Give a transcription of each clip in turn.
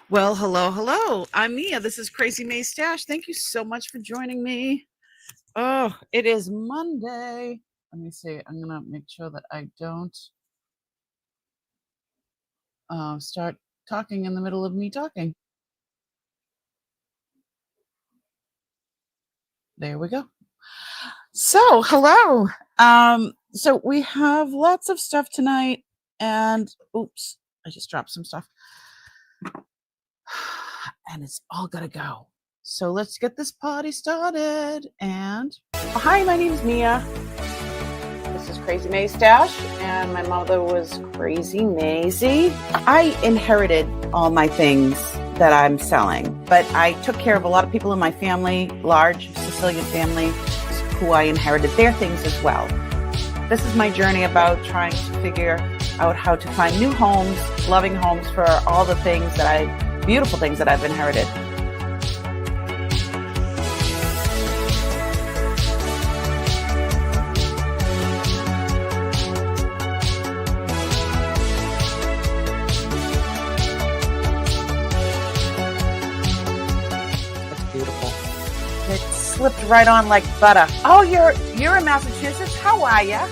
Well, hello, hello. I'm Mia. This is Crazy May Stash. Thank you so much for joining me. Oh, it is Monday. Let me see. I'm going to make sure that I don't start talking in the middle of me talking. There we go. So, hello. So we have lots of stuff tonight, and oops, I just dropped some stuff. And it's all gotta go. So let's get this party started. And hi, my name's Mia. This is Crazy May Stash, and my mother was Crazy Maisie. I inherited all my things that I'm selling, but I took care of a lot of people in my family, large Sicilian family, who I inherited their things as well. This is my journey about trying to figure out how to find new homes, loving homes for all the things that beautiful things that I've inherited. It's beautiful. It slipped right on like butter. Oh, you're in Massachusetts? How are ya?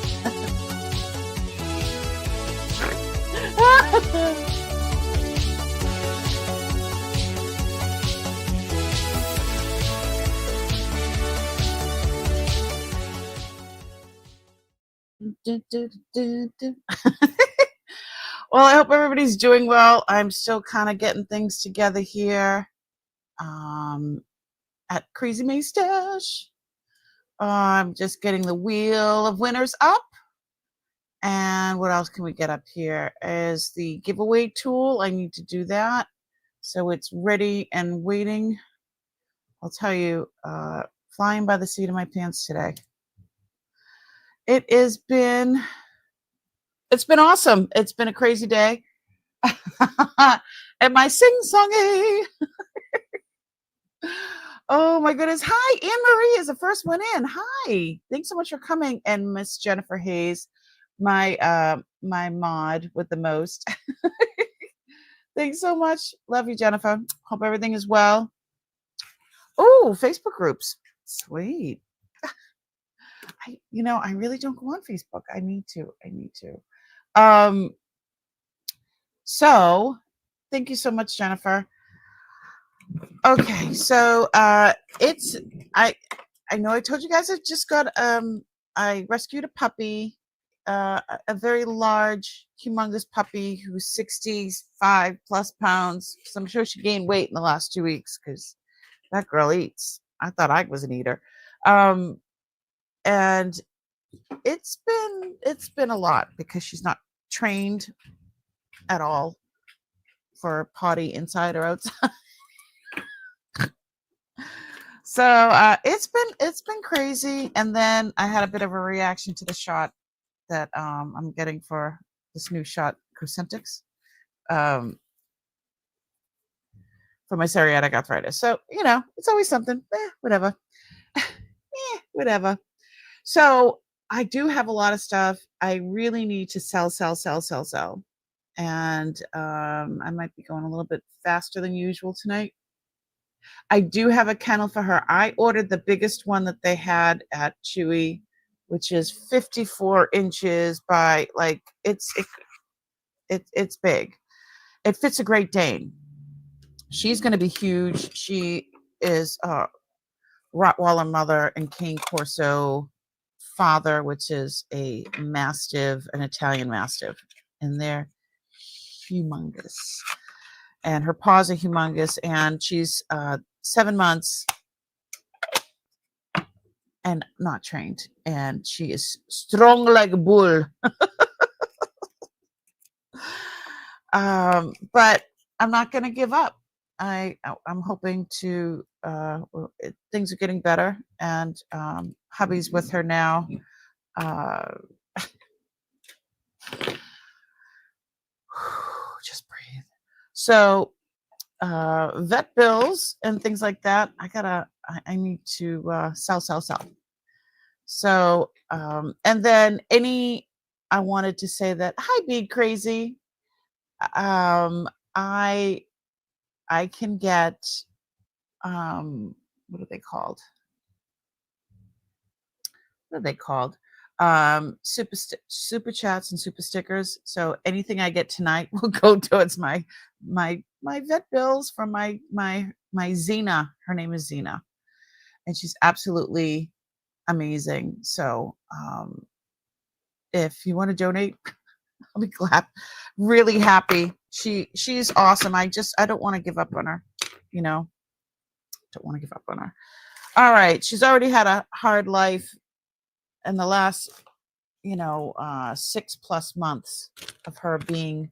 Well, I hope everybody's doing well. I'm still kind of getting things together here at Crazy May Stash. I'm just getting the wheel of winners up. And what else can we get up here? Is the giveaway tool. I need to do that. So it's ready and waiting. I'll tell you, flying by the seat of my pants today. It's been awesome. It's been a crazy day. Am I sing-songy? Oh my goodness. Hi, Anne Marie is the first one in. Hi. Thanks so much for coming. And Miss Jennifer Hayes, my mod with the most. Thanks so much. Love you, Jennifer. Hope everything is well. Oh, Facebook groups. Sweet. I really don't go on Facebook. I need to. So thank you so much, Jennifer. Okay, so I know I told you guys I just got I rescued a puppy, a very large, humongous puppy who's 65 plus pounds. So I'm sure she gained weight in the last 2 weeks because that girl eats. I thought I was an eater. And it's been a lot because she's not trained at all for potty inside or outside. So it's been crazy. And then I had a bit of a reaction to the shot that I'm getting for this new shot, Cosentix, for my psoriatic arthritis. So it's always something. Whatever. Whatever. So I do have a lot of stuff. I really need to sell. And I might be going a little bit faster than usual tonight. I do have a kennel for her. I ordered the biggest one that they had at Chewy, which is 54 inches by it's big. It fits a Great Dane. She's going to be huge. She is Rottweiler mother and Cane Corso father, which is a Mastiff, an Italian Mastiff, and they're humongous. And her paws are humongous, and she's 7 months and not trained, and she is strong like a bull. But I'm not going to give up. I'm hoping to. Things are getting better, and hubby's with her now. Just breathe. So vet bills and things like that. I need to sell. So and then I wanted to say that hi, Be Crazy. I I can get, what are they called? What are they called? Super chats and super stickers. So anything I get tonight will go towards my vet bills from my Xena. Her name is Xena, and she's absolutely amazing. So if you want to donate, I'll be glad. Really happy. She's awesome. I don't want to give up on her. You know, don't want to give up on her. All right. She's already had a hard life in the last, 6+ months of her being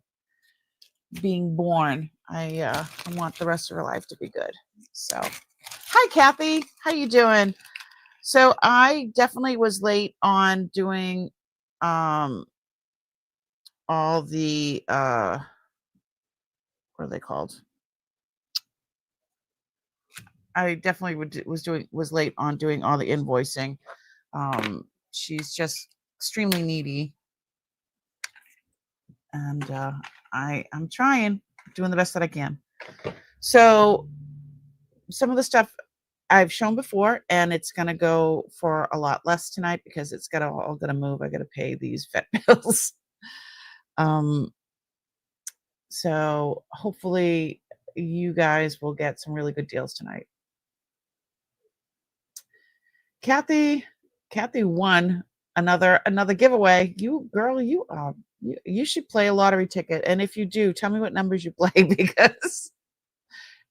born. I want the rest of her life to be good. So, hi Kathy, how you doing? So I definitely was late on doing all the what are they called? I definitely was late on doing all the invoicing. She's just extremely needy, and I'm trying, doing the best that I can. So some of the stuff I've shown before, and it's gonna go for a lot less tonight because it's all gonna move. I gotta pay these vet bills. So hopefully you guys will get some really good deals tonight. Kathy won another giveaway. You girl, you should play a lottery ticket, and if you do, tell me what numbers you play because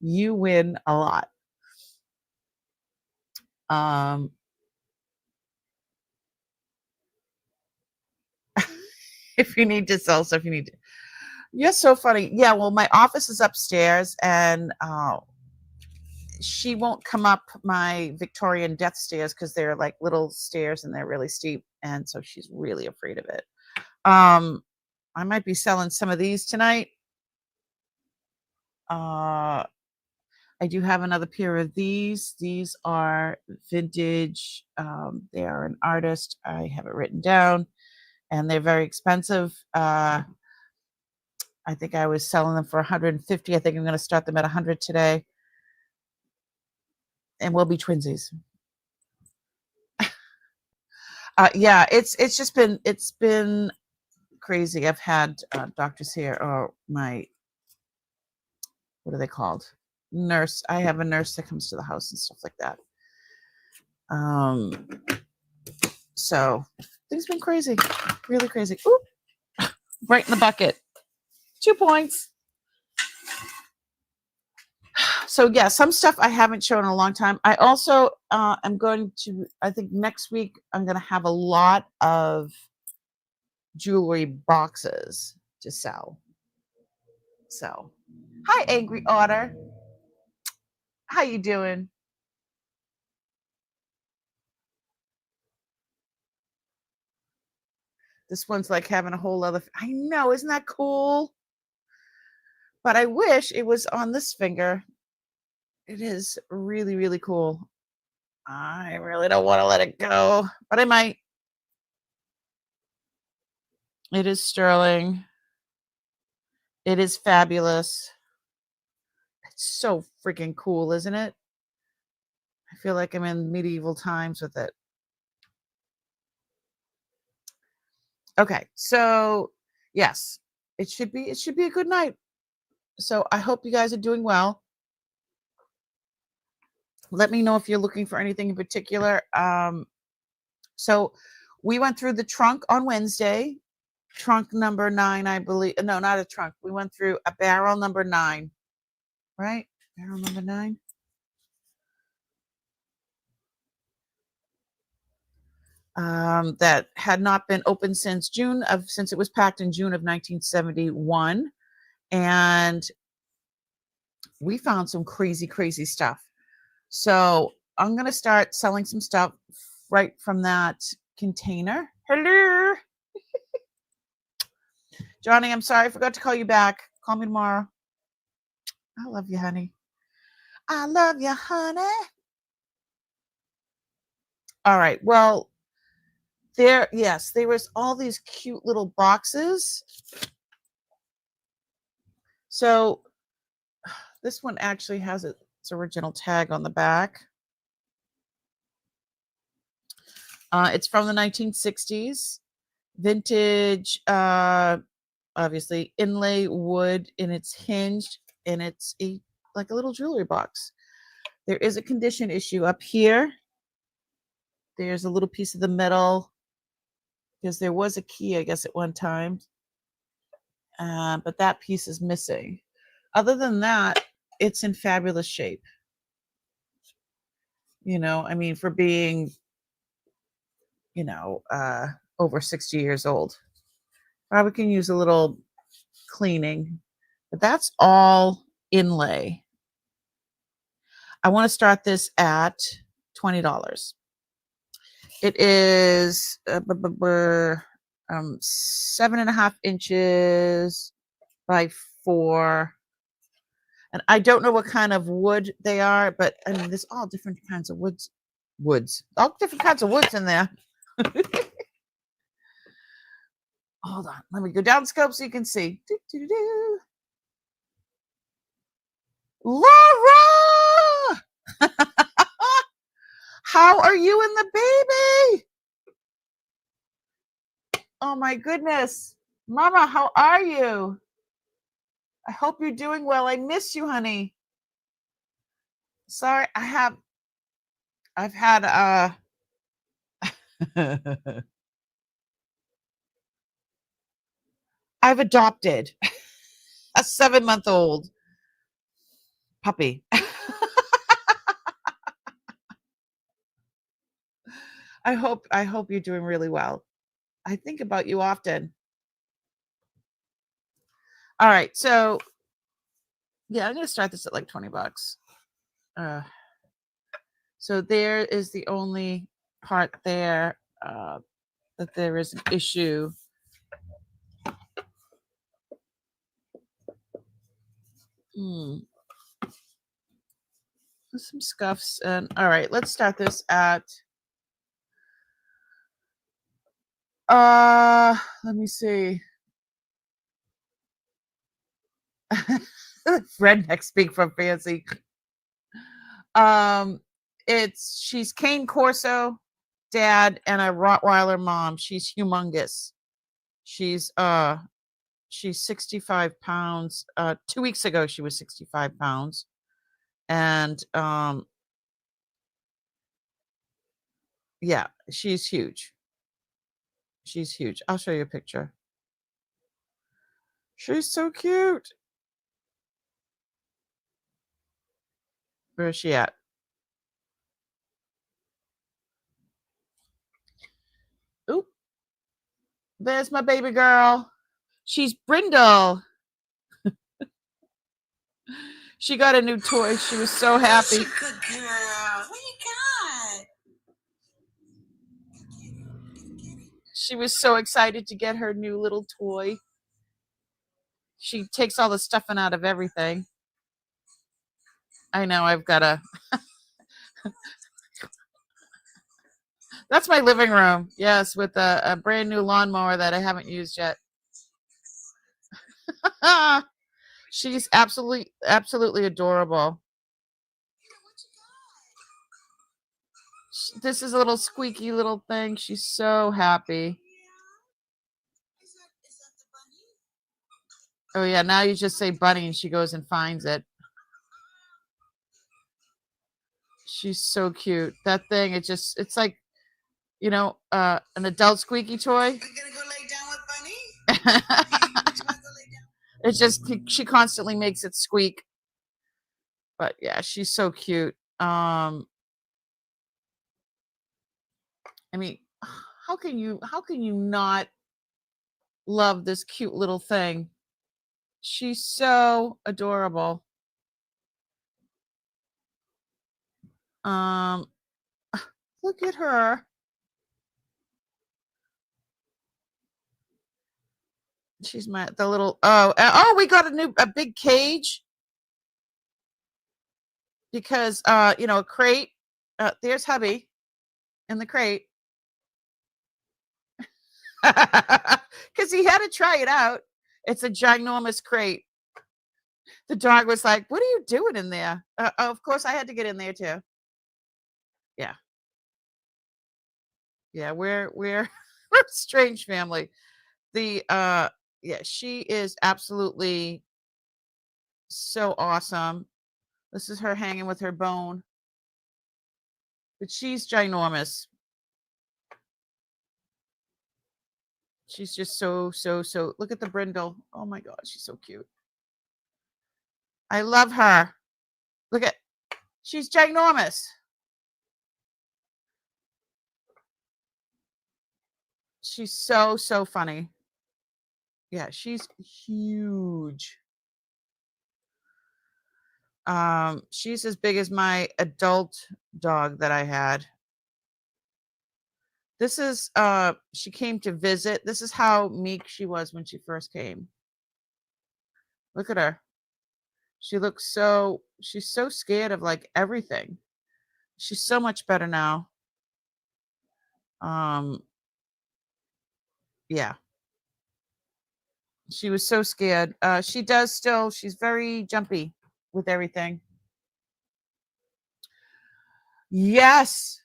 you win a lot. If you need to sell stuff, you're so funny. Yeah, well, my office is upstairs, and she won't come up my Victorian death stairs because they're like little stairs and they're really steep, and so she's really afraid of it. I might be selling some of these tonight. I do have another pair of these. These are vintage. They are an artist. I have it written down, and they're very expensive. I think I was selling them for 150. I think I'm going to start them at 100 today, and we'll be twinsies. Yeah, it's been crazy. I've had doctors here, or what are they called? Nurse. I have a nurse that comes to the house and stuff like that. So things been crazy, really crazy. Ooh, right in the bucket. 2 points. So yeah, some stuff I haven't shown in a long time. I also am going to, I think next week, I'm going to have a lot of jewelry boxes to sell. So, hi, Angry Otter. How you doing? This one's like having a whole other. I know, isn't that cool? But I wish it was on this finger. It is really, really cool. I really don't want to let it go, but I might. It is sterling. It is fabulous. It's so freaking cool, isn't it? I feel like I'm in medieval times with it. Okay, so yes, it should be a good night. So I hope you guys are doing well. Let me know if you're looking for anything in particular. So we went through the trunk on Wednesday. Trunk number 9, I believe. No, not a trunk. We went through a barrel number 9, right? Barrel number 9. That had not been opened since it was packed in June of 1971. And we found some crazy, crazy stuff. So I'm going to start selling some stuff right from that container. Hello. Johnny, I'm sorry. I forgot to call you back. Call me tomorrow. I love you, honey. I love you, honey. All right. Well, there was all these cute little boxes. So This one actually has its original tag on the back. It's from the 1960s. Vintage, obviously, inlay wood, and it's hinged, and it's like a little jewelry box. There is a condition issue up here. There's a little piece of the metal, because there was a key, I guess, at one time. But that piece is missing. Other than that, it's in fabulous shape. You know, I mean, for being, you know, over 60 years old. Probably can use a little cleaning, but that's all inlay. I want to start this at $20. It is 7.5 inches by 4. And I don't know what kind of wood they are, but I mean, there's all different kinds of woods, all different kinds of woods in there. Hold on, let me go down scope so you can see. Laura! How are you and the baby? Oh my goodness. Mama, how are you? I hope you're doing well. I miss you, honey. Sorry, I've had I've adopted a 7-month-old puppy. I hope you're doing really well. I think about you often. All right, so yeah, I'm gonna start this at like $20. So there is the only part there that there is an issue. Some scuffs, and all right, let's start this at let me see. Redneck speak from fancy. She's Cane Corso dad and a Rottweiler mom. She's humongous. She's 65 pounds. 2 weeks ago she was 65 pounds. And yeah, she's huge. She's huge. I'll show you a picture. She's so cute. Where is she at? Oop. There's my baby girl. She's Brindle. She got a new toy. She was so happy. Good girl. What you got? She was so excited to get her new little toy. She takes all the stuffing out of everything. I know, I've got a... That's my living room. Yes, with a brand new lawnmower that I haven't used yet. She's absolutely adorable. This is a little squeaky little thing. She's so happy. Oh yeah, now you just say bunny and she goes and finds it. She's so cute. That thing, it's like, you know, an adult squeaky toy. Are you gonna go lay down with Bunny? It just, she constantly makes it squeak. But yeah, she's so cute. I mean, how can you not love this cute little thing? She's so adorable. Look at her. She's the little, we got a big cage, because you know, a crate. There's hubby in the crate. Because he had to try it out. It's a ginormous crate. The dog was like, "What are you doing in there?" Of course, I had to get in there too. Yeah, yeah, we're we're a strange family. The yeah, she is absolutely so awesome. This is her hanging with her bone, but she's ginormous. She's just so. Look at the brindle. Oh my god, she's so cute. I love her. Look at, she's ginormous. She's so funny. Yeah, she's huge. She's as big as my adult dog that I had. This is she came to visit. This is how meek she was when she first came. Look at her. She looks so, she's so scared of like everything. She's so much better now. Um yeah. She was so scared. She does still, she's very jumpy with everything. Yes.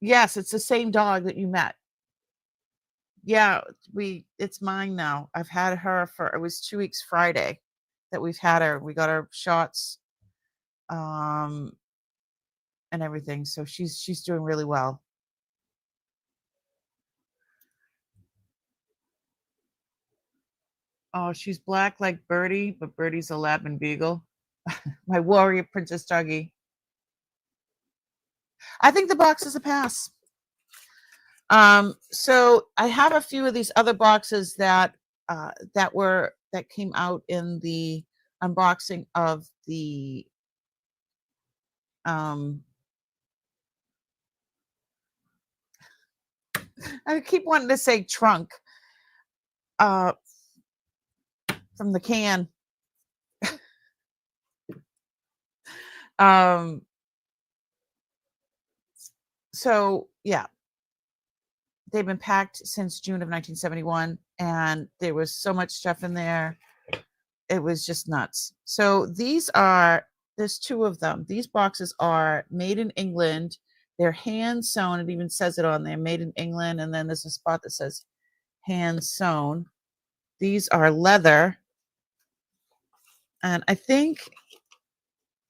Yes, it's the same dog that you met. Yeah, it's mine now. I've had her for, it was 2 weeks Friday that we've had her. We got her shots, um, and everything. So she's doing really well. Oh, she's black like Birdie, but Birdie's a lab and beagle. My warrior princess doggy. I think the box is a pass. So I have a few of these other boxes that that came out in the unboxing of the um I keep wanting to say trunk uh from the can. Um so yeah, they've been packed since June of 1971 and there was so much stuff in there. It was just nuts. So these are, there's two of them. These boxes are made in England. They're hand sewn. It even says it on there, made in England. And then there's a spot that says hand sewn. These are leather. And I think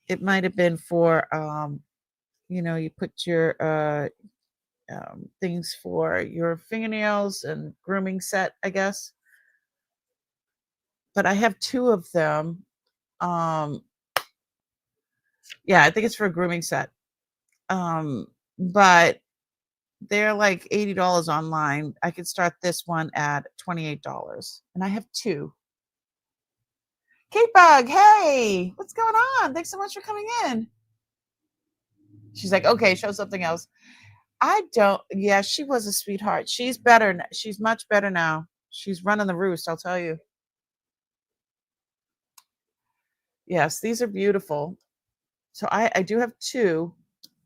it might have been for, you know, you put your things for your fingernails and grooming set, I guess. But I have two of them. Um, yeah, I think it's for a grooming set. But they're like $80 online. I could start this one at $28. And I have two. Kate Bug, hey, what's going on? Thanks so much for coming in. She's like, okay, show something else. I don't, yeah, she was a sweetheart. She's better. She's much better now. She's running the roost, I'll tell you. Yes, these are beautiful. So I do have two.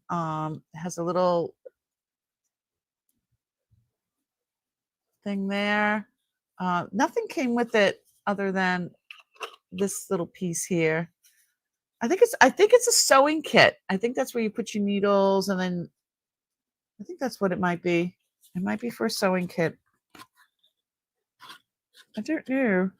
Has a little thing there. Nothing came with it other than this little piece here. I think it's a sewing kit. I think that's where you put your needles and then I think that's what it might be. It might be for a sewing kit. I don't know.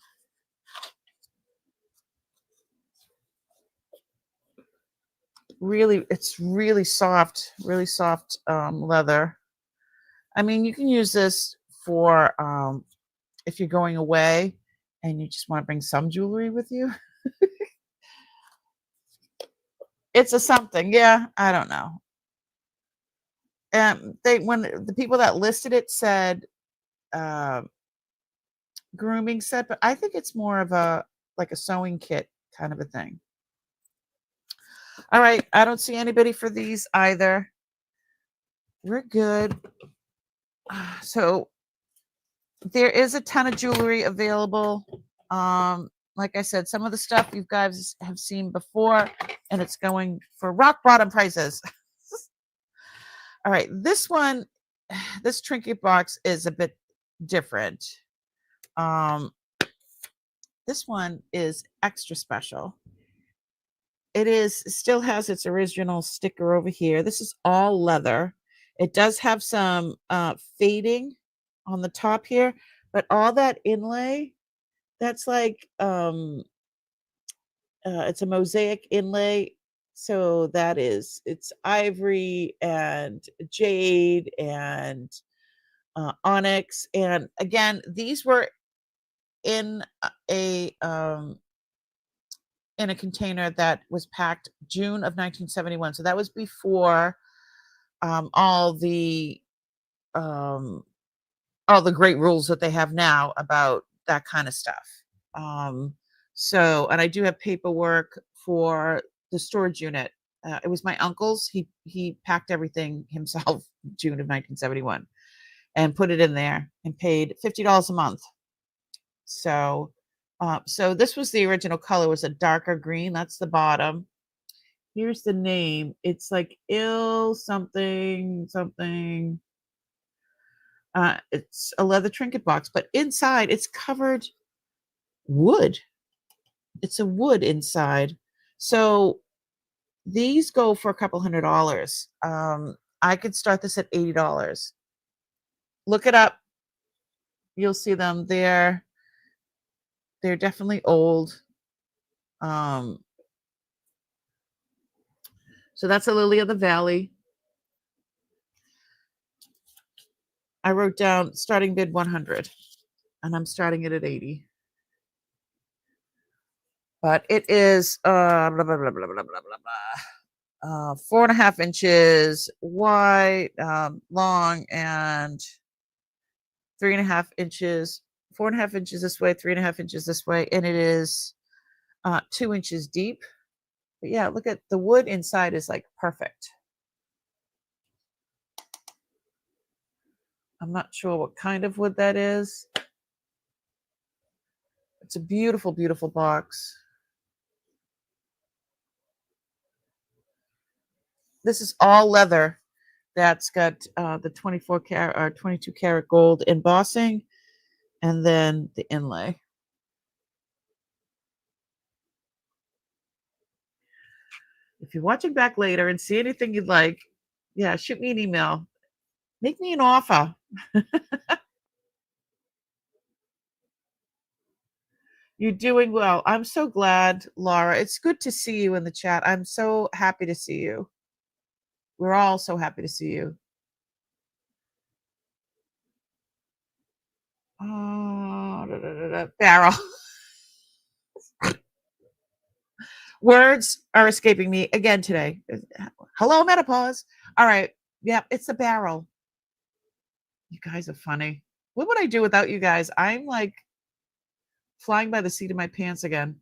Really, it's really soft leather. I mean, you can use this for if you're going away and you just want to bring some jewelry with you. It's a something, yeah. I don't know. They, when the people that listed it said uh, grooming set, but I think it's more of a like a sewing kit kind of a thing. All right, I don't see anybody for these either. We're good. So there is a ton of jewelry available. Like I said, some of the stuff you guys have seen before, and it's going for rock bottom prices. All right, this one, this trinket box is a bit different. This one is extra special. Still has its original sticker over here. This is all leather. It does have some fading on the top here, but all that inlay, that's like it's a mosaic inlay. So it's ivory and jade and onyx. And again, these were in a container that was packed June of 1971. So that was before all the great rules that they have now about that kind of stuff. And I do have paperwork for the storage unit. It was my uncle's. He packed everything himself June of 1971 and put it in there and paid $50 a month. So this was the original color, was a darker green. That's the bottom. Here's the name. It's like ill something something. It's a leather trinket box, but inside it's covered wood. It's a wood inside. So these go for a couple $100. I could start this at $80. Look it up. You'll see them. They're definitely old. So that's a lily of the valley. I wrote down starting bid 100, and I'm starting it at 80. But it is blah, blah, blah, blah, blah, blah, blah, blah. 4.5 inches wide, long, and 3.5 inches. 4.5 inches this way, 3.5 inches this way, and it is 2 inches deep. But yeah, look at the wood inside is like perfect. I'm not sure what kind of wood that is. It's a beautiful, beautiful box. This is all leather. That's got the 24 karat or 22 karat gold embossing, and then the inlay. If you're watching back later and see anything you'd like, yeah, shoot me an email. Make me an offer. You're doing well. I'm so glad, Laura. It's good to see you in the chat. I'm so happy to see you. We're all so happy to see you. Barrel. Words are escaping me again today. Hello, menopause. All right. Yeah, it's a barrel. You guys are funny. What would I do without you guys? I'm like flying by the seat of my pants again.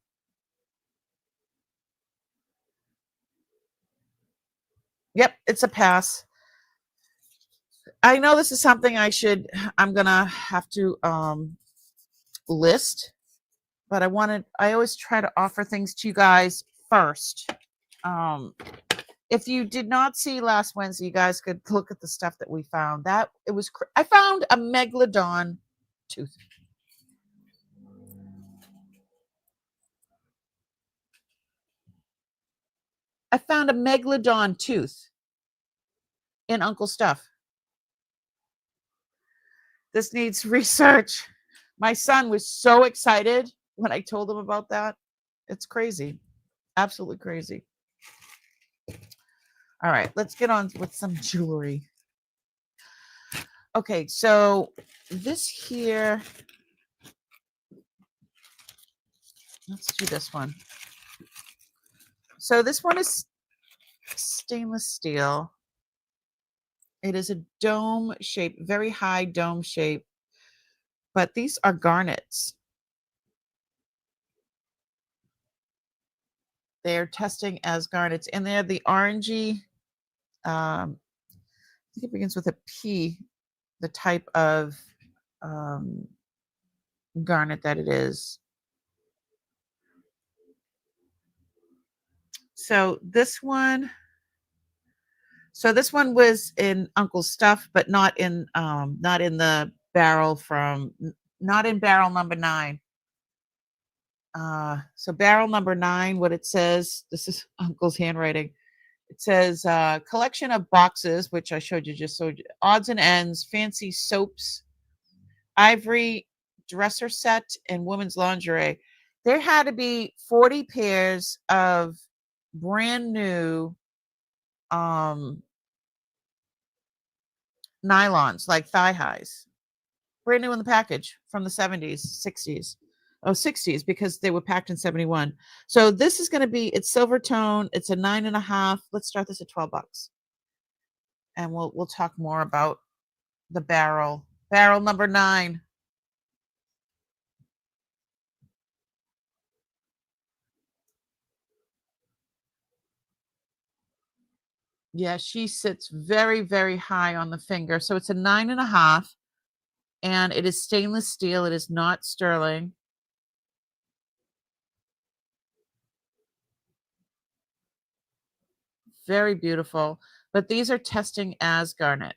Yep, it's a pass. I know this is something I'm gonna have to list, but I always try to offer things to you guys first. If you did not see last Wednesday, you guys could look at the stuff that we found. I found a megalodon tooth. I found a megalodon tooth in Uncle's stuff. This needs research. My son was so excited when I told him about that. It's crazy. Absolutely crazy. All right, let's get on with some jewelry. Okay, so this here, let's do this one. So this one is stainless steel. It is a dome shape, very high dome shape, but these are garnets. They're testing as garnets, and they're the orangey, I think it begins with a P, the type of garnet that it is. So this one was in Uncle's stuff, but not in the barrel from not in barrel number 9. So barrel number 9, what it says, this is Uncle's handwriting. It says collection of boxes, which I showed you, just so odds and ends, fancy soaps, ivory dresser set, and women's lingerie. There had to be 40 pairs of brand new nylons, like thigh highs, brand new in the package from the 70s, 60s. Oh, 60s, because they were packed in 71. So this is going to be, it's silver tone. It's a 9.5. Let's start this at $12. And we'll talk more about the barrel. Barrel number 9. Yeah, she sits very, very high on the finger. So it's a 9.5, and it is stainless steel. It is not sterling. Very beautiful. But these are testing as garnet.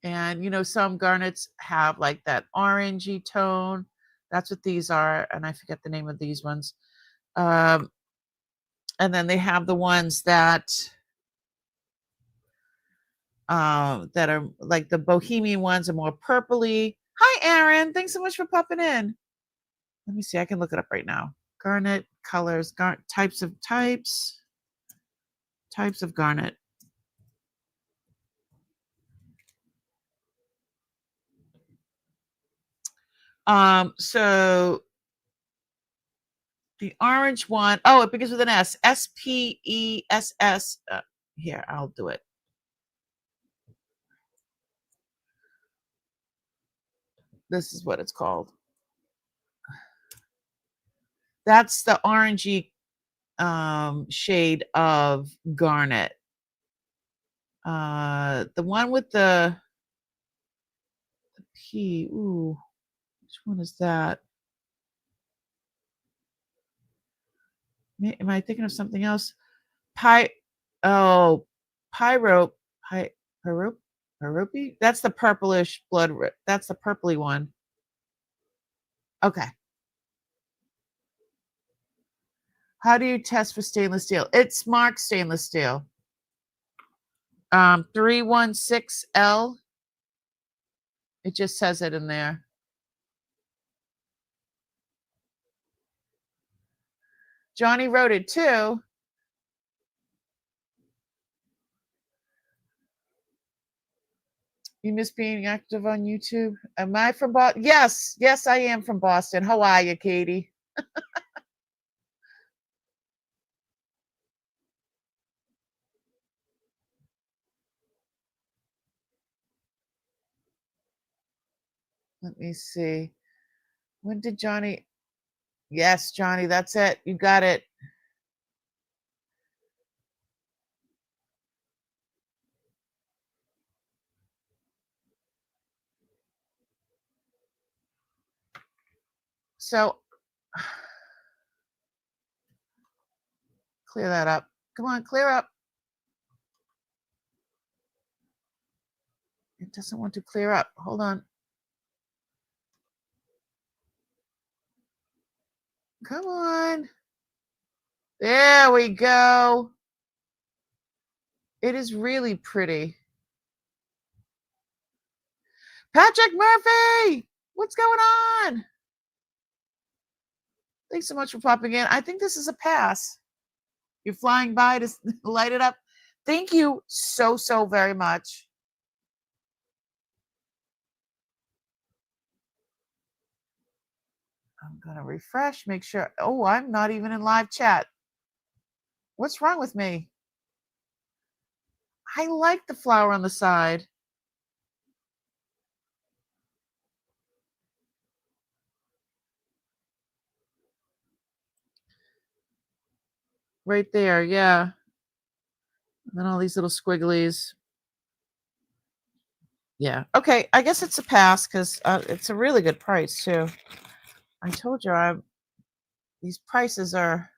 And, some garnets have like that orangey tone. That's what these are. And I forget the name of these ones. And then they have the ones that are like the bohemian ones are more purpley. Hi, Aaron. Thanks so much for popping in. Let me see. I can look it up right now. Garnet colors, types of garnet. So the orange one, it begins with an S. SPESS. Here, I'll do it. This is what it's called. That's the orangey shade of garnet. The one with the P. Ooh, which one is that? Am I thinking of something else? Pyrope. That's the purplish blood. That's the purpley one. Okay. How do you test for stainless steel? It's marked stainless steel. 316L. It just says it in there. Johnny wrote it too. You miss being active on YouTube? Am I from Boston? Yes, I am from Boston. How are you, Katie? Let me see. When did Johnny? Yes, Johnny, that's it. You got it. So clear that up. Come on, clear up. It doesn't want to clear up. Hold on. Come on. There we go. It is really pretty. Patrick Murphy, what's going on? Thanks so much for popping in. I think this is a pass. You're flying by to light it up. Thank you so, so very much. I'm going to refresh, make sure. Oh, I'm not even in live chat. What's wrong with me? I like the flower on the side. Right there, yeah. And then all these little squigglies. Yeah. Okay, I guess it's a pass because it's a really good price too. I told you these prices are.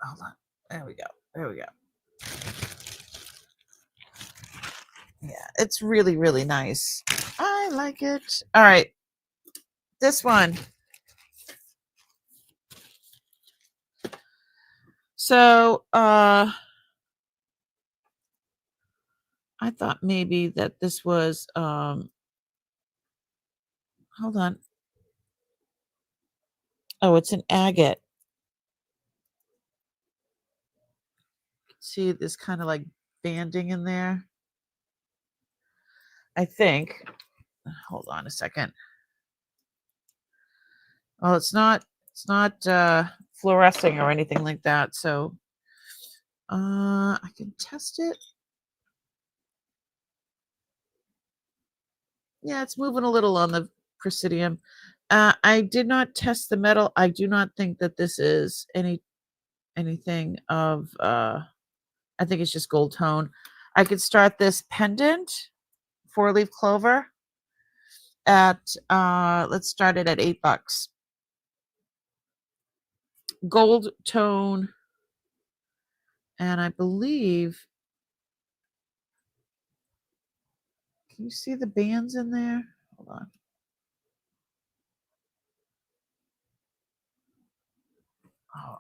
Hold on. There we go. it's really, really nice. I like it. All right. This one. So, I thought maybe that this was, hold on. Oh, it's an agate. See, there's kind of like banding in there. I think. Hold on a second. Well, it's not fluorescing or anything like that. So, I can test it. Yeah, it's moving a little on the Presidium. I did not test the metal. I do not think that this is anything of I think it's just gold tone. I could start this pendant, 4-leaf clover, at let's start it at $8. Gold tone, and I believe, can you see the bands in there? Hold on. Oh,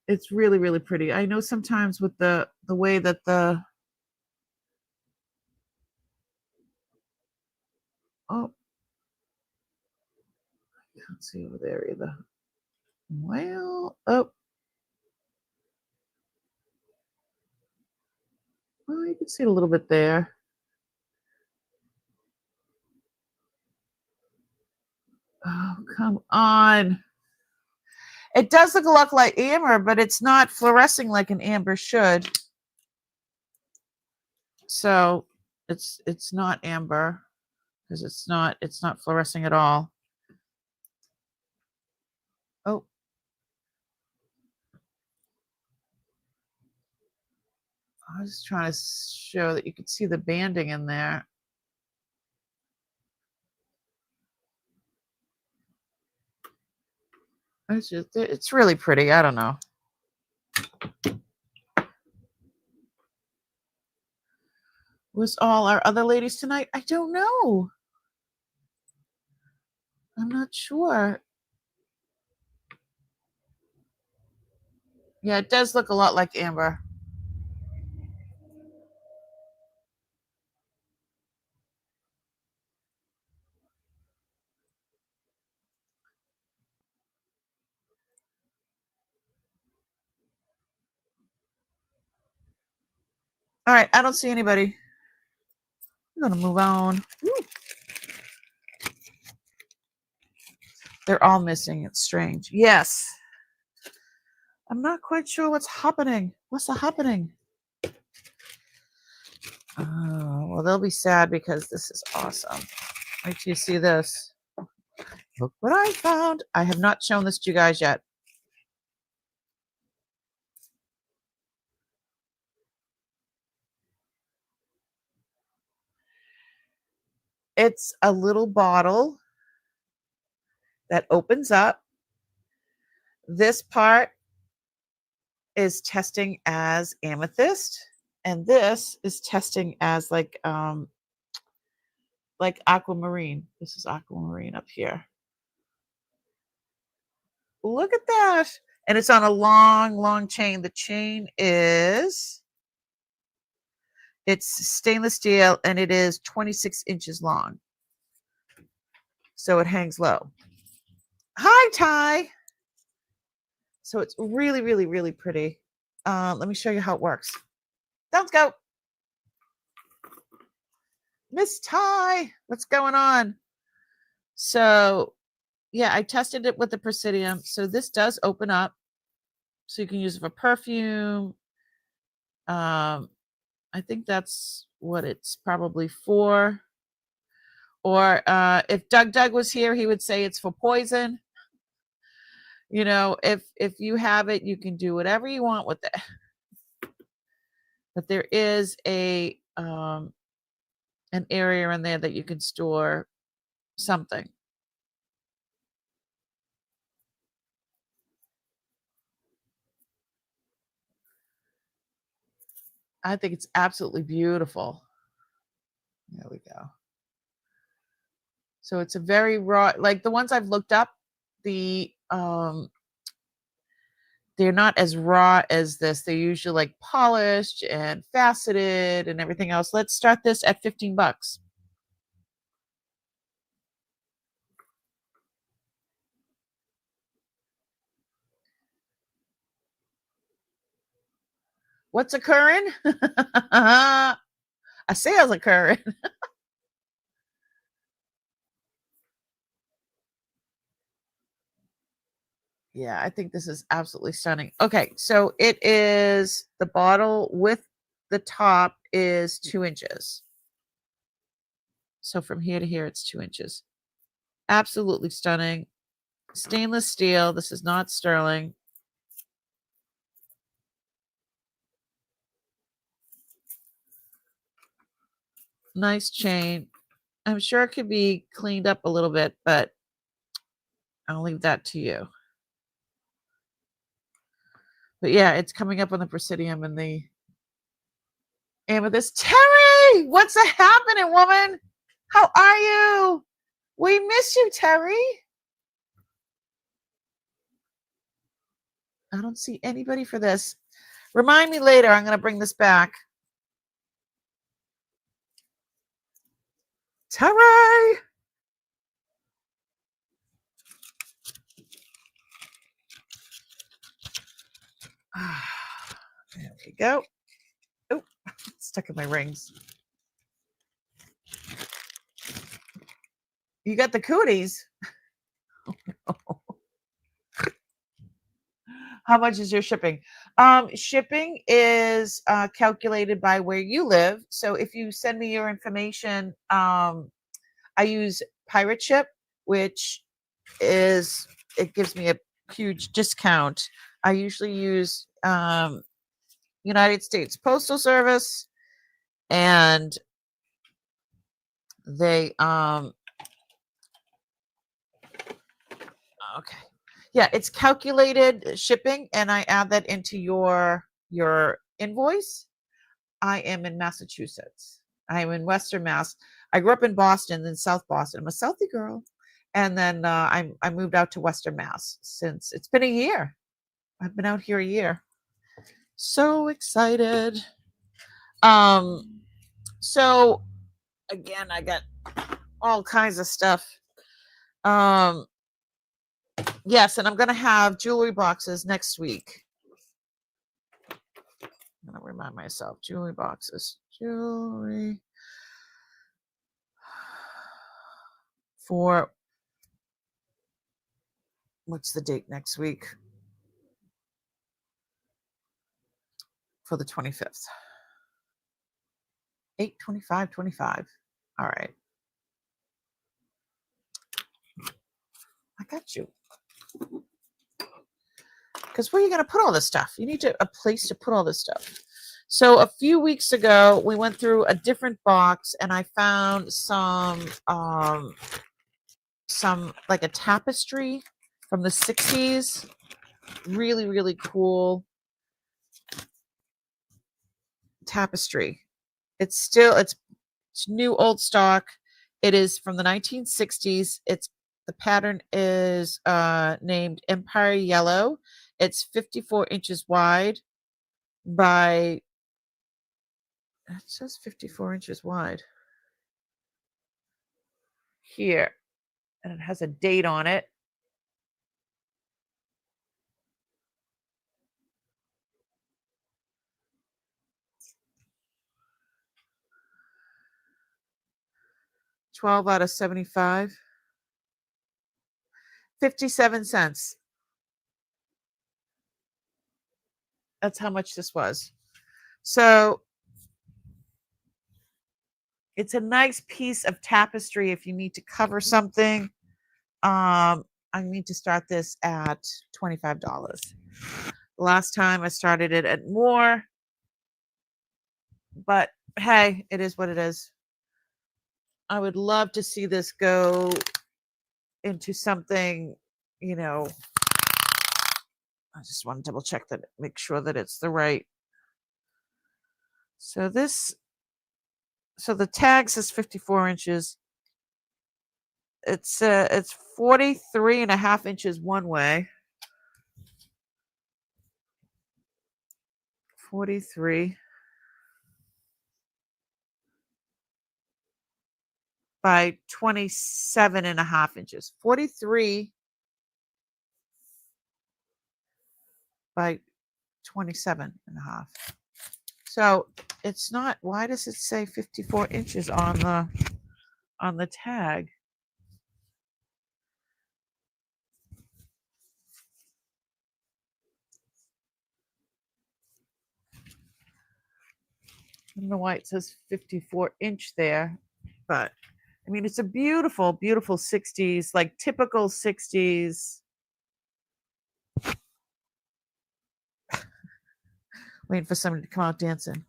it's really, really pretty. I know sometimes with the way that the oh, I can't see over there either. Well, oh, well, you can see it a little bit there. Oh, come on. It does look a lot like amber, but it's not fluorescing like an amber should. So it's not amber because it's not fluorescing at all. Oh. I was trying to show that you could see the banding in there. It's really pretty. I don't know. Was all our other ladies tonight? I don't know. I'm not sure. Yeah, it does look a lot like amber. All right, I don't see anybody. I'm gonna move on. Woo. They're all missing. It's strange. Yes. I'm not quite sure what's happening. What's happening? Oh, well, they'll be sad because this is awesome. Wait till you see this. Look what I found. I have not shown this to you guys yet. It's a little bottle that opens up. This part is testing as amethyst, and this is testing as like aquamarine. This is aquamarine up here. Look at that. And it's on a long, long chain. The chain is, it's stainless steel, and it is 26 inches long. So it hangs low. Hi, Ty. So it's really, really, really pretty. Let me show you how it works. Let's go. Miss Ty, what's going on? So, yeah, I tested it with the Presidium. So this does open up. So you can use it for perfume. I think that's what it's probably for. Or if Doug was here, he would say it's for poison. You know, if you have it, you can do whatever you want with it. But there is a an area in there that you can store something. I think it's absolutely beautiful. There we go. So it's a very raw, like the ones I've looked up, they're not as raw as this. They're usually like polished and faceted and everything else. Let's start this at $15. What's occurring? A sale's occurring. Yeah, I think this is absolutely stunning. Okay, so it is the bottle with the top is 2 inches. So from here to here, it's 2 inches. Absolutely stunning. Stainless steel. This is not sterling. Nice chain. I'm sure it could be cleaned up a little bit, but I'll leave that to you. But yeah, it's coming up on the Presidium and the amethyst. Terry, what's happening, woman? How are you? We miss you, Terry. I don't see anybody for this. Remind me later. I'm going to bring this back. Terry. There we go. Oh, stuck in my rings. You got the cooties. How much is your shipping? Shipping is calculated by where you live. So if you send me your information, I use Pirate Ship, which is, it gives me a huge discount. I usually use United States Postal Service, and they okay. Yeah, it's calculated shipping, and I add that into your invoice. I am in Massachusetts. I am in Western Mass. I grew up in Boston, then South Boston. I'm a Southie girl, and then I moved out to Western Mass since it's been a year. I've been out here a year. So excited. So again, I got all kinds of stuff. Yes, and I'm gonna have jewelry boxes next week. I'm gonna remind myself, jewelry boxes. Jewelry for what's the date next week? For the 25th. 8/25/25. All right. I got you. Because where are you going to put all this stuff? You need a place to put all this stuff. So a few weeks ago, we went through a different box, and I found some like a tapestry from the 60s. Really, really cool tapestry. It's new old stock. It is from the 1960s. The pattern is named Empire Yellow. It's 54 inches wide by, it says 54 inches wide here, and it has a date on it. $12 out of 75. 57 cents. That's how much this was. So it's a nice piece of tapestry if you need to cover something. I need to start this at $25. Last time I started it at more, but hey, it is what it is. I would love to see this go into something, I just want to double check that, make sure that it's the right. So this So the tag says 54 inches. It's 43 and a half inches one way. 43 by 27 and a half inches. 43 by 27 and a half. So it's not, why does it say 54 inches on the tag? I don't know why it says 54 inch there, but I mean, it's a beautiful, beautiful 60s, like typical 60s. Waiting for somebody to come out dancing.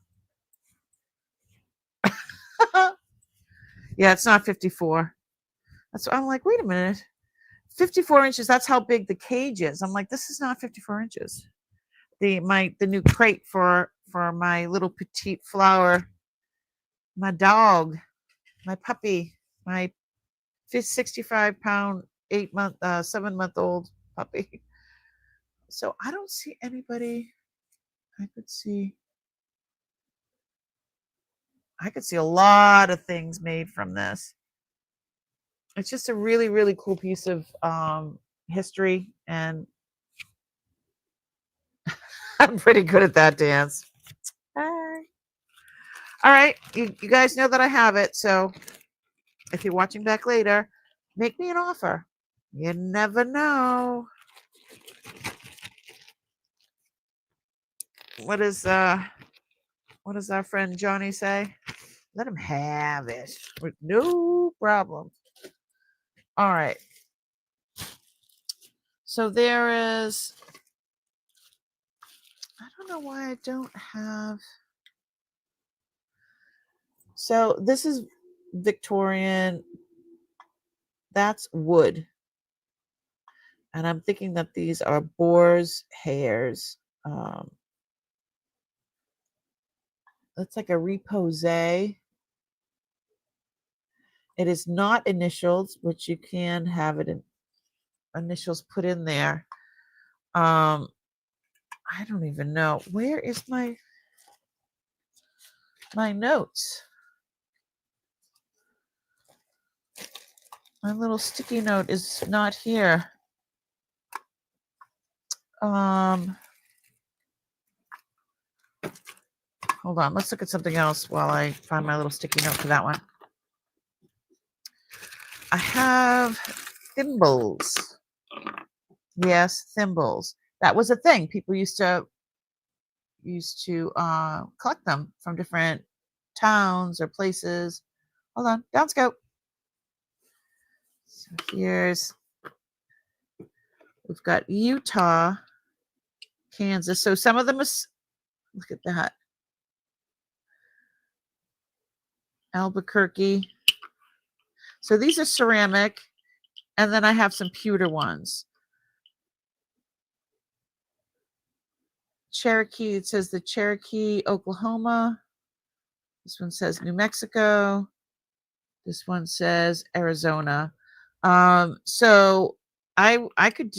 Yeah, it's not 54. That's what I'm like, wait a minute. 54 inches, that's how big the cage is. I'm like, this is not 54 inches. The new crate for my little petite flower, my dog, my puppy, my 65-pound, 7-month-old puppy. So I don't see anybody. I could see a lot of things made from this. It's just a really, really cool piece of history, and I'm pretty good at that dance. Hi. All right, you guys know that I have it, so if you're watching back later, make me an offer. You never know. What does our friend Johnny say? Let him have it with no problem. All right. So there is, I don't know why I don't have. So this is Victorian. That's wood. And I'm thinking that these are boar's hairs. That's like a repose. It is not initials, which you can have it in initials put in there. I don't even know. Where is my notes? My little sticky note is not here. Hold on. Let's look at something else while I find my little sticky note for that one. I have thimbles. Yes, thimbles. That was a thing. People used to collect them from different towns or places. Hold on. Down scope. So we've got Utah, Kansas. So some of them is, look at that. Albuquerque. So these are ceramic, and then I have some pewter ones. Cherokee, it says the Cherokee, Oklahoma. This one says New Mexico. This one says Arizona. So I could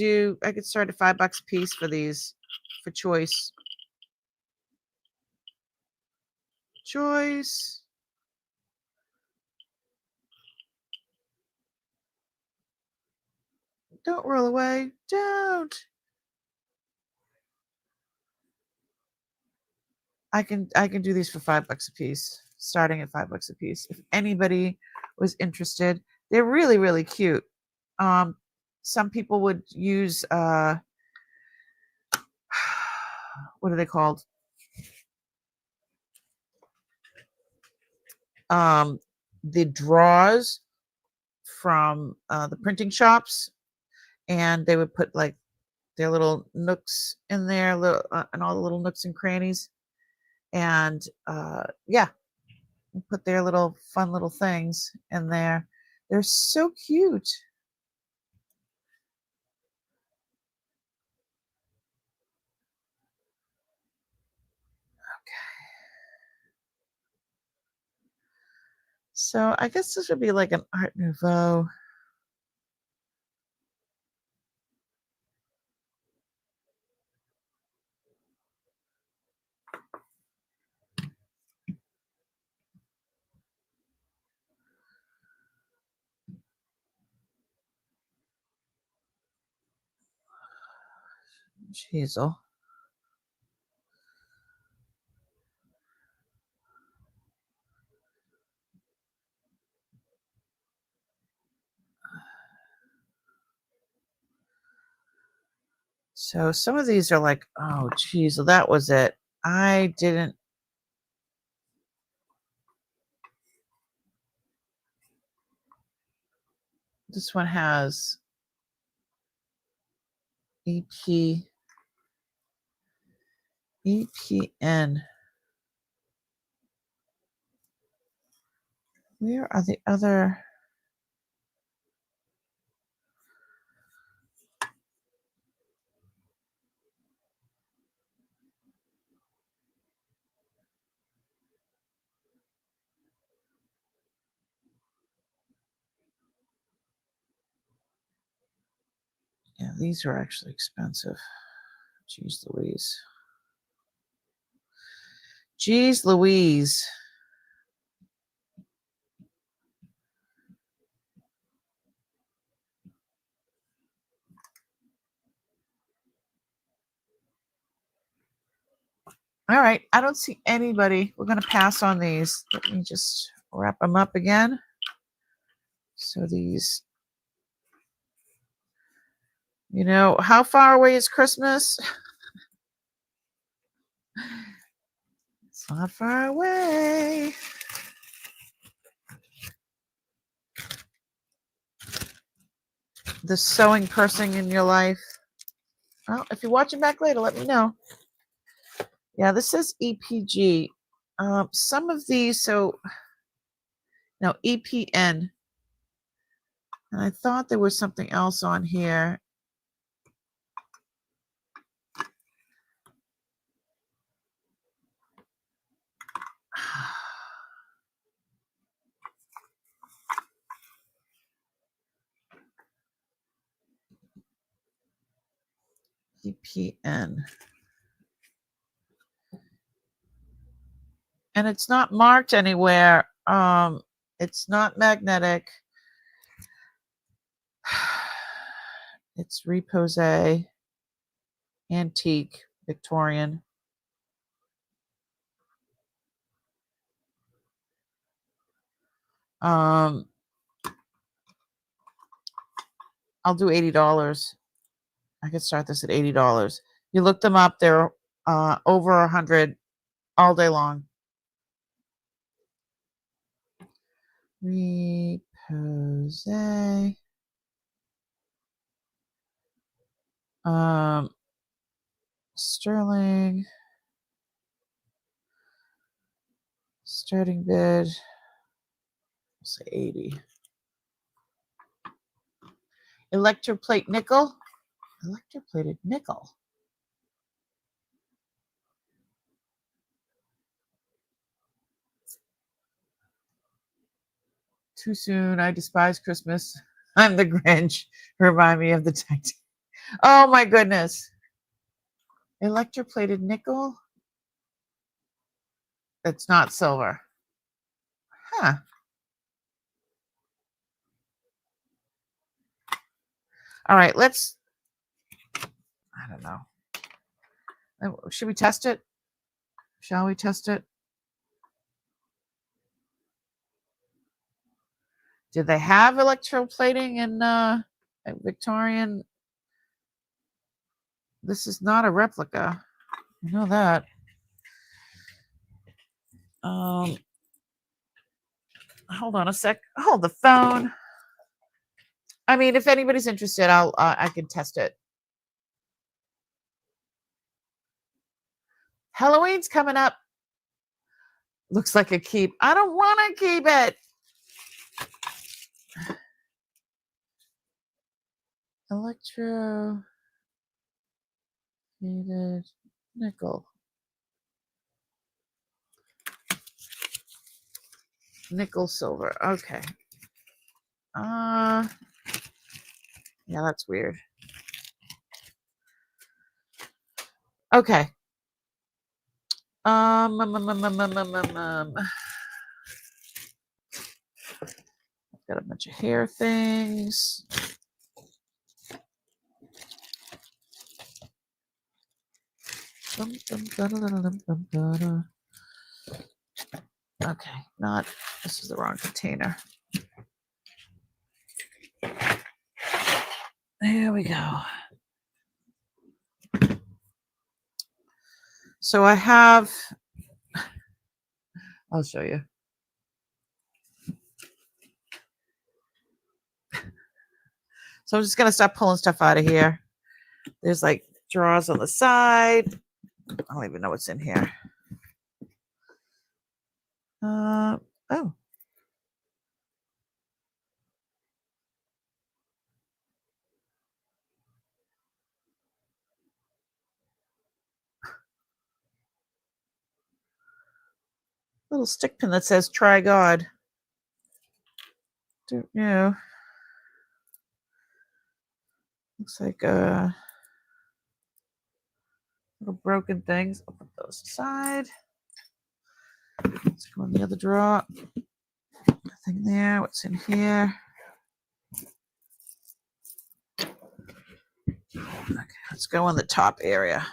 start at $5 a piece for these, for choice. Choice. Don't roll away. Don't. I can do these for $5 a piece, starting at $5 a piece. If anybody was interested, they're really, really cute. Some people would use what are they called? The drawers from the printing shops, and they would put like their little nooks in there, and all the little nooks and crannies, and yeah, put their little fun little things in there. They're so cute. So I guess this would be like an Art Nouveau. Hazel. So some of these are like, oh, geez, well, that was it. I didn't. This one has EPN. Where are the other? Yeah, these are actually expensive. Jeez Louise. Jeez Louise. All right, I don't see anybody. We're going to pass on these. Let me just wrap them up again. So these, you know, how far away is Christmas? It's not far away. The sewing person in your life. Well, if you're watching back later, let me know. Yeah, this says EPG. Some of these, so no, EPN. And I thought there was something else on here. EPN. And it's not marked anywhere. It's not magnetic. It's repose, antique, Victorian. I'll do $80. I could start this at $80. You look them up; they're over 100 all day long. Repose. Sterling. Starting bid. I'll say 80. Electroplate nickel. Electroplated nickel. Too soon. I despise Christmas. I'm the Grinch. Remind me of the Titanic. Oh my goodness. Electroplated nickel. It's not silver. Huh. All right, let's. I don't know. Should we test it? Shall we test it? Did they have electroplating in Victorian? This is not a replica. I know that. Hold on a sec. Hold the phone. I mean, if anybody's interested, I can test it. Halloween's coming up. Looks like a keep. I don't want to keep it. Electro nickel. nickel, silver. Okay. Yeah, that's weird. Okay. I've got a bunch of hair things. Okay, this is the wrong container. There we go. So I have, I'll show you. So I'm just going to start pulling stuff out of here. There's like drawers on the side. I don't even know what's in here. Oh. Little stick pin that says "Try God." Don't know. Looks like little broken things. I'll put those aside. Let's go in the other drawer. Nothing there. What's in here? Okay, let's go in the top area.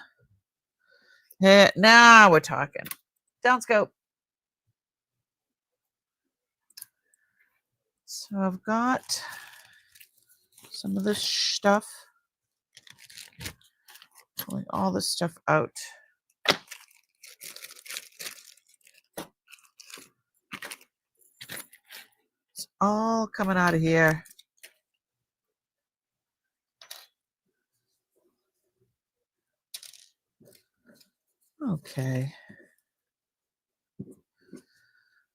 Yeah, now we're talking. Down scope. So I've got some of this stuff. Pulling all this stuff out. It's all coming out of here. Okay.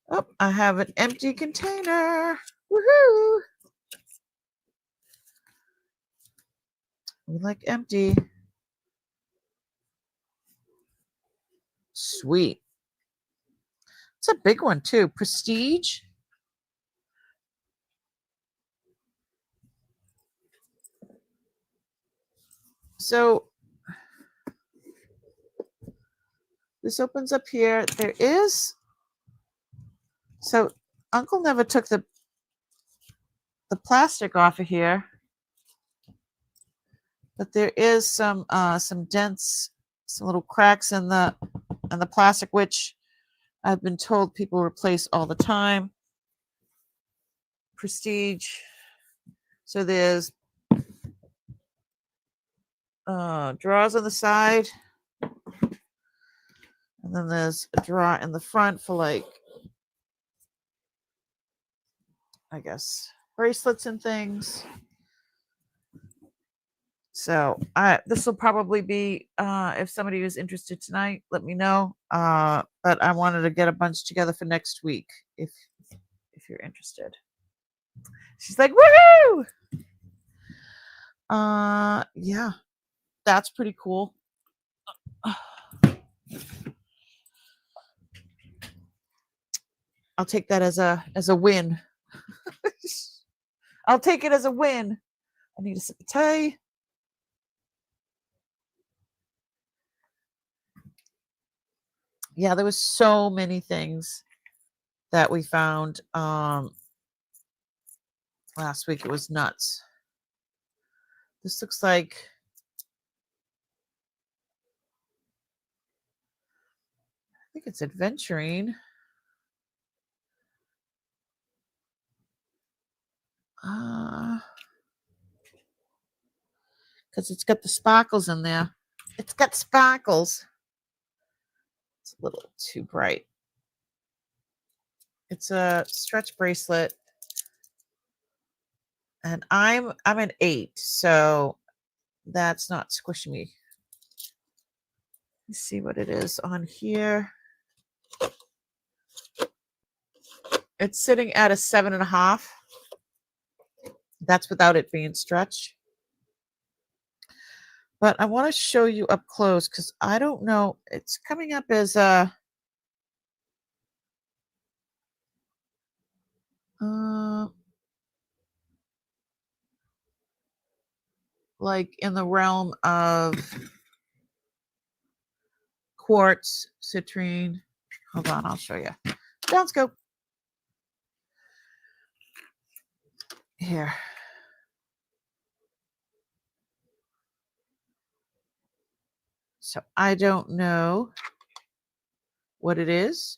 Oh, I have an empty container. Woohoo! We like empty. Sweet. It's a big one too. Prestige. So this opens up here. There is. So Uncle never took the plastic off of here, but there is some dents, some little cracks in the plastic, which I've been told people replace all the time. Prestige. So there's drawers on the side, and then there's a drawer in the front for, like, I guess, bracelets and things. So this will probably be, if somebody is interested tonight, let me know. But I wanted to get a bunch together for next week if you're interested. She's like, woohoo! Yeah, that's pretty cool. I'll take that as a win. I'll take it as a win. I need a sip of tea. Yeah, there was so many things that we found last week. It was nuts. This looks like, I think it's adventuring. Because it's got the sparkles in there. It's got sparkles. It's a little too bright. It's a stretch bracelet, and I'm an 8, so that's not squishing me. Let's see what it is on here. It's sitting at a 7.5. That's without it being stretched. But I want to show you up close because I don't know. It's coming up as a like in the realm of quartz, citrine. Hold on, I'll show you. Down scope. Here. So I don't know what it is,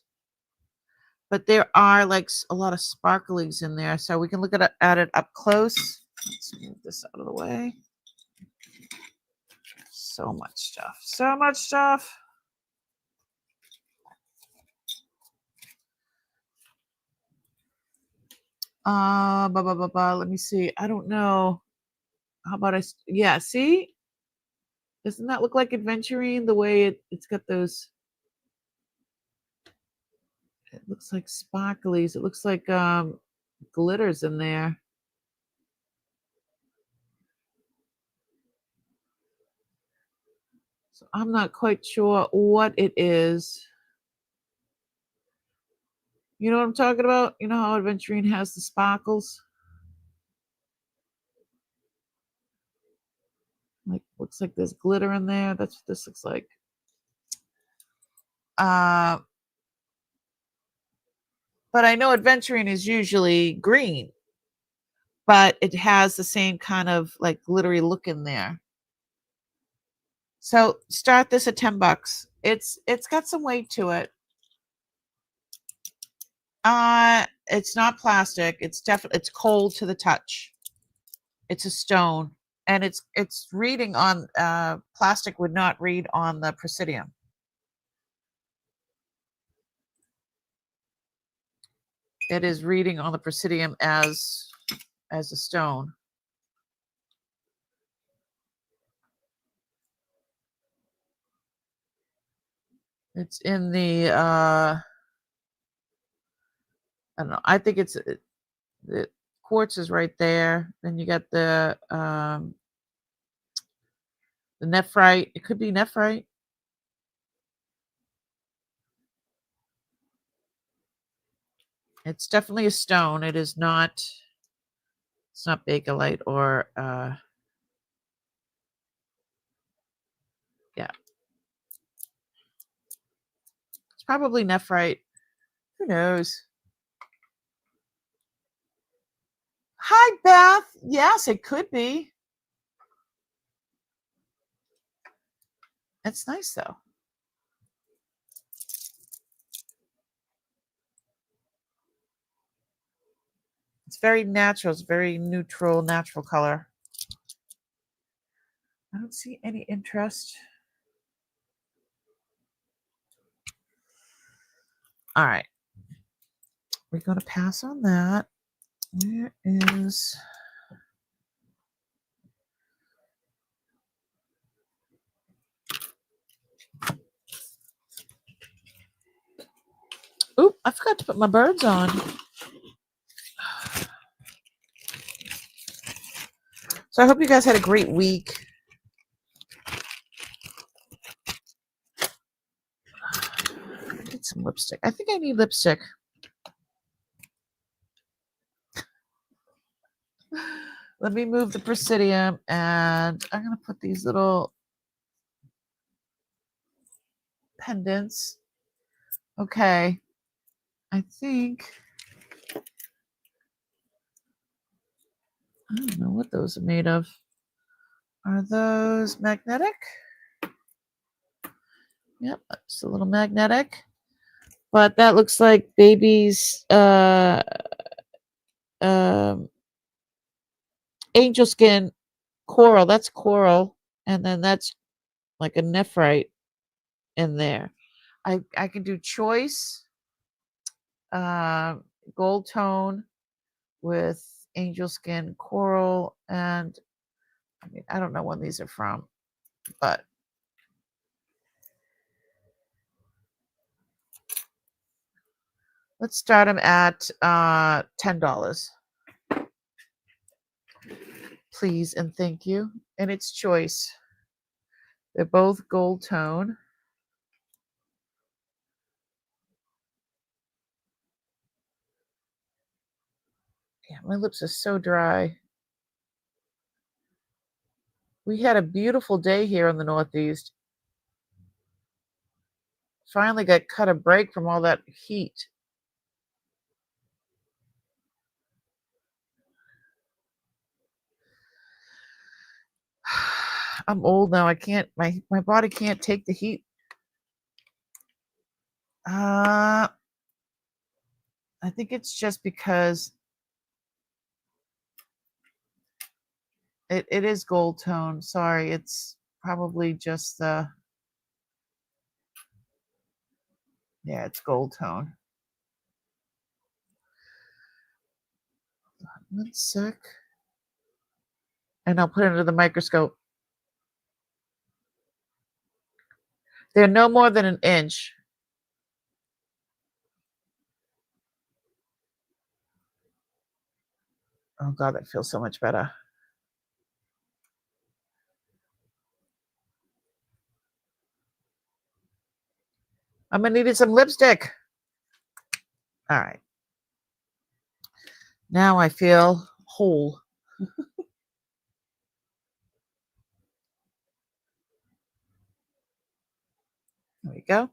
but there are like a lot of sparklies in there. So we can look at it up close. Let's move this out of the way. So much stuff. So much stuff. Let me see. I don't know. How about yeah, see? Doesn't that look like adventurine the way it's got those? It looks like sparklies. It looks like glitters in there. So I'm not quite sure what it is. You know what I'm talking about? You know how adventurine has the sparkles? Like, looks like there's glitter in there. That's what this looks like. But I know adventurine is usually green, but it has the same kind of like glittery look in there. So start this at $10. It's got some weight to it. It's not plastic. It's definitely, it's cold to the touch. It's a stone, and it's reading on plastic would not read on the Presidium. It is reading on the Presidium as a stone. It's in the I don't know. I think it's the quartz is right there. Then you got the nephrite. It could be nephrite. It's definitely a stone. It is not. It's not bakelite or yeah. It's probably nephrite. Who knows? Hi, Beth. Yes, it could be. It's nice though. It's very natural. It's very neutral, natural color. I don't see any interest. All right. We're going to pass on that. Where is... Oop, I forgot to put my birds on. So I hope you guys had a great week. Get some lipstick. I think I need lipstick. Let me move the Presidium, and I'm going to put these little pendants. Okay. I think... I don't know what those are made of. Are those magnetic? Yep, it's a little magnetic. But that looks like baby's angel skin coral. That's coral. And then that's like a nephrite in there. I can do choice gold tone with angel skin coral, and I mean, I don't know when these are from, but let's start them at $10. Please and thank you. And it's choice. They're both gold tone. Yeah, my lips are so dry. We had a beautiful day here in the Northeast. Finally got cut a break from all that heat. I'm old now. I can't, my body can't take the heat. I think it's just because it is gold tone. Sorry, it's probably just the, yeah, it's gold tone. 1 sec. And I'll put it under the microscope. They're no more than an inch. Oh God, that feels so much better. I'm gonna need some lipstick. All right. Now I feel whole. There we go.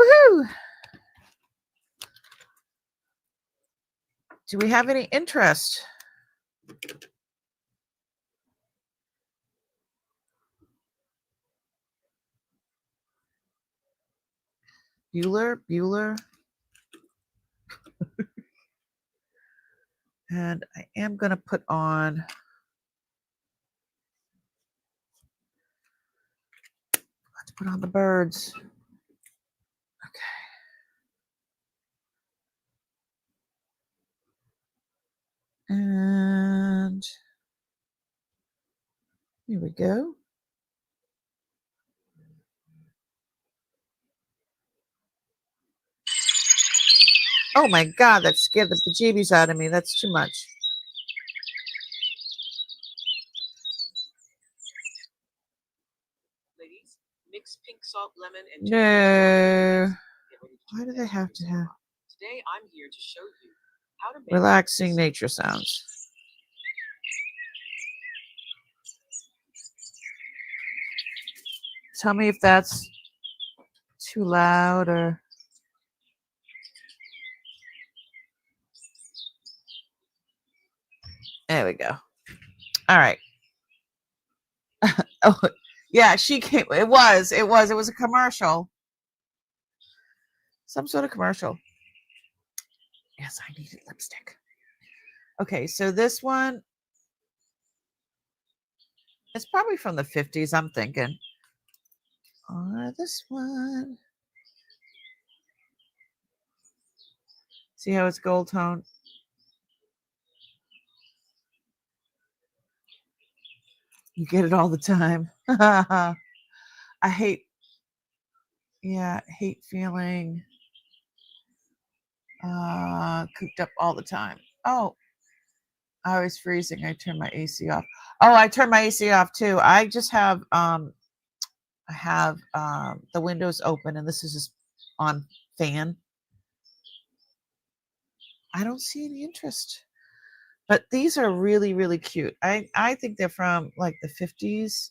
Woohoo! Do we have any interest? Bueller. And I am going to put on, let's put on the birds. Okay. And here we go. Oh my God, that scared the bejeebies out of me. That's too much. Ladies, mix pink salt, lemon, and no. Why do they have to have? Today I'm here to show you how to make relaxing nature sounds. Tell me if that's too loud or. There we go. All right. Oh, yeah, she came. It was a commercial. Some sort of commercial. Yes, I needed lipstick. Okay, so this one is probably from the 50s, I'm thinking. Or this one. See how it's gold tone? You get it all the time. I hate feeling cooped up all the time. Oh, I was freezing. I turned my AC off. Oh, I turned my AC off too. I just have the windows open and this is just on fan. I don't see any interest. But these are really, really cute. I think they're from like the 50s.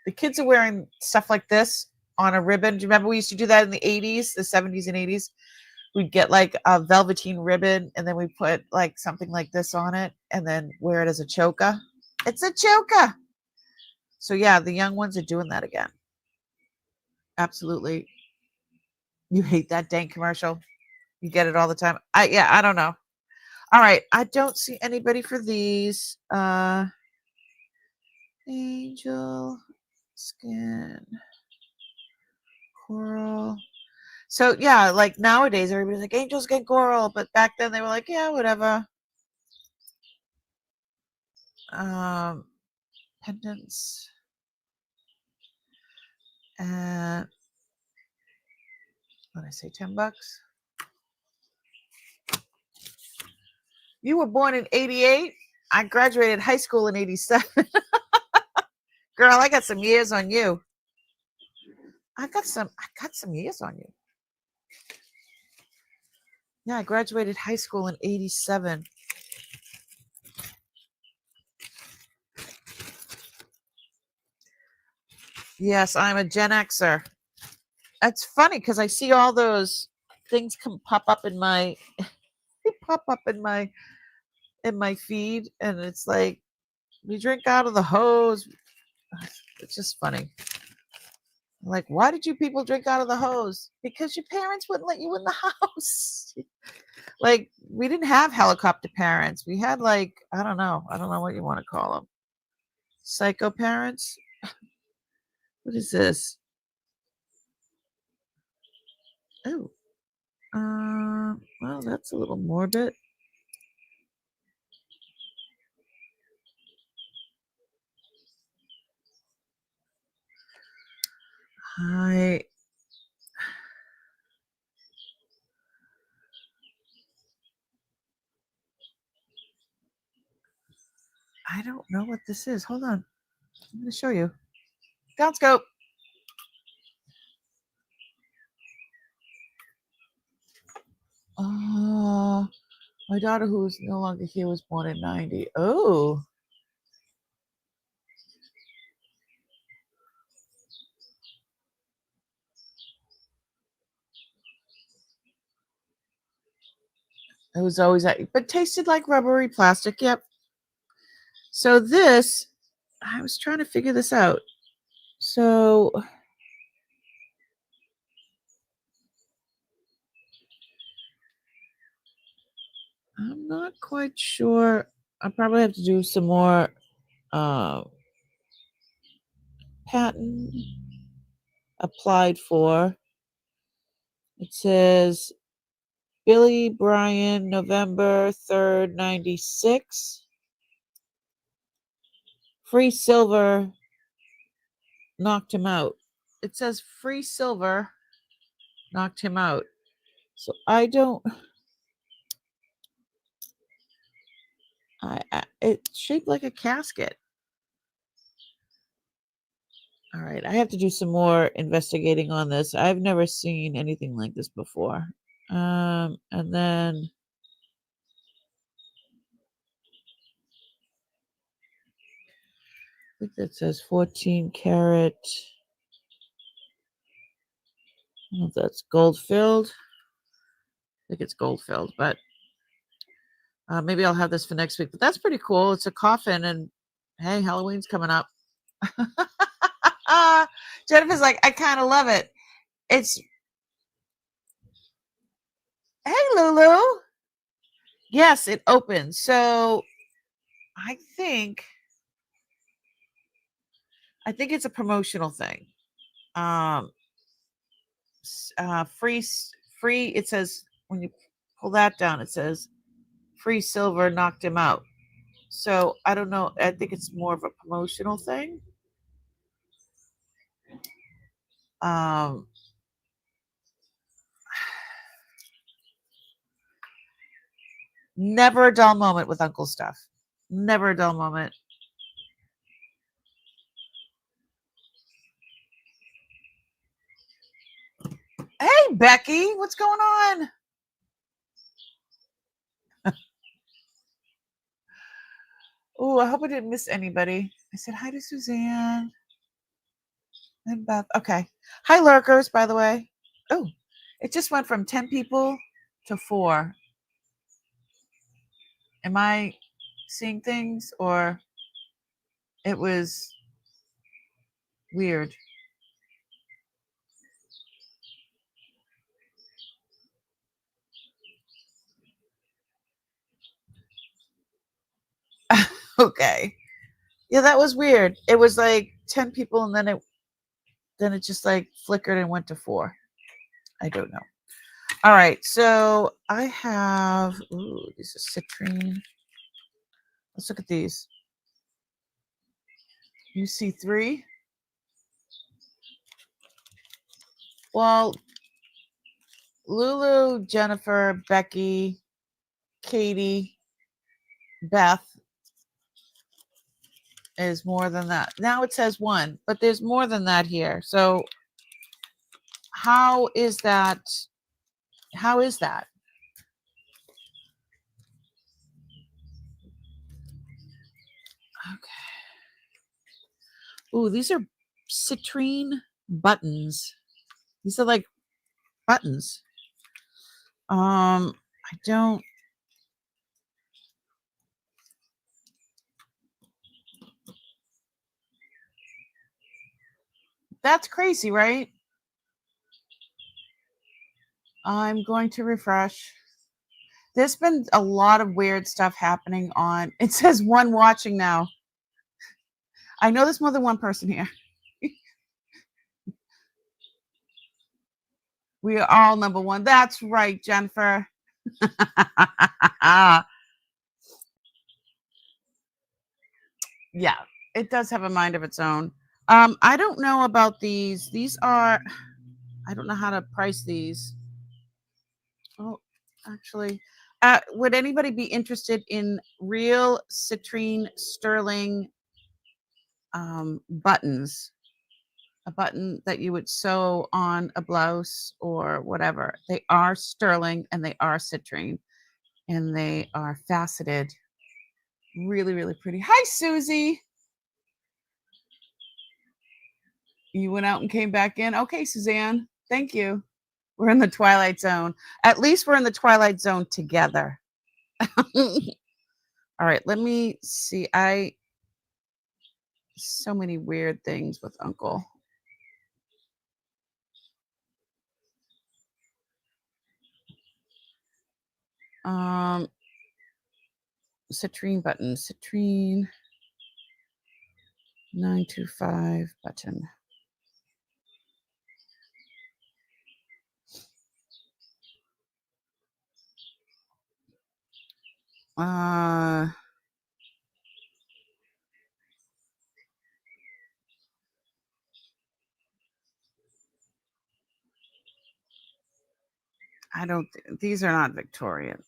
The kids are wearing stuff like this on a ribbon. Do you remember we used to do that in the 80s, the 70s and 80s? We'd get like a velveteen ribbon and then we put like something like this on it and then wear it as a choker. It's a choker. So yeah, the young ones are doing that again. Absolutely. You hate that dang commercial. You get it all the time. I don't know. All right. I don't see anybody for these. Angel skin coral. So yeah, like nowadays everybody's like angel skin coral, but back then they were like, yeah, whatever. Pendants. And what did I say, $10? You were born in 88. I graduated high school in 87. Girl, I got some years on you. I got some years on you. Yeah, I graduated high school in 87. Yes, I'm a Gen Xer. It's funny because I see all those things pop up in my they pop up in my feed, and it's like we drink out of the hose. It's just funny. Like, why did you people drink out of the hose? Because your parents wouldn't let you in the house. Like, we didn't have helicopter parents. We had like, I don't know what you want to call them. Psycho parents. What is this? Oh, well, that's a little morbid. I I don't know what this is. Hold on. I'm going to show you. Downscope. Oh, my daughter, who is no longer here, was born in 90. Oh, it was always that, but tasted like rubbery plastic. Yep. So this, I was trying to figure this out. So I'm not quite sure. I probably have to do some more uh, patent applied for. It says Billy Bryan, November 3rd, 96. Free silver knocked him out. It says free silver knocked him out. So I don't. It's shaped like a casket. All right, I have to do some more investigating on this. I've never seen anything like this before. And then I think that says 14 karat. I don't know if that's gold filled. I think it's gold filled, but maybe I'll have this for next week. But that's pretty cool. It's a coffin, and hey, Halloween's coming up. Jennifer's like, I kind of love it. It's hey, Lulu. Yes, it opens. So I think it's a promotional thing. Um, free. It says when you pull that down, it says free silver knocked him out. So I don't know. I think it's more of a promotional thing. Um, never a dull moment with Uncle Stuff. Never a dull moment. Hey, Becky, what's going on? Oh, I hope I didn't miss anybody. I said hi to Suzanne and Beth. Okay. Hi, lurkers, by the way. Oh, it just went from 10 people to 4. Am I seeing things or it was weird? Okay. Yeah, that was weird. It was like 10 people and then it just like flickered and went to 4. I don't know. All right. So I have these are citrine. Let's look at these. UC3. Well, Lulu, Jennifer, Becky, Katie, Beth is more than that. Now it says 1, but there's more than that here. So how is that? How is that? Okay. Ooh, these are citrine buttons. These are like buttons. I don't. That's crazy, right? I'm going to refresh. There's been a lot of weird stuff happening on. It says one watching now. I know there's more than one person here. We are all number one. That's right, Jennifer. Yeah, it does have a mind of its own. I don't know about these. These are, I don't know how to price these. Oh, actually, would anybody be interested in real citrine sterling buttons? A button that you would sew on a blouse or whatever. They are sterling and they are citrine and they are faceted. Really, really pretty. Hi, Susie. You went out and came back in. Okay, Suzanne. Thank you. We're in the Twilight Zone. At least we're in the Twilight Zone together. All right, let me see. So many weird things with Uncle. Citrine button. Citrine 925 button. I don't. These are not Victorian.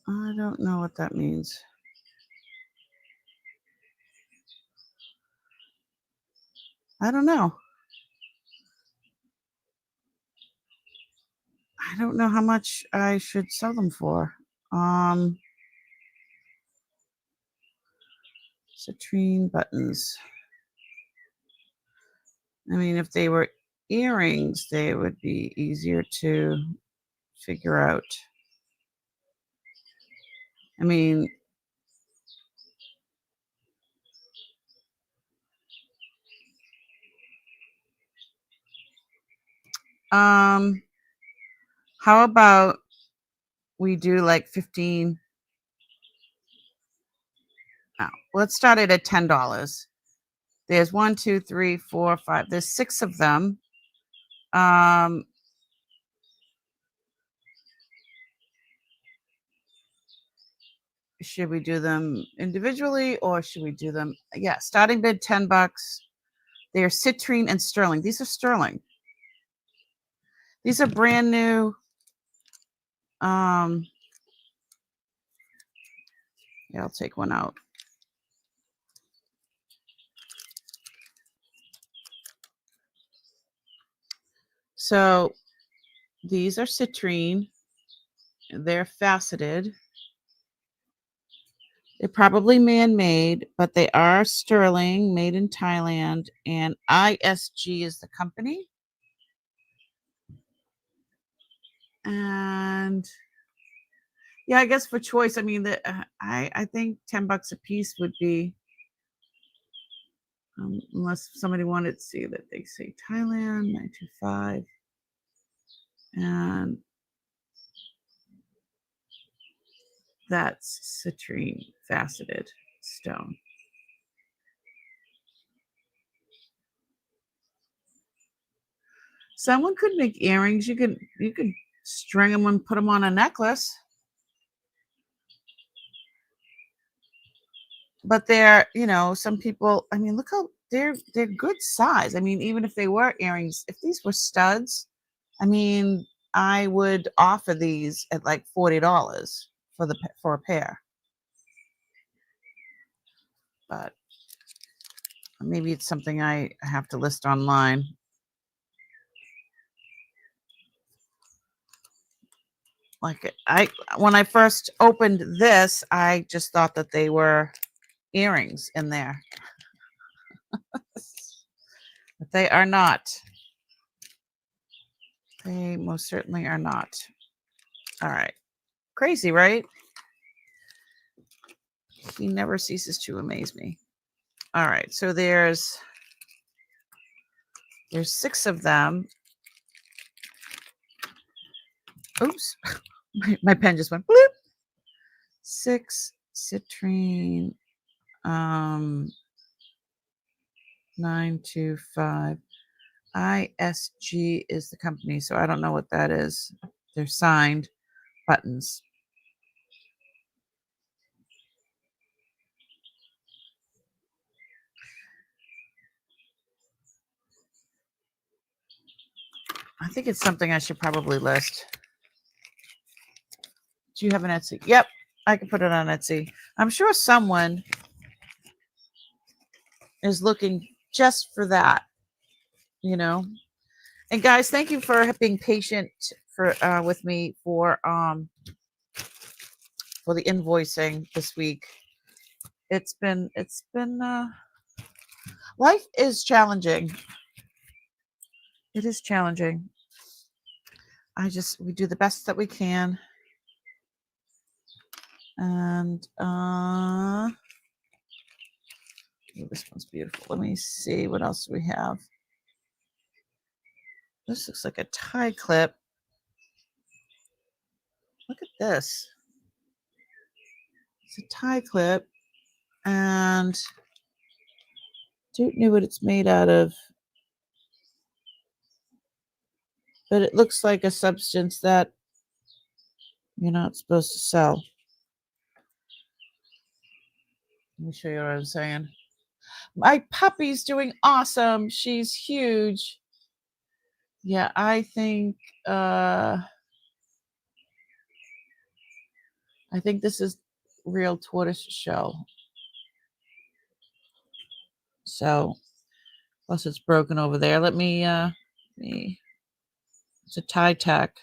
I don't know what that means. I don't know. I don't know how much I should sell them for. Citrine buttons. I mean, if they were earrings, they would be easier to figure out. I mean, how about we do like 15? Oh, let's start it at $10. There's 1, 2, 3, 4, 5. There's 6 of them. Should we do them individually or should we do them? Yeah, starting bid $10. They are citrine and sterling. These are sterling. These are brand new. Yeah, I'll take one out. So these are citrine. They're faceted. They're probably man-made, but they are sterling, made in Thailand, and ISG is the company. And yeah, I guess for choice, I mean, I think $10 a piece would be, unless somebody wanted to see that they say Thailand 925, and that's citrine faceted stone. Someone could make earrings. You could string them and put them on a necklace. But they're, some people, I mean, look how they're good size. I mean, even if they were earrings, if these were studs, I mean, I would offer these at like $40 for a pair. But maybe it's something I have to list online. Like when I first opened this, I just thought that they were earrings in there. But they are not. They most certainly are not. All right. Crazy, right? He never ceases to amaze me. All right. So there's 6 of them. Oops. My pen just went bloop. 6 citrine 925. ISG is the company, so I don't know what that is. They're signed buttons. I think it's something I should probably list. Do you have an Etsy? Yep, I can put it on Etsy. I'm sure someone is looking just for that, you know. And guys, thank you for being patient with me for the invoicing this week. It's been life is challenging. It is challenging. We do the best that we can. And this one's beautiful. Let me see what else we have. This looks like a tie clip. Look at this. It's a tie clip, and don't know what it's made out of, but it looks like a substance that you're not supposed to sell. Let me show you what I'm saying. My puppy's doing awesome. She's huge. Yeah, I think this is real tortoise shell. So, plus it's broken over there. Let me it's a tie tack.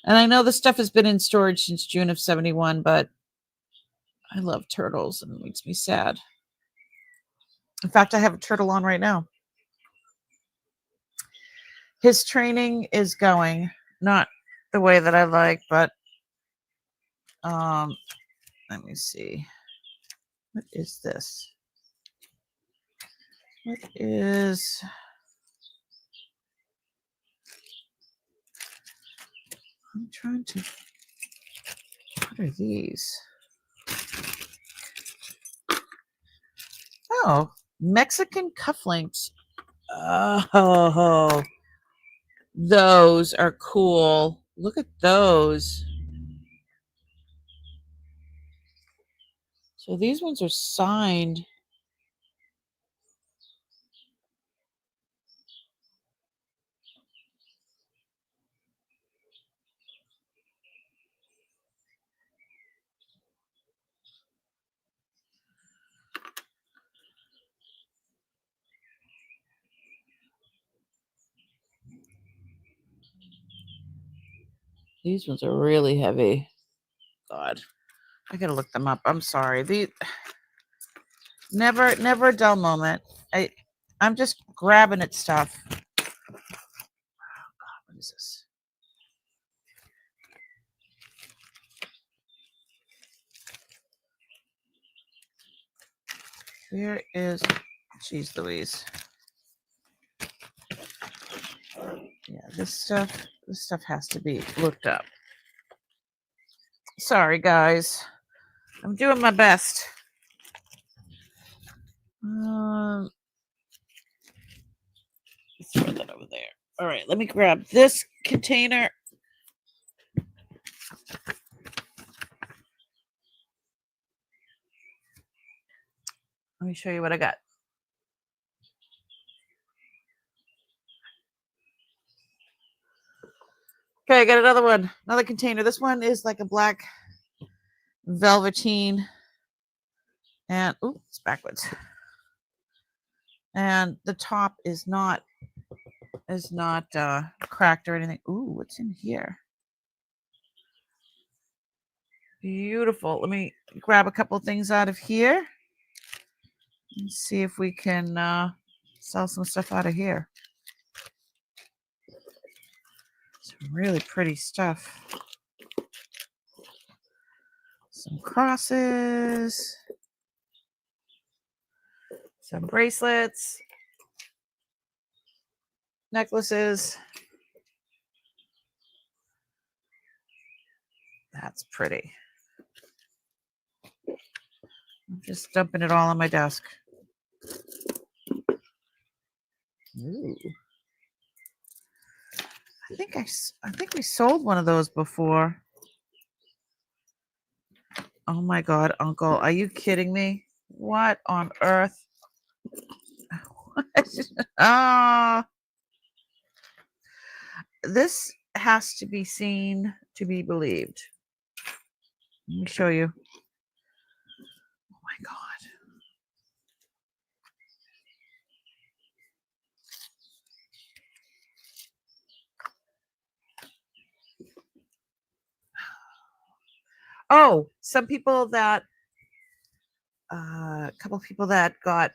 And I know this stuff has been in storage since June of 71, but I love turtles and it makes me sad. In fact, I have a turtle on right now. His training is going not the way that I like, but let me see. What is this? What is... I'm trying to... What are these? Oh, Mexican cufflinks. Oh, those are cool. Look at those. So these ones are signed. These ones are really heavy. God, I gotta look them up. I'm sorry. Never a dull moment. I'm just grabbing at stuff. Oh God, what is this? Where is... Jeez Louise. Yeah, this stuff has to be looked up. Sorry, guys. I'm doing my best. Let's throw that over there. All right, let me grab this container. Let me show you what I got. Okay, I got another one, another container. This one is like a black velveteen, and ooh, it's backwards. And the top is not cracked or anything. Ooh, what's in here? Beautiful. Let me grab a couple things out of here and see if we can sell some stuff out of here. Some really pretty stuff. Some crosses, some bracelets, necklaces. That's pretty. I'm just dumping it all on my desk. Ooh. I think we sold one of those before. Oh my God, Uncle, are you kidding me? What on earth? Ah, this has to be seen to be believed. Let me show you. Oh my God. Oh, some people that, a couple people that got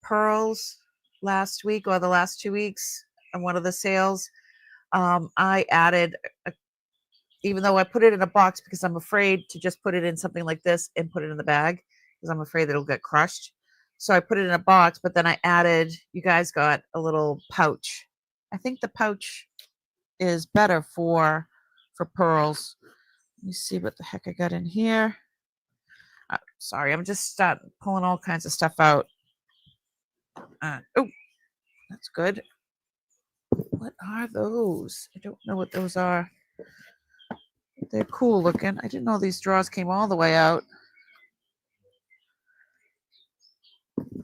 pearls last week or the last 2 weeks on one of the sales. I added, even though I put it in a box because I'm afraid to just put it in something like this and put it in the bag because I'm afraid that it'll get crushed. So I put it in a box, but then I added, you guys got a little pouch. I think the pouch is better for pearls. Let me see what the heck I got in here. Sorry, I'm just pulling all kinds of stuff out. Oh, that's good. What are those? I don't know what those are. They're cool looking. I didn't know these drawers came all the way out. Okay.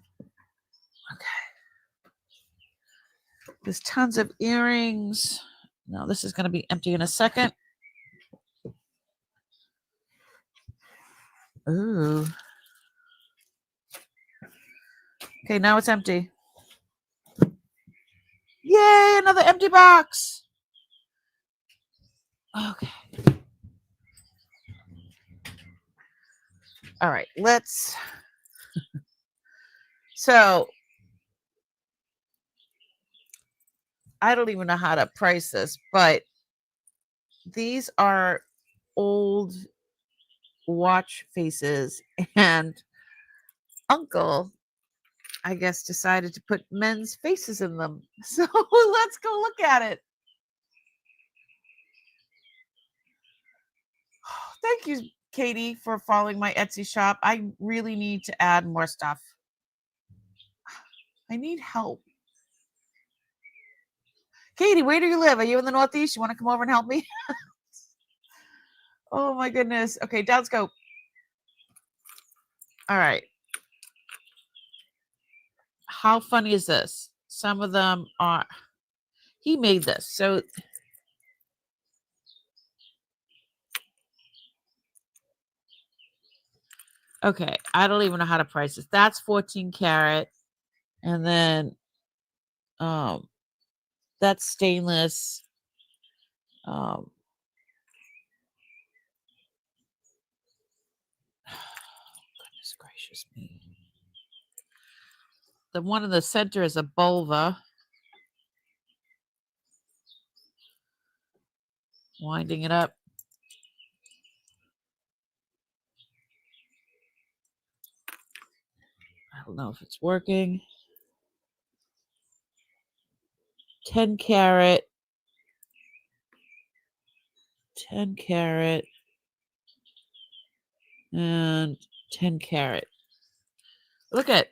There's tons of earrings. No, this is going to be empty in a second. Ooh. Okay, now it's empty. Yay, another empty box. Okay. All right, let's. So, I don't even know how to price this, but these are old watch faces, and Uncle, I guess, decided to put men's faces in them. So let's go look at it. Thank you, Katie, for following my Etsy shop. I really need to add more stuff. I need help. Katie, where do you live? Are you in the Northeast? You want to come over and help me? Oh my goodness. Okay, down scope. All right. How funny is this? Some of them are, he made this. So okay, I don't even know how to price this. That's 14 karat. And then that's stainless. Goodness gracious me. The one in the center is a vulva. Winding it up. I don't know if it's working. 10 karat. 10 karat. And 10 karat. Look at.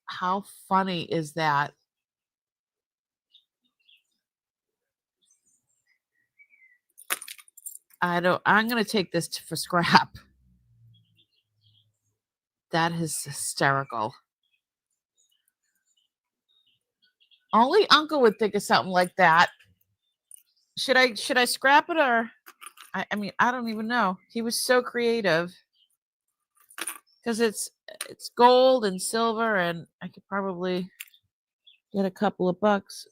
How funny is that? I'm going to take this for scrap. That is hysterical. Only Uncle would think of something like that. Should I scrap it or I mean, I don't even know. He was so creative. Because it's gold and silver, and I could probably get a couple of bucks.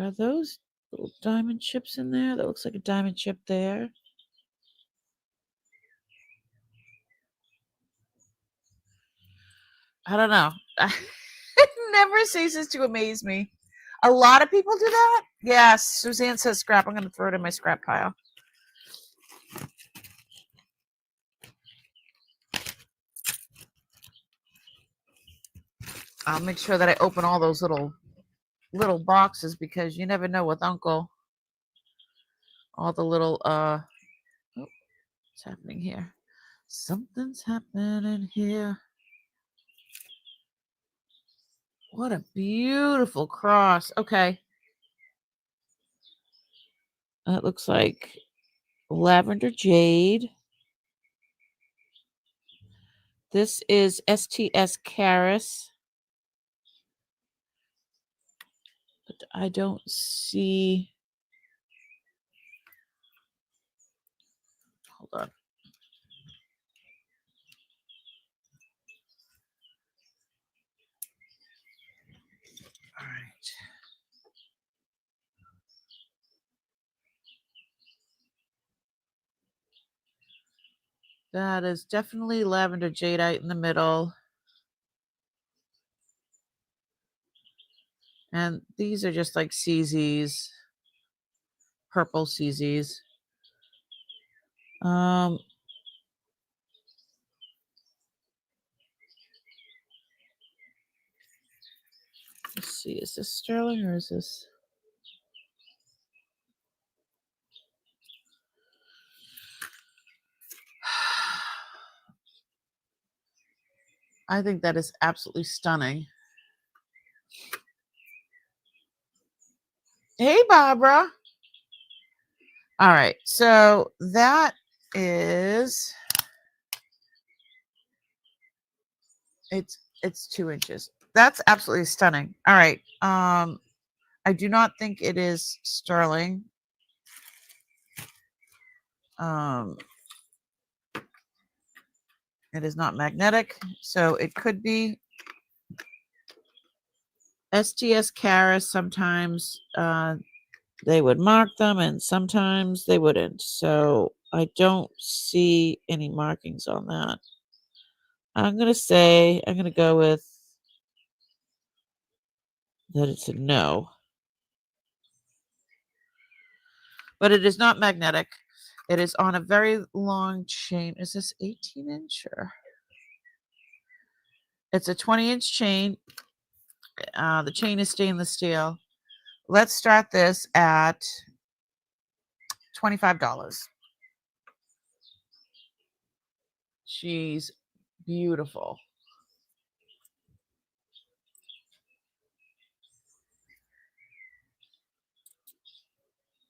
Are those little diamond chips in there? That looks like a diamond chip there. I don't know. It never ceases to amaze me. A lot of people do that. Yes, Suzanne says scrap. I'm going to throw it in my scrap pile. I'll make sure that I open all those little boxes because you never know with Uncle. All the little oh, what's happening here? Something's happening here. What a beautiful cross. Okay. That looks like lavender jade. This is STS Caris. But I don't see. Hold on. All right. That is definitely lavender jadeite in the middle. And these are just like CZs, purple CZs. Let's see, is this sterling or is this? I think that is absolutely stunning. Hey, Barbara. All right, so that is it's 2 inches. That's absolutely stunning. All right, I do not think it is sterling. It is not magnetic, so it could be STS Caris. Sometimes they would mark them and sometimes they wouldn't. So I don't see any markings on that. I'm going to go with that it's a no. But it is not magnetic. It is on a very long chain. Is this 18 inch or? It's a 20-inch chain. The chain is stainless steel. Let's start this at $25. She's beautiful.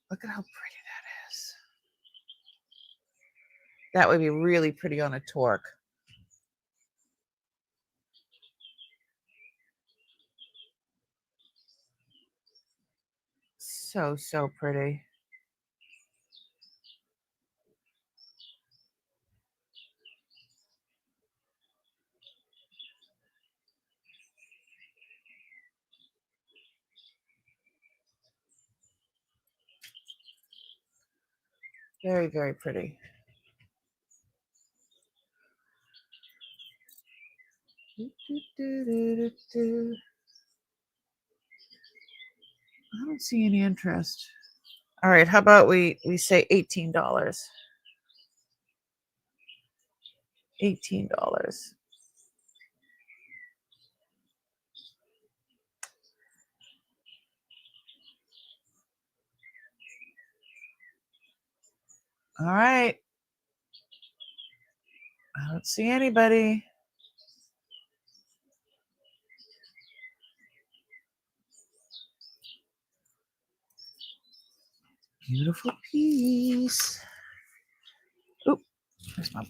Look at how pretty that is. That would be really pretty on a torque. So, so pretty. Very, very pretty. I don't see any interest. All right, how about we say $18? $18. All right. I don't see anybody. Beautiful piece. Oop, there's my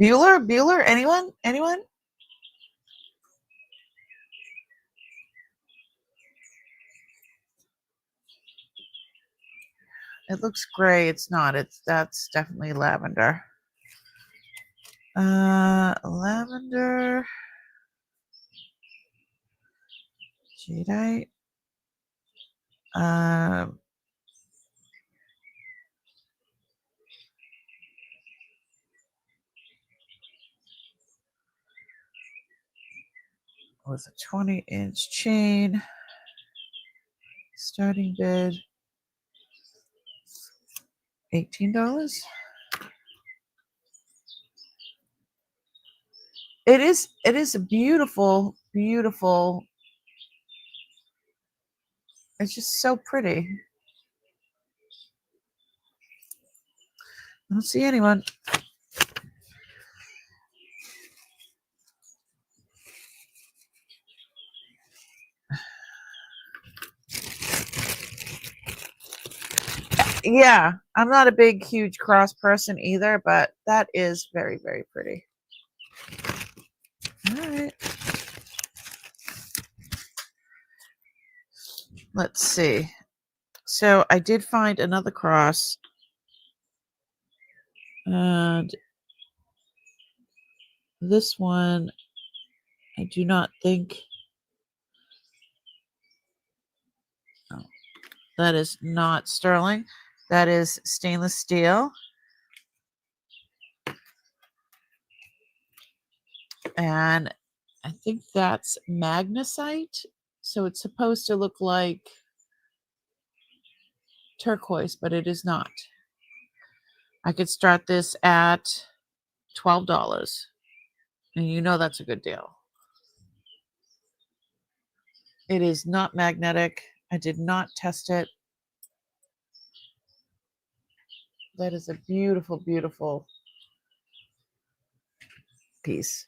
Bueller, anyone? It looks gray. It's not. That's definitely lavender. Lavender. Jadeite. Um, with a 20-inch chain. Starting bid $18. It is a beautiful, beautiful. It's just so pretty. I don't see anyone. Yeah, I'm not a big, huge cross person either, but that is very, very pretty. All right. Let's see. So I did find another cross. And this one, I do not think. Oh, that is not sterling. That is stainless steel. And I think that's magnesite. So it's supposed to look like turquoise, but it is not. I could start this at $12. And you know that's a good deal. It is not magnetic. I did not test it. That is a beautiful, beautiful piece.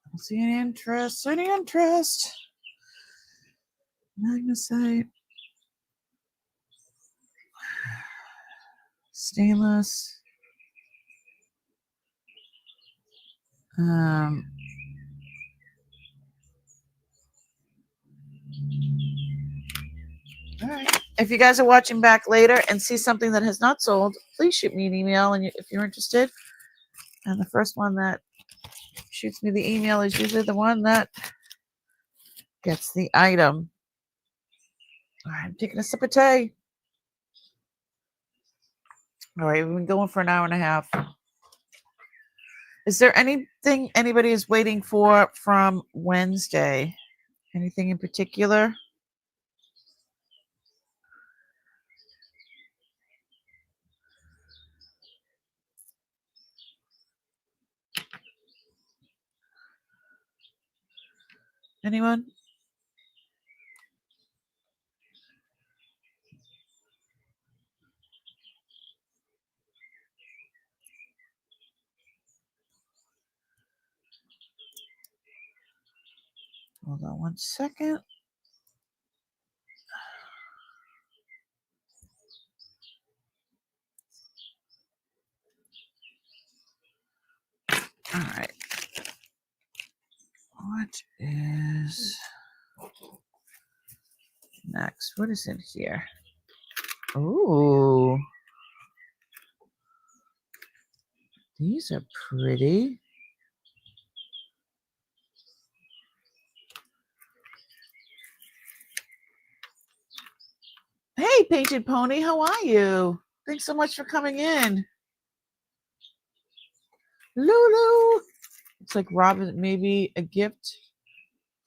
I don't see any interest. Any interest? Magnesite. Stainless. All right. If you guys are watching back later and see something that has not sold, please shoot me an email and if you're interested. And the first one that shoots me the email is usually the one that gets the item. All right, I'm taking a sip of tea. All right, we've been going for an hour and a half. Is there anything anybody is waiting for from Wednesday? Anything in particular? Anyone? Hold on one second. All right. What is next? What is in here? Oh, these are pretty. Hey, Painted Pony, how are you? Thanks so much for coming in. Lulu. It's like Robin, maybe a gift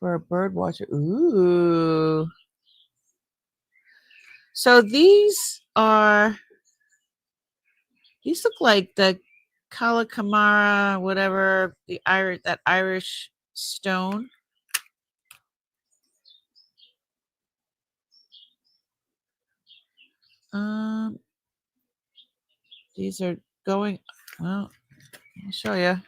for a bird watcher. Ooh. So these look like the Kalakamara, whatever, that Irish stone. These are going, well, I'll show you.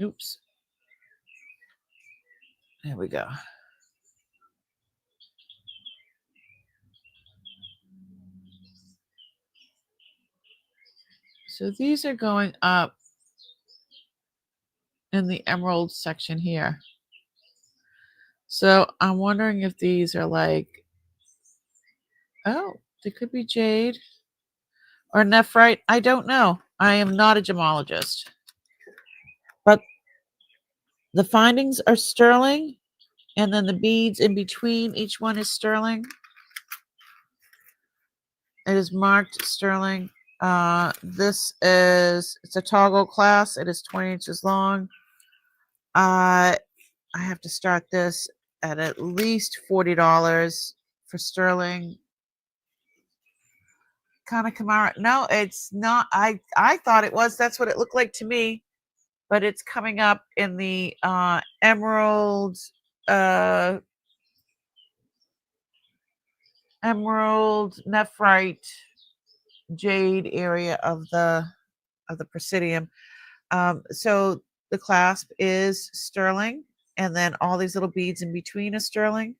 Oops. There we go. So these are going up in the emerald section here. So I'm wondering if these are like, oh, they could be jade or nephrite. I don't know. I am not a gemologist. But the findings are sterling, and then the beads in between each one is sterling. It is marked sterling. This is, it's a toggle class. It is 20 inches long. I have to start this at least $40 for sterling. Kanakamara. No, it's not. I thought it was. That's what it looked like to me. But it's coming up in the emerald nephrite jade area of the Presidium. So the clasp is sterling, and then all these little beads in between are sterling,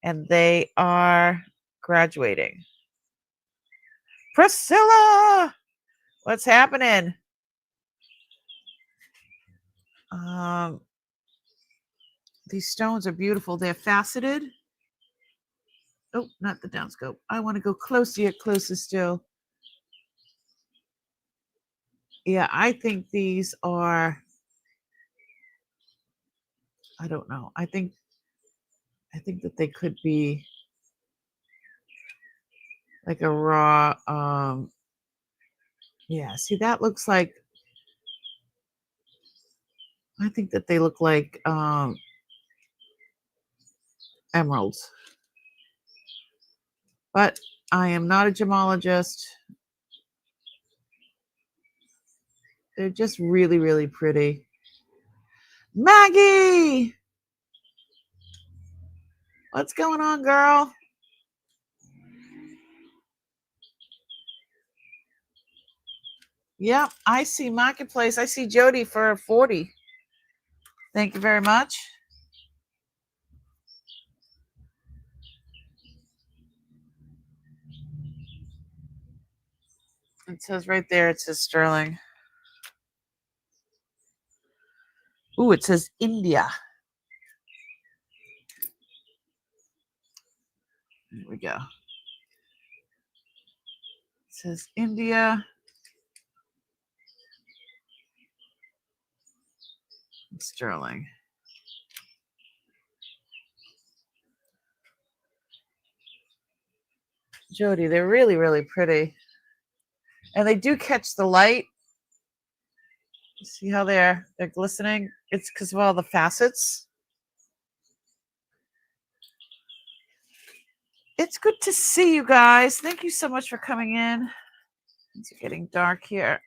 and they are graduating. Priscilla, what's happening? These stones are beautiful. They're faceted. Oh, not the downscope. I want to go closer still. Yeah, I think these are, I don't know. I think that they could be like a raw, yeah, see, that looks like, I think that they look like emeralds. But I am not a gemologist. They're just really, really pretty. Maggie! What's going on, girl? Yep, I see Marketplace. I see Jody for 40. Thank you very much. It says right there, it says sterling. Ooh, it says India. Here we go. It says India. Sterling. Jody, they're really, really pretty. And they do catch the light. See how they're glistening? It's because of all the facets. It's good to see you guys. Thank you so much for coming in. It's getting dark here.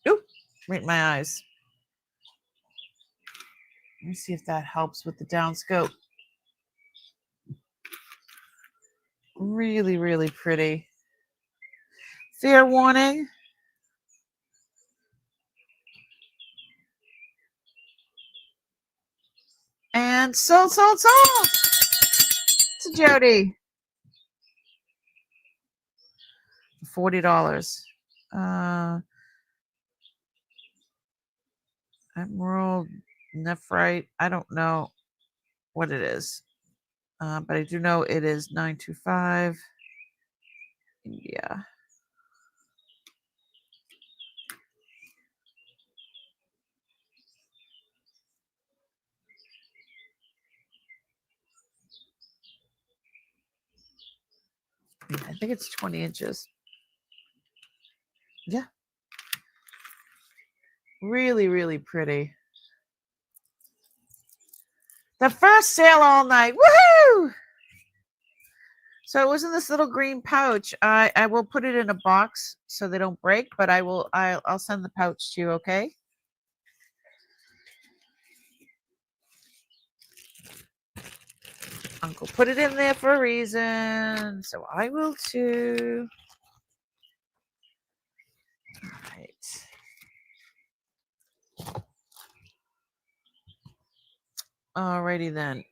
Oop, right in my eyes. Let me see if that helps with the downscope. Really, really pretty. Fair warning. And sold. To Jody. $40. Emerald nephrite. I don't know what it is, but I do know it is 925. India. Yeah, I think it's 20 inches. Yeah. Really, really pretty. The first sale all night. Woohoo! So it was in this little green pouch. I will put it in a box so they don't break, but I'll send the pouch to you, okay? Uncle put it in there for a reason, so I will too. All right. Alrighty then.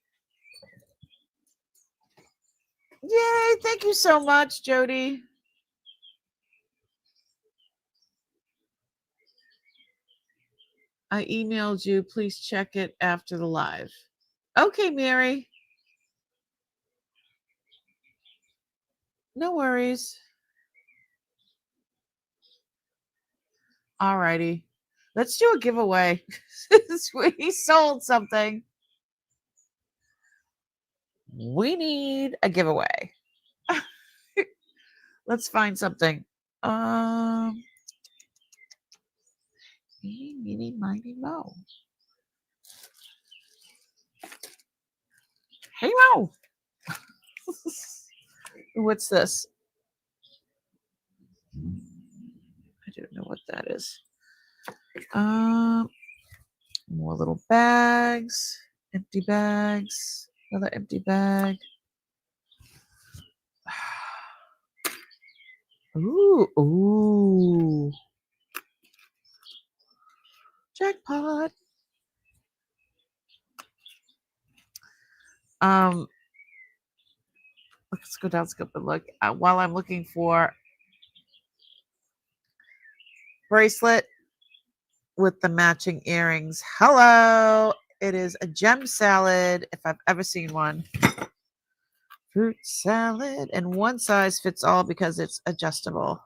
Yay, thank you so much, Jody. I emailed you. Please check it after the live. Okay, Mary. No worries. All righty. Let's do a giveaway. We sold something. We need a giveaway. Let's find something. Meeny, miny, mo. Hey, Mo. What's this? I don't know what that is. More little bags, empty bags, another empty bag. Ooh. Jackpot. Let's go down, scope, and look. While I'm looking for bracelet with the matching earrings. Hello. It is a gem salad, if I've ever seen one. Fruit salad, and one size fits all because it's adjustable.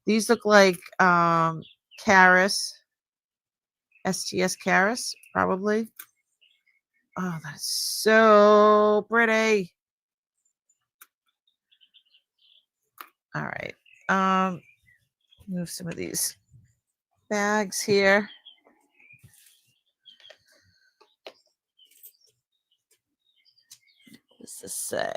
These look like Karis, STS Karis, probably. Oh, that's so pretty. All right. Move some of these bags here. What does this say?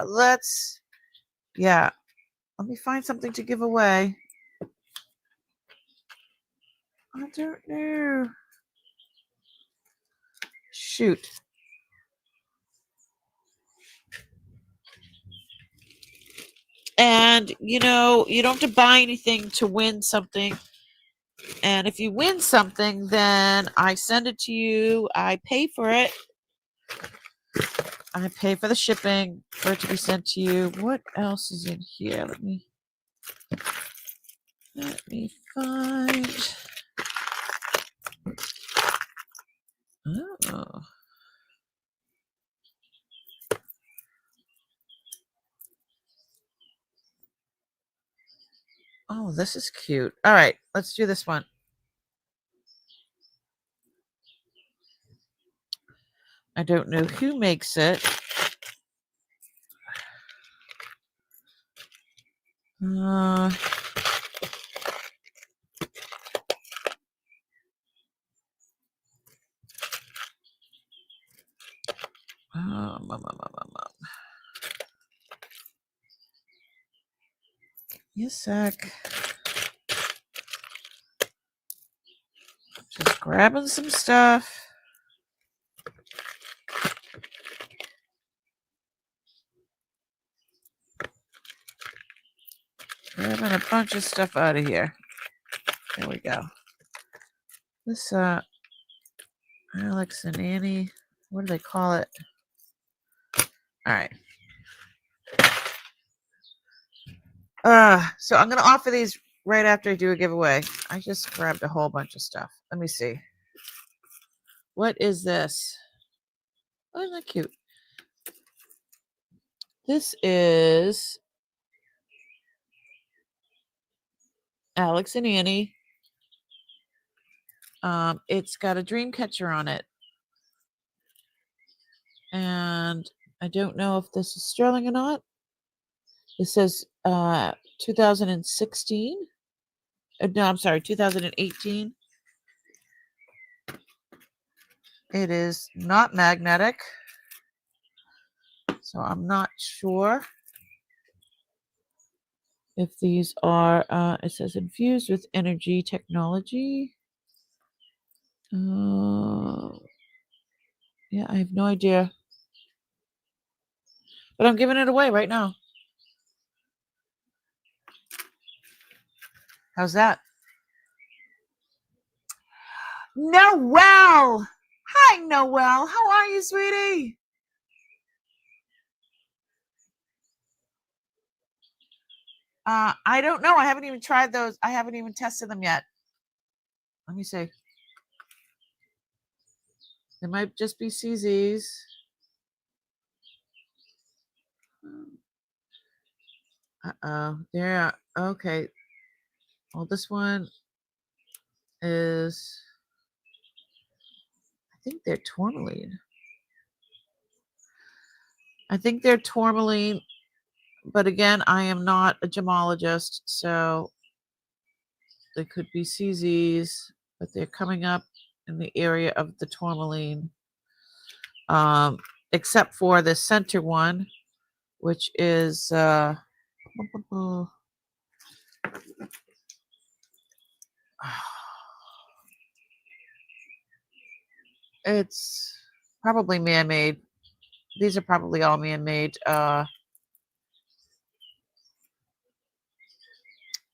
Let's, yeah. Let me find something to give away. I don't know. Shoot. And, you don't have to buy anything to win something. And if you win something, then I send it to you. I pay for it. I pay for the shipping for it to be sent to you. What else is in here? Let me find. Oh. Oh, this is cute. All right, let's do this one. I don't know who makes it. Yes, sec. Just grabbing some stuff. Grabbing a bunch of stuff out of here. There we go. This, Alex and Annie, what do they call it? All right. So I'm going to offer these right after I do a giveaway. I just grabbed a whole bunch of stuff. Let me see. What is this? Oh, isn't that cute? This is Alex and Annie. It's got a dream catcher on it. And I don't know if this is sterling or not. It says 2016. No, I'm sorry, 2018. It is not magnetic. So I'm not sure if these are, it says infused with energy technology. Yeah, I have no idea. But I'm giving it away right now. How's that? Noel! Hi, Noelle. How are you, sweetie? I don't know. I haven't even tried those. I haven't even tested them yet. Let me see. They might just be CZs. Uh-oh. Yeah. Okay. Well, this one is, I think they're tourmaline. But again, I am not a gemologist, so they could be CZs, but they're coming up in the area of the tourmaline. Except for the center one, which is it's probably man-made. These are probably all man-made.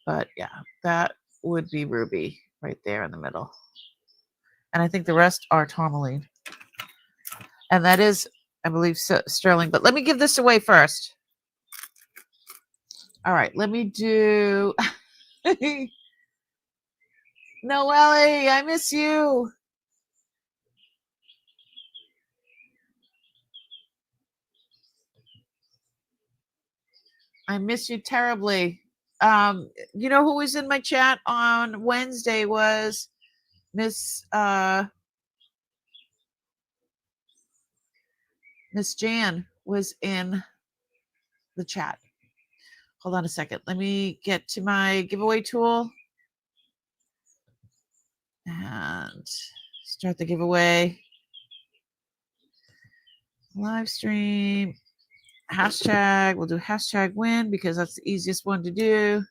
But yeah, that would be ruby right there in the middle. And I think the rest are tourmaline. And that is, I believe, sterling. But let me give this away first. All right, let me do... Noelle, I miss you. I miss you terribly. You know who was in my chat on Wednesday was Miss Jan was in the chat. Hold on a second. Let me get to my giveaway tool and start the giveaway. Live stream. Hashtag. We'll do hashtag win because that's the easiest one to do.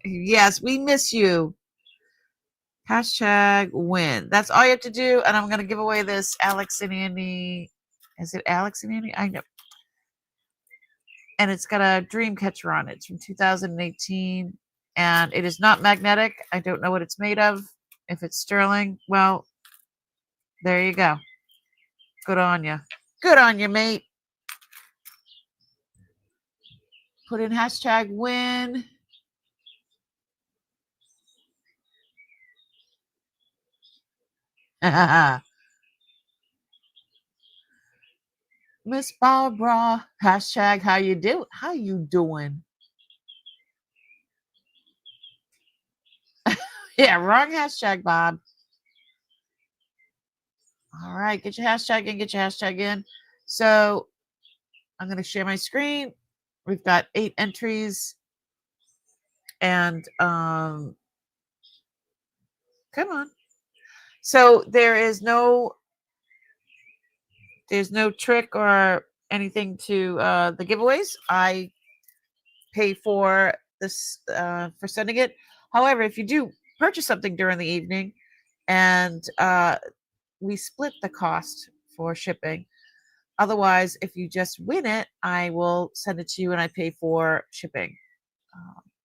Yes, we miss you. Hashtag win. That's all you have to do. And I'm going to give away this Alex and Andy. Is it Alex and Andy? I know. And it's got a dream catcher on it. It's from 2018. And it is not magnetic. I don't know what it's made of. If it's sterling, well, there you go. Good on you. Good on you, mate. Put in hashtag win. Miss Barbara, hashtag how you do? How you doing? Yeah, wrong hashtag, Bob. All right, get your hashtag in. So I'm going to share my screen. We've got 8 entries. And come on. So there's no trick or anything to the giveaways. I pay for this for sending it. However, if you do purchase something during the evening and we split the cost for shipping. Otherwise, if you just win it, I will send it to you and I pay for shipping.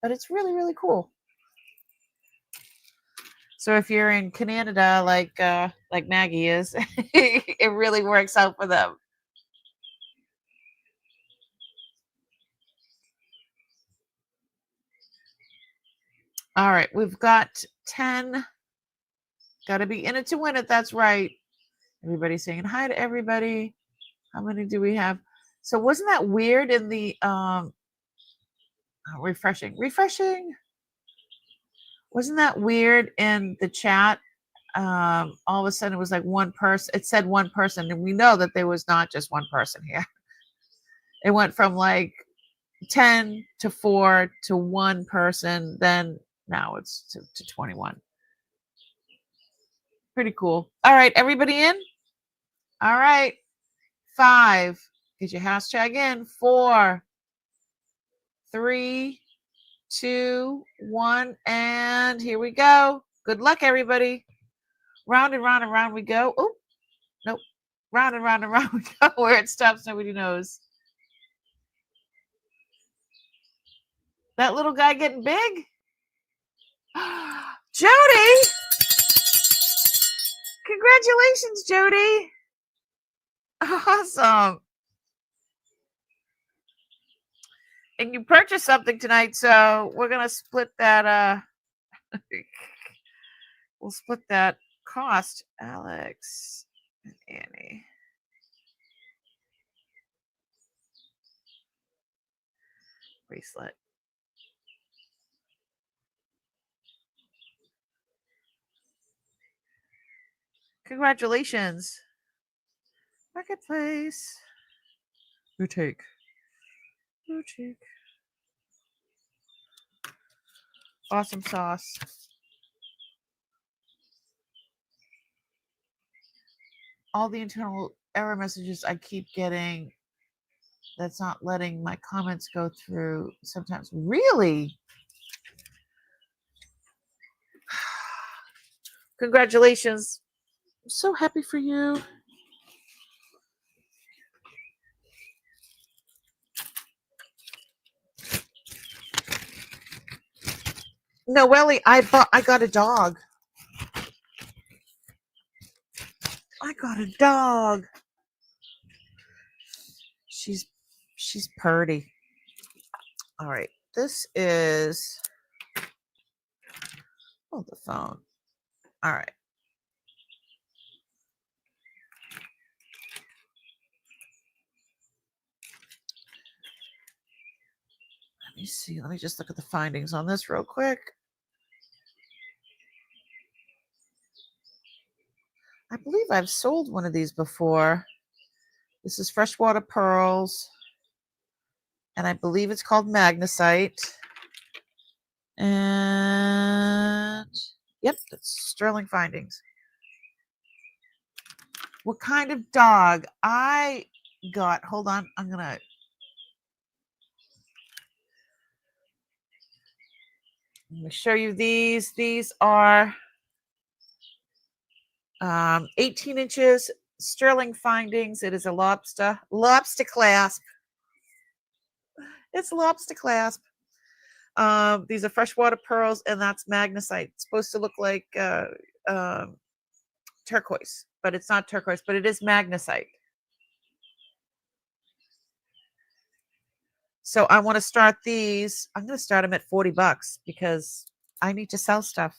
But it's really, really cool. So if you're in Canada, like Maggie is, it really works out for them. All right, we've got 10. Got to be in it to win it. That's right. Everybody's saying hi to everybody. How many do we have? So wasn't that weird in the refreshing? Wasn't that weird in the chat? All of a sudden it was like one person. It said one person, and we know that there was not just one person here. It went from like 10 to 4 to 1 person. Then now it's to 21. Pretty cool. All right, everybody in? All right. 5. Get your hashtag in. 4, 3, 2, 1, and here we go. Good luck, everybody. Round and round and round we go. Oh, nope. Round and round and round we go. Where it stops, nobody knows. That little guy getting big? Jody! Congratulations, Jody. Awesome. And you purchased something tonight, so we're gonna split that we'll split that cost. Alex and Annie. Bracelet. Congratulations. Marketplace. Boutique. Boutique. Awesome sauce. All the internal error messages I keep getting, that's not letting my comments go through sometimes. Really? Congratulations. I'm so happy for you. Noelle, I got a dog. I got a dog. She's purty. All right. This is the phone. All right. Let me see. Let me just look at the findings on this real quick. I believe I've sold one of these before. This is freshwater pearls, and I believe it's called magnesite. And yep, that's sterling findings. What kind of dog I got? Hold on, I'm gonna. Let me show you these. These are 18 inches, sterling findings. It is a lobster clasp. It's lobster clasp. These are freshwater pearls, and that's magnesite. It's supposed to look like turquoise, but it's not turquoise, but it is magnesite. So I want to start these. I'm going to start them at $40 because I need to sell stuff.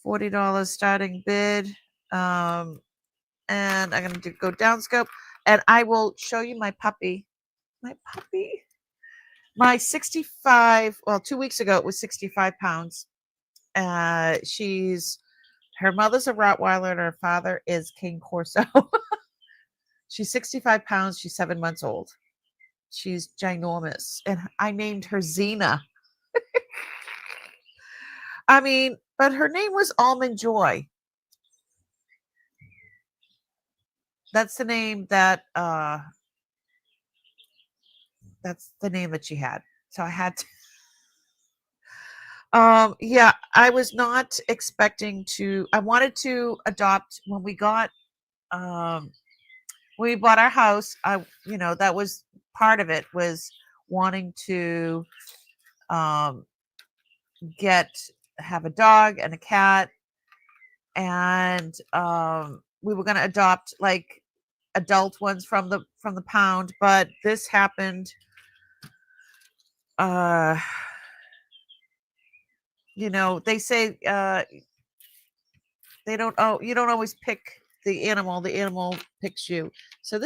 $40 starting bid. And I'm going to go down scope, and I will show you my puppy. My 65, well, 2 weeks ago, it was 65 pounds. Her mother's a Rottweiler and her father is King Corso. She's 65 pounds. She's 7 months old. She's ginormous. And I named her Xena. I mean, but her name was Almond Joy. That's the name that she had. So I had to yeah, I was not expecting to. I wanted to adopt when we got when we bought our house. That was part of it, was wanting to have a dog and a cat, and we were going to adopt like adult ones from the pound, but this happened. They say you don't always pick the animal picks you. So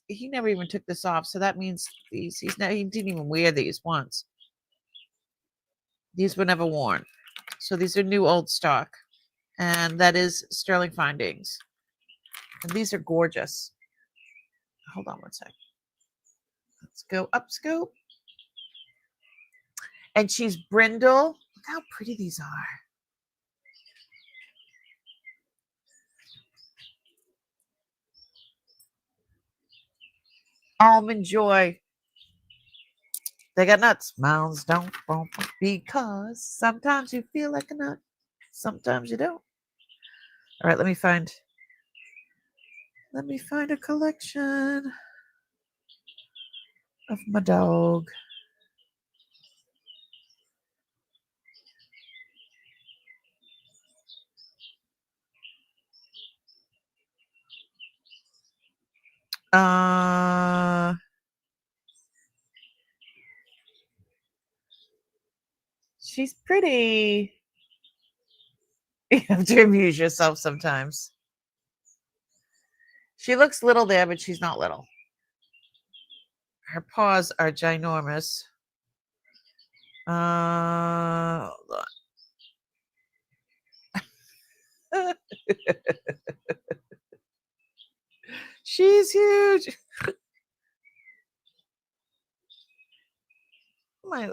he never even took this off, so that means he didn't even wear these once. These were never worn, so these are new old stock, and that is sterling findings, and these are gorgeous. Hold on one sec. Let's go up scope. And she's brindle. Look how pretty these are. Almond Joy. They got nuts. Mounds don't bump because sometimes you feel like a nut. Sometimes you don't. All right, let me find a collection of my dog. She's pretty. You have to amuse yourself sometimes. She looks little there, but she's not little. Her paws are ginormous. Hold on. She's huge. My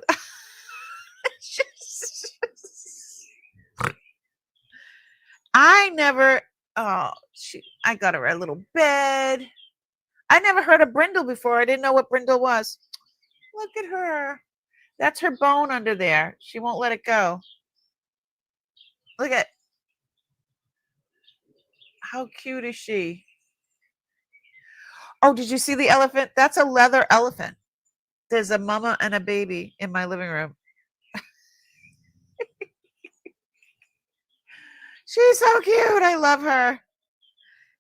I never I got her a little bed. I never heard of brindle before. I didn't know what brindle was. Look at her. That's her bone under there. She won't let it go. Look at how cute is she? Oh, did you see the elephant? That's a leather elephant. There's a mama and a baby in my living room. She's so cute. I love her.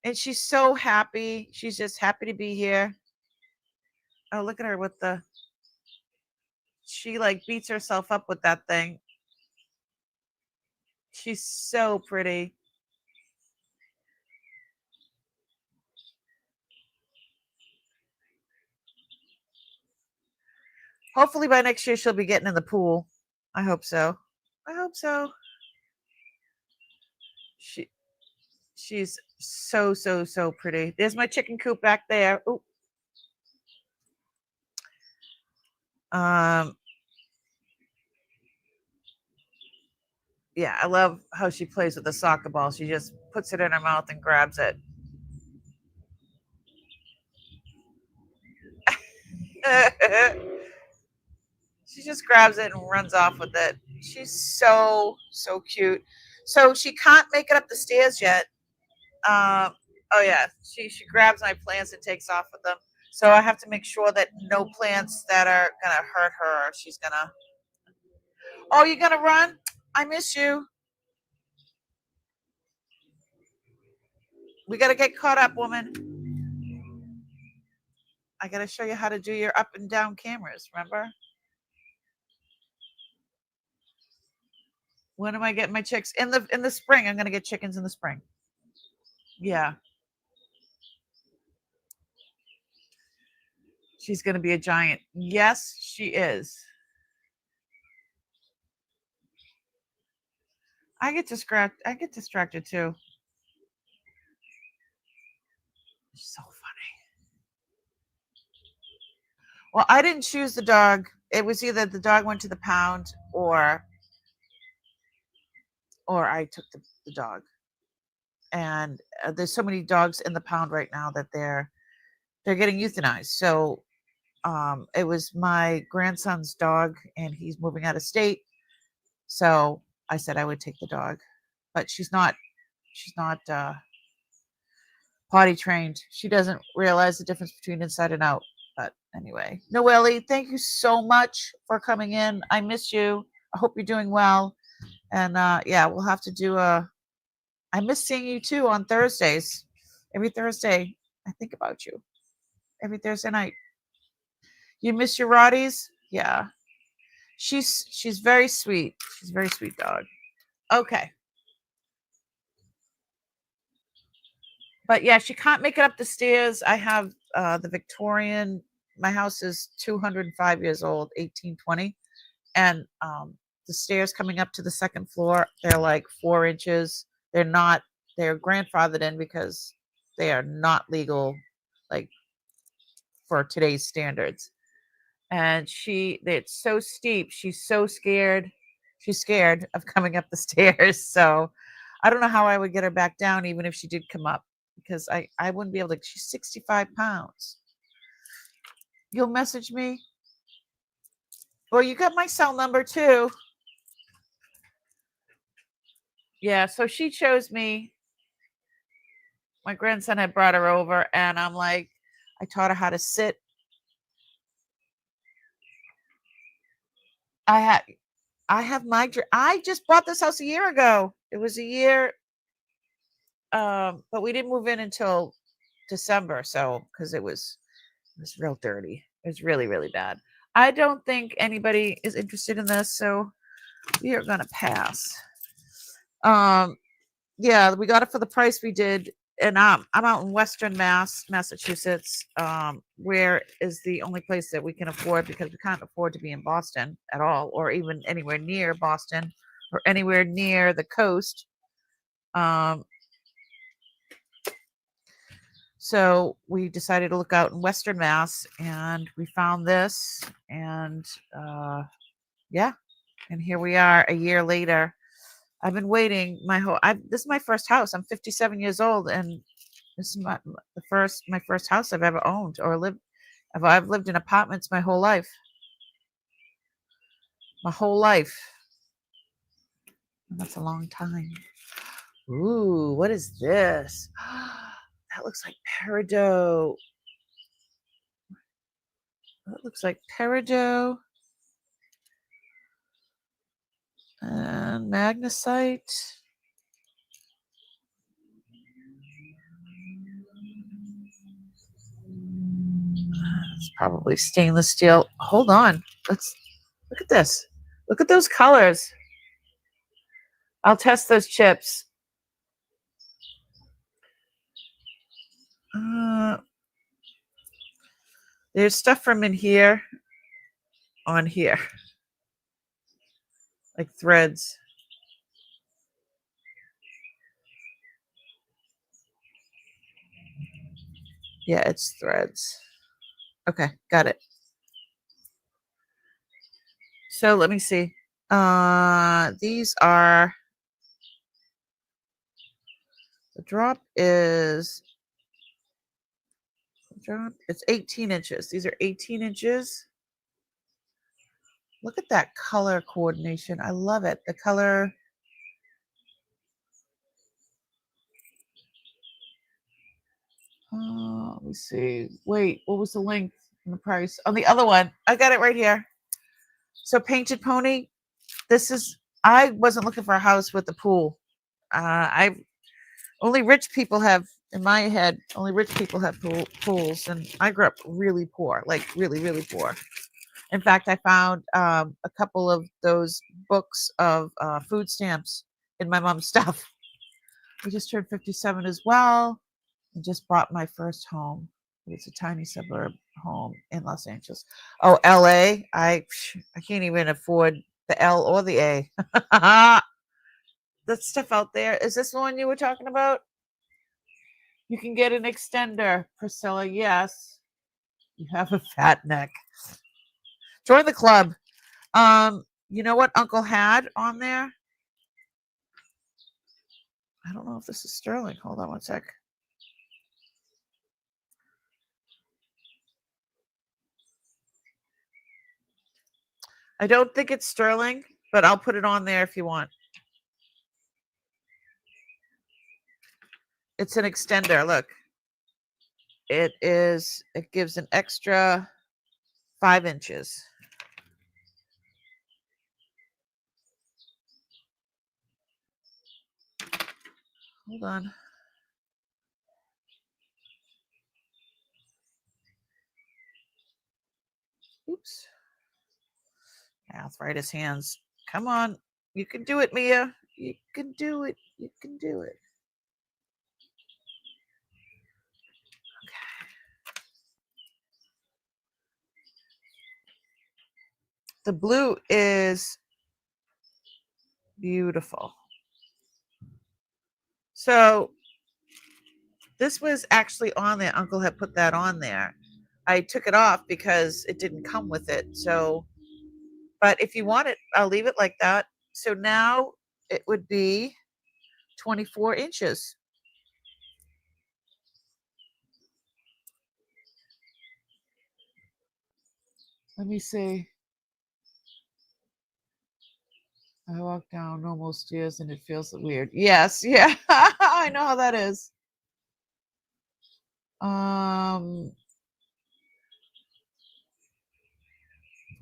And she's so happy. She's just happy to be here. Oh, look at her with she like beats herself up with that thing. She's so pretty. Hopefully by next year she'll be getting in the pool. I hope so. I hope so. She's so pretty. There's my chicken coop back there. Ooh. Yeah, I love how she plays with the soccer ball. She just puts it in her mouth and grabs it. She just grabs it and runs off with it. She's so cute. So she can't make it up the stairs yet. Oh yeah, she grabs my plants and takes off with them. So I have to make sure that no plants that are gonna hurt her. She's gonna. Oh, you're gonna run? I miss you. We gotta get caught up, woman. I gotta show you how to do your up and down cameras. Remember? When am I getting my chicks? In the spring. I'm gonna get chickens in the spring. Yeah. She's gonna be a giant. Yes, she is. I get distracted too. So funny. Well, I didn't choose the dog. It was either the dog went to the pound or I took the dog. And there's so many dogs in the pound right now that they're getting euthanized. So it was my grandson's dog, and he's moving out of state. So I said I would take the dog, but she's not potty trained. She doesn't realize the difference between inside and out. But anyway, Noelle, thank you so much for coming in. I miss you. I hope you're doing well. And yeah, we'll have to do I miss seeing you too on Thursdays. Every Thursday, I think about you. Every Thursday night. You miss your Rotties? Yeah. She's very sweet. She's a very sweet dog. Okay. But yeah, she can't make it up the stairs. I have the Victorian. My house is 205 years old, 1820, and the stairs coming up to the second floor, they're like 4 inches. They're grandfathered in because they are not legal, like for today's standards. And it's so steep. She's so scared. She's scared of coming up the stairs. So I don't know how I would get her back down, even if she did come up, because I wouldn't be able to. She's 65 pounds. You'll message me? Well, you got my cell number too. Yeah, so she chose me. My grandson had brought her over, and I'm like, I taught her how to sit. I just bought this house a year ago. It was a year, but we didn't move in until December, so because it was real dirty. It was really, really bad. I don't think anybody is interested in this, so we are gonna pass. Yeah, we got it for the price we did, and I'm out in Western Massachusetts, where is the only place that we can afford because we can't afford to be in Boston at all, or even anywhere near Boston, or anywhere near the coast. So we decided to look out in Western Mass, and we found this, and yeah, and here we are a year later. I've been waiting this is my first house. I'm 57 years old, and this is my first house I've ever owned or lived. I've lived in apartments my whole life. My whole life. And that's a long time. Ooh, what is this? That looks like peridot. That looks like peridot and magnesite. It's probably stainless steel. Hold on. Let's look at this. Look at those colors. I'll test those chips. There's stuff from in here on here, like threads. Yeah, it's threads. Okay, got it. So let me see. These are, the drop is, it's 18 inches. These are 18 inches. Look at that color coordination. I love it. The color. Let me see. Wait, what was the length and the price on the other one? I got it right here. So Painted Pony. I wasn't looking for a house with a pool. I only rich people have, in my head, only rich people have pools, and I grew up really poor, like really, really poor. In fact, I found a couple of those books of food stamps in my mom's stuff. We just turned 57 as well. I just bought my first home. It's a tiny suburb home in Los Angeles. Oh, LA. I can't even afford the L or the A. That stuff out there. Is this the one you were talking about? You can get an extender, Priscilla. Yes. You have a fat neck. Join the club. You know what Uncle had on there? I don't know if this is sterling. Hold on one sec. I don't think it's sterling, but I'll put it on there if you want. It's an extender. Look. It gives an extra 5 inches. Hold on. Oops. Arthritis hands. Come on. You can do it, Mia. You can do it. You can do it. Okay. The blue is beautiful. So this was actually on there. Uncle had put that on there. I took it off because it didn't come with it. So, but if you want it, I'll leave it like that. So now it would be 24 inches. Let me see. I walk down normal stairs and it feels weird. Yes, yeah. I know how that is. Let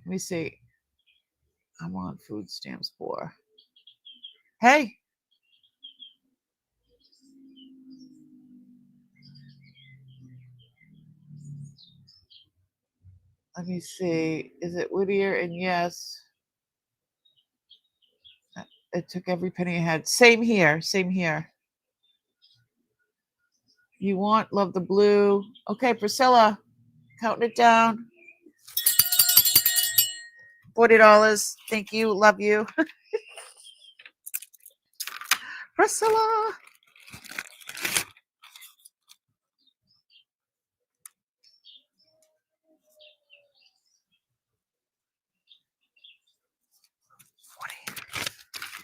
me see. I'm on food stamps for. Hey. Let me see. Is it Whittier? And yes. It took every penny I had. Same here. Same here. You want, love the blue. Okay, Priscilla, counting it down. $40. Thank you. Love you. Priscilla.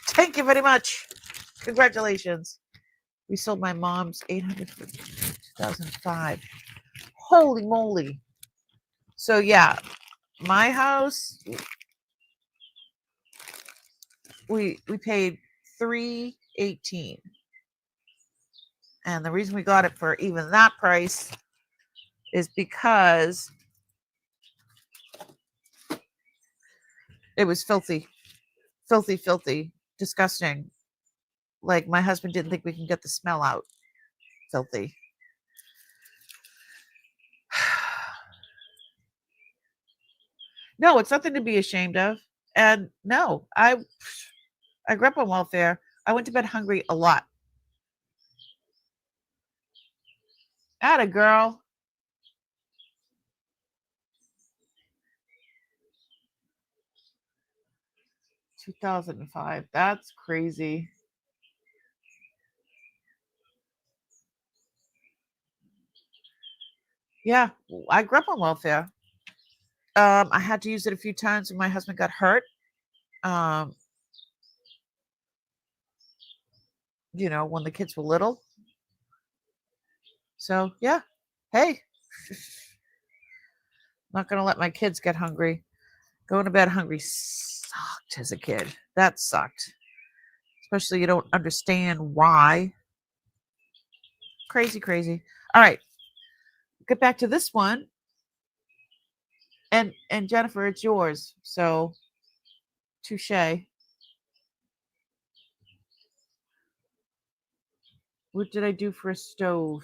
Thank you very much. Congratulations. We sold my mom's 800 for 2005. Holy moly. So yeah, my house we paid $318. And the reason we got it for even that price is because it was filthy, filthy, disgusting. Like my husband didn't think we can get the smell out. Filthy. No, it's nothing to be ashamed of. And no, I grew up on welfare. I went to bed hungry a lot. Atta girl. 2005. That's crazy. Yeah, I grew up on welfare. I had to use it a few times when my husband got hurt. Um, when the kids were little. So yeah, hey, not gonna let my kids get hungry. Going to bed hungry sucked as a kid. That sucked. Especially you don't understand why. Crazy, crazy. All right, get back to this one. And Jennifer, it's yours. So touche. What did I do for a stove?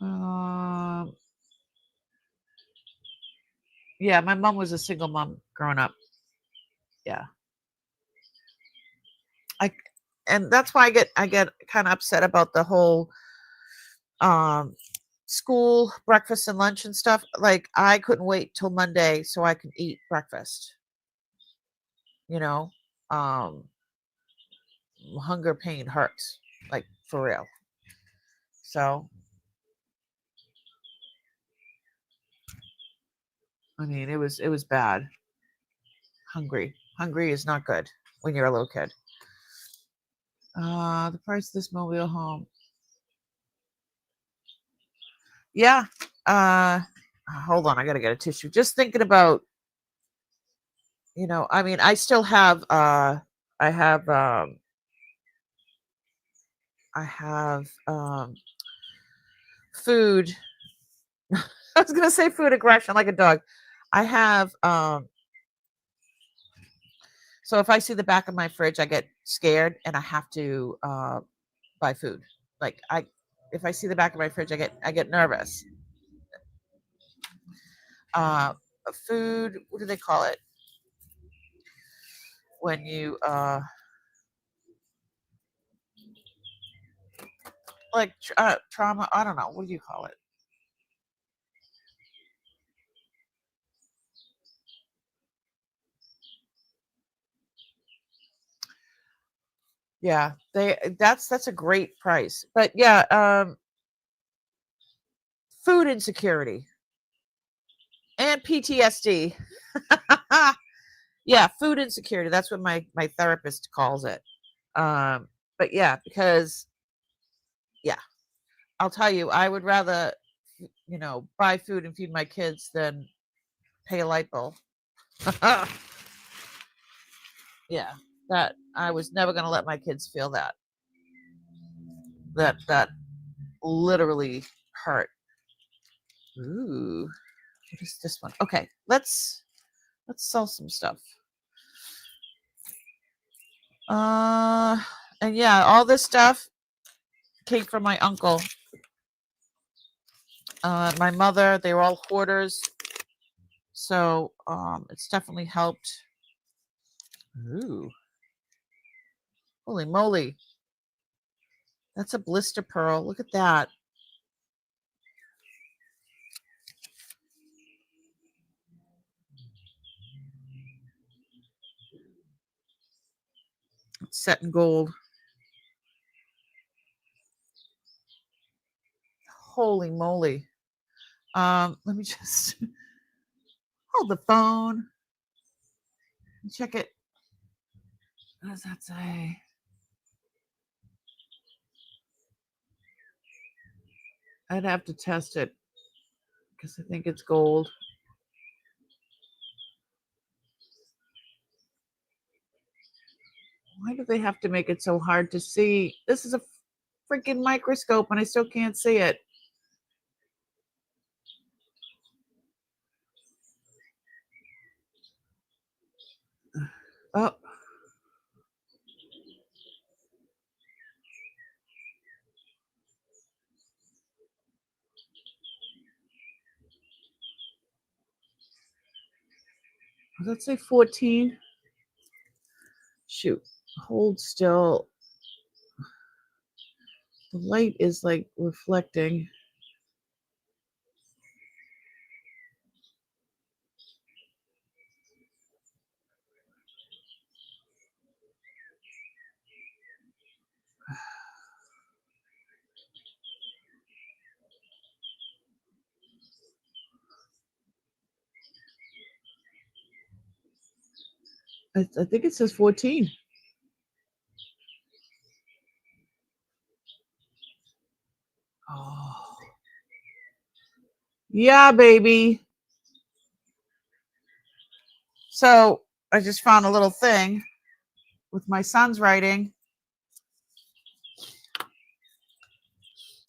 Um, yeah, my mom was a single mom growing up. Yeah. I and that's why I get kind of upset about the whole um school breakfast and lunch and stuff. Like I couldn't wait till Monday so I can eat breakfast. You know, um, hunger pain hurts, like for real. So I mean, it was bad. Hungry is not good when you're a little kid. The price of this mobile home. Yeah. Hold on, I gotta get a tissue. Just thinking about, I mean, I still have I have I have food. I was gonna say food aggression like a dog. I have so if I see the back of my fridge, I get scared and I have to buy food. Like if I see the back of my fridge, I get nervous. Uh, Food. What do they call it when you like trauma? I don't know. What do you call it? Yeah, that's a great price. But yeah, food insecurity and PTSD. Yeah, food insecurity. That's what my therapist calls it. But yeah, because yeah, I'll tell you, I would rather buy food and feed my kids than pay a light bill. Yeah, that I was never going to let my kids feel that. That literally hurt. Ooh, what is this one? Okay, let's sell some stuff. Uh, And yeah, all this stuff came from my uncle. My mother, they were all hoarders. So it's definitely helped. Ooh. Holy moly. That's a blister pearl. Look at that. It's set in gold. Holy moly. Let me just hold the phone and check it. What does that say? I'd have to test it because I think it's gold. Why do they have to make it so hard to see? This is a freaking microscope and I still can't see it. Oh. Does that say 14? Shoot. Hold still. The light is like reflecting. I think it says 14. Oh. Yeah, baby. So I just found a little thing with my son's writing.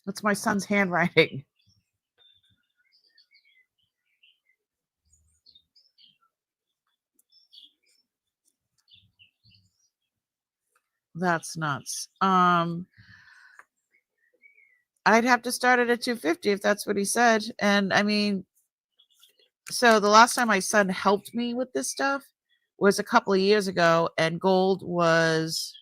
That's my son's handwriting. That's nuts. I'd have to start it at 250 if that's what he said. And I mean, so the last time my son helped me with this stuff was a couple of years ago, and gold was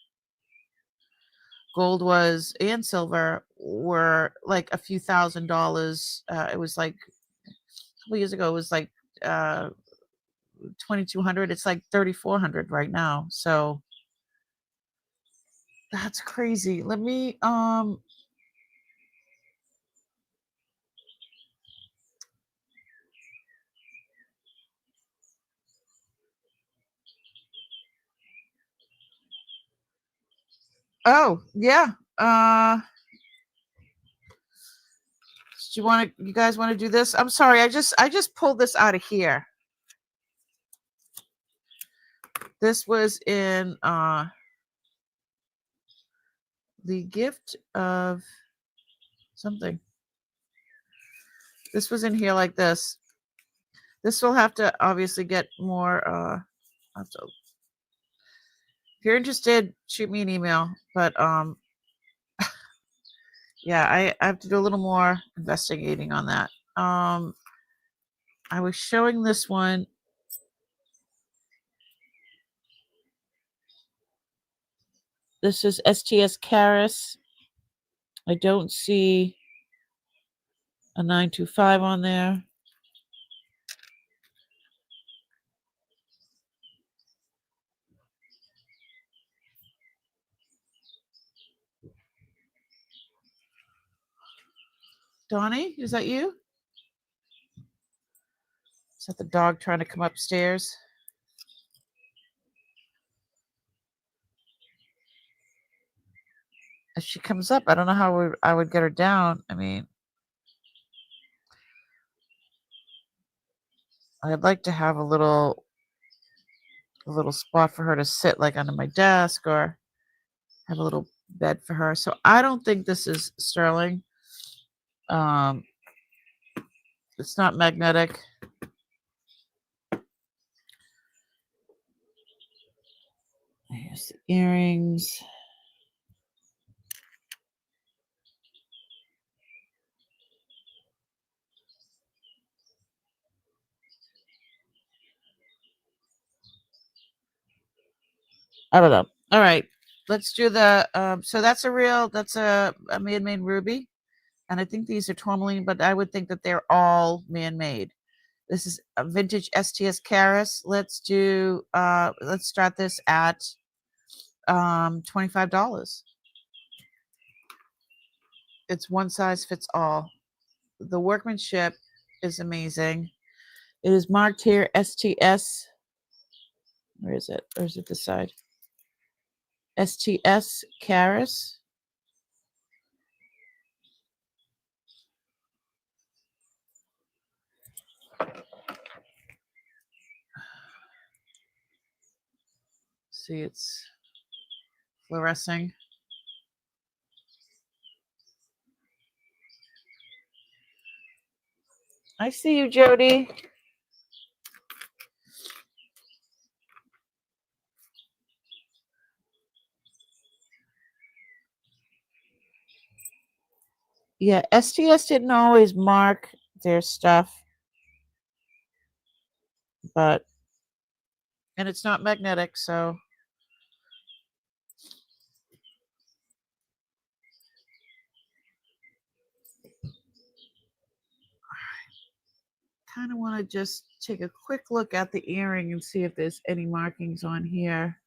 and silver were like a few $1,000s. It was like a couple years ago. It was like 2,200. It's like 3,400 right now. So that's crazy. Let me Oh, yeah. Do you guys want to do this? I'm sorry. I just pulled this out of here. This was in the gift of something. This was in here like this. This will have to obviously get more if you're interested, shoot me an email. But yeah, I have to do a little more investigating on that. I was showing this one. This is STS Caris. I don't see a 925 on there. Donnie, is that you? Is that the dog trying to come upstairs? If she comes up, I don't know how I would get her down. I mean, I'd like to have a little spot for her to sit, like under my desk, or have a little bed for her. So I don't think this is sterling. It's not magnetic. Here's the earrings. I don't know. All right. Let's do the, so that's a man-made ruby. And I think these are tourmaline, but I would think that they're all man-made. This is a vintage STS Caris. Let's start this at $25. It's one size fits all. The workmanship is amazing. It is marked here STS. Where is it? Or is it this side? STS Caris. See, it's fluorescing. I see you, Jody. Yeah, STS didn't always mark their stuff, and it's not magnetic, so. Kind of want to just take a quick look at the earring and see if there's any markings on here.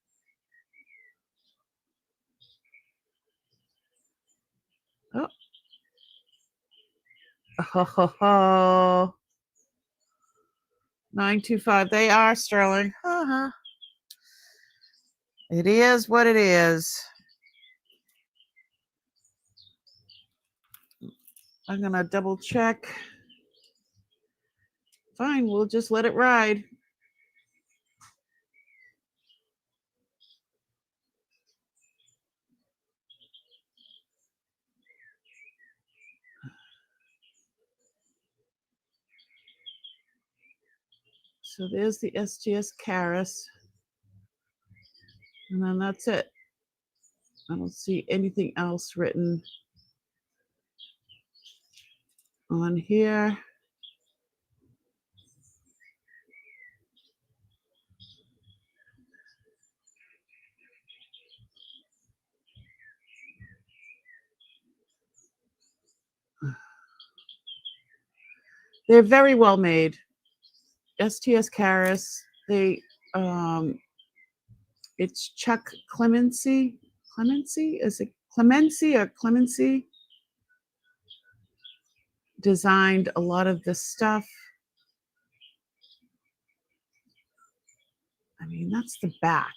Oh. Oh, 925. They are sterling. Uh-huh. It is what it is. I'm going to double check. Fine, we'll just let it ride. So there's the STS Caris. And then that's it. I don't see anything else written on here. They're very well made. STS Caris. It's Chuck Clemency. Clemency? Is it Clemency or Clemency? Designed a lot of this stuff. I mean, that's the back.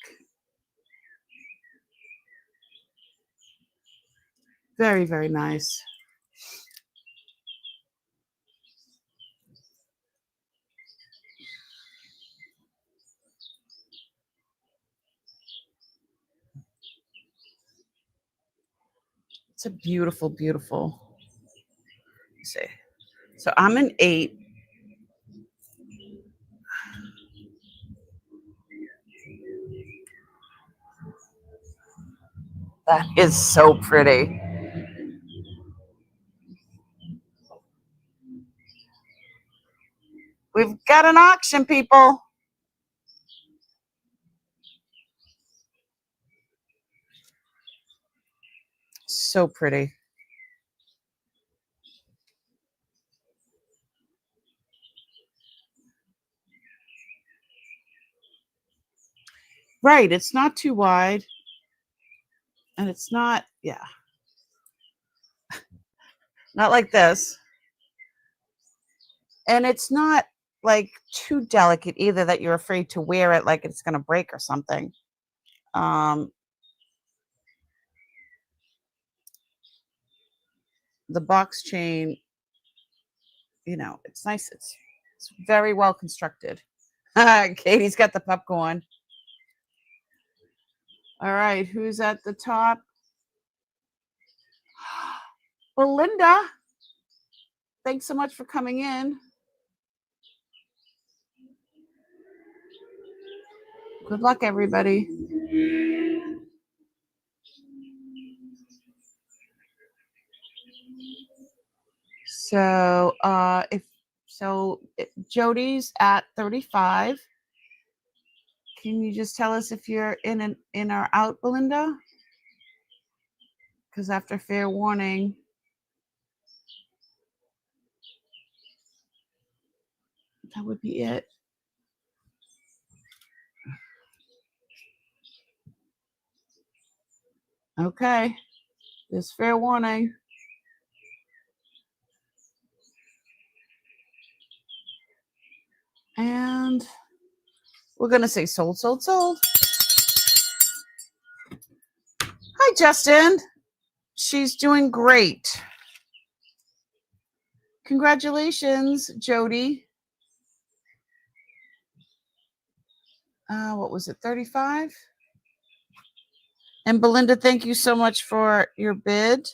Very, very nice. It's a beautiful, beautiful. Let's see. So I'm an 8. That is so pretty. We've got an auction, people. So pretty. Right. It's not too wide. And it's not, yeah. Not like this. And it's not like too delicate either that you're afraid to wear it like it's going to break or something. The box chain, it's nice. It's very well constructed. Katie's got the pup going. All right, who's at the top? Belinda, thanks so much for coming in. Good luck, everybody. So, Jody's at 35. Can you just tell us if you're in or out, Belinda? Because after fair warning, that would be it. Okay, there's fair warning. And we're going to say sold, sold, sold. Hi, Justin. She's doing great. Congratulations, Jody. What was it, 35? And Belinda, thank you so much for your bid.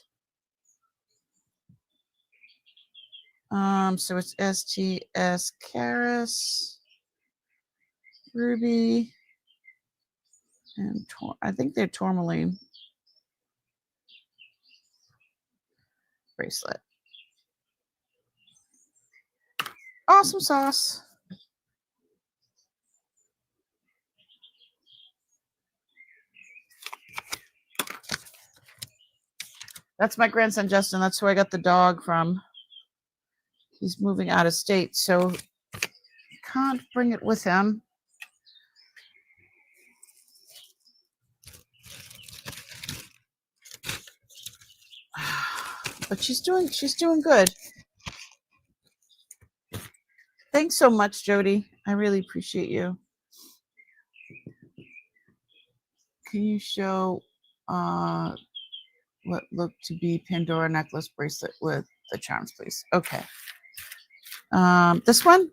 So it's STS Karis, Ruby, and I think they're tourmaline bracelet. Awesome sauce. That's my grandson, Justin. That's who I got the dog from. He's moving out of state, so can't bring it with him. But she's doing good. Thanks so much, Jody. I really appreciate you. Can you show what looked to be Pandora necklace bracelet with the charms, please? Okay. This one?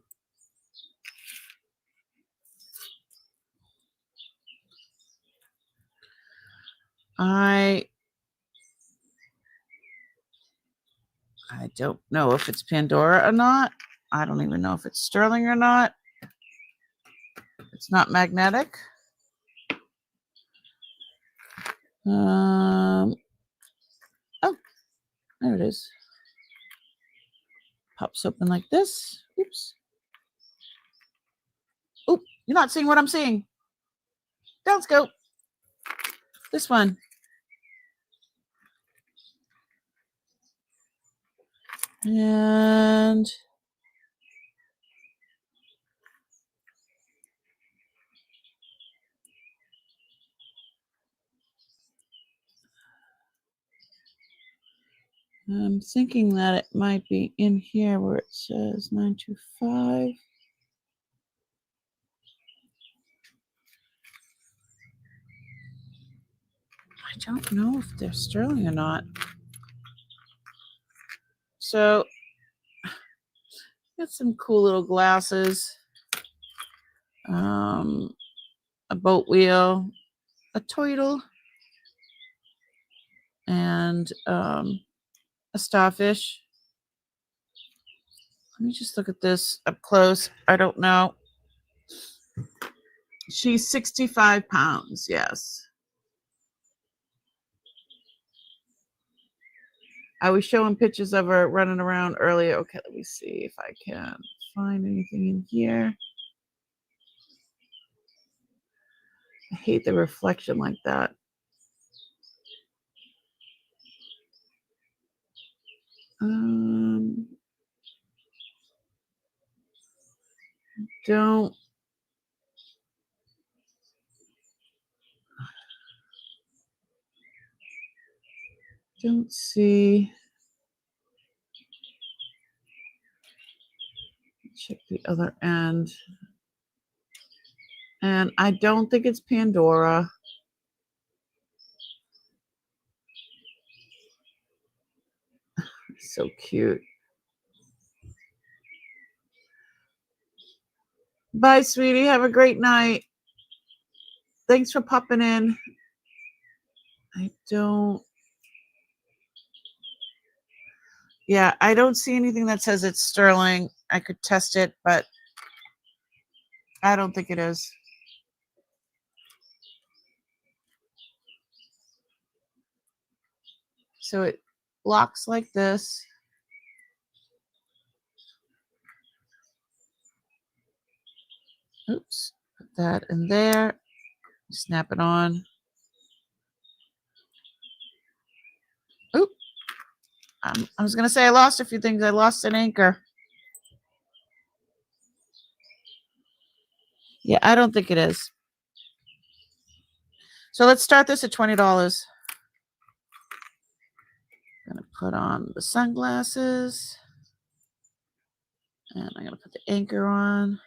I don't know if it's Pandora or not. I don't even know if it's sterling or not. It's not magnetic. Oh, there it is. Pops open like this. Oops. Oop, you're not seeing what I'm seeing. Down scope. This one. And I'm thinking that it might be in here where it says 925. I don't know if they're sterling or not. So, got some cool little glasses. A boat wheel, a turtle, and a starfish. Let me just look at this up close. I don't know. She's 65 pounds, yes. I was showing pictures of her running around earlier. Okay, let me see if I can find anything in here. I hate the reflection like that. Don't see. Check the other end. And I don't think it's Pandora. So cute. Bye, sweetie. Have a great night. Thanks for popping in. I don't see anything that says it's sterling. I could test it, but I don't think it is. So it locks like this. Oops, put that in there. Snap it on. Oop. I was going to say I lost a few things. I lost an anchor. Yeah, I don't think it is. So let's start this at $20. I'm going to put on the sunglasses. And I'm going to put the anchor on.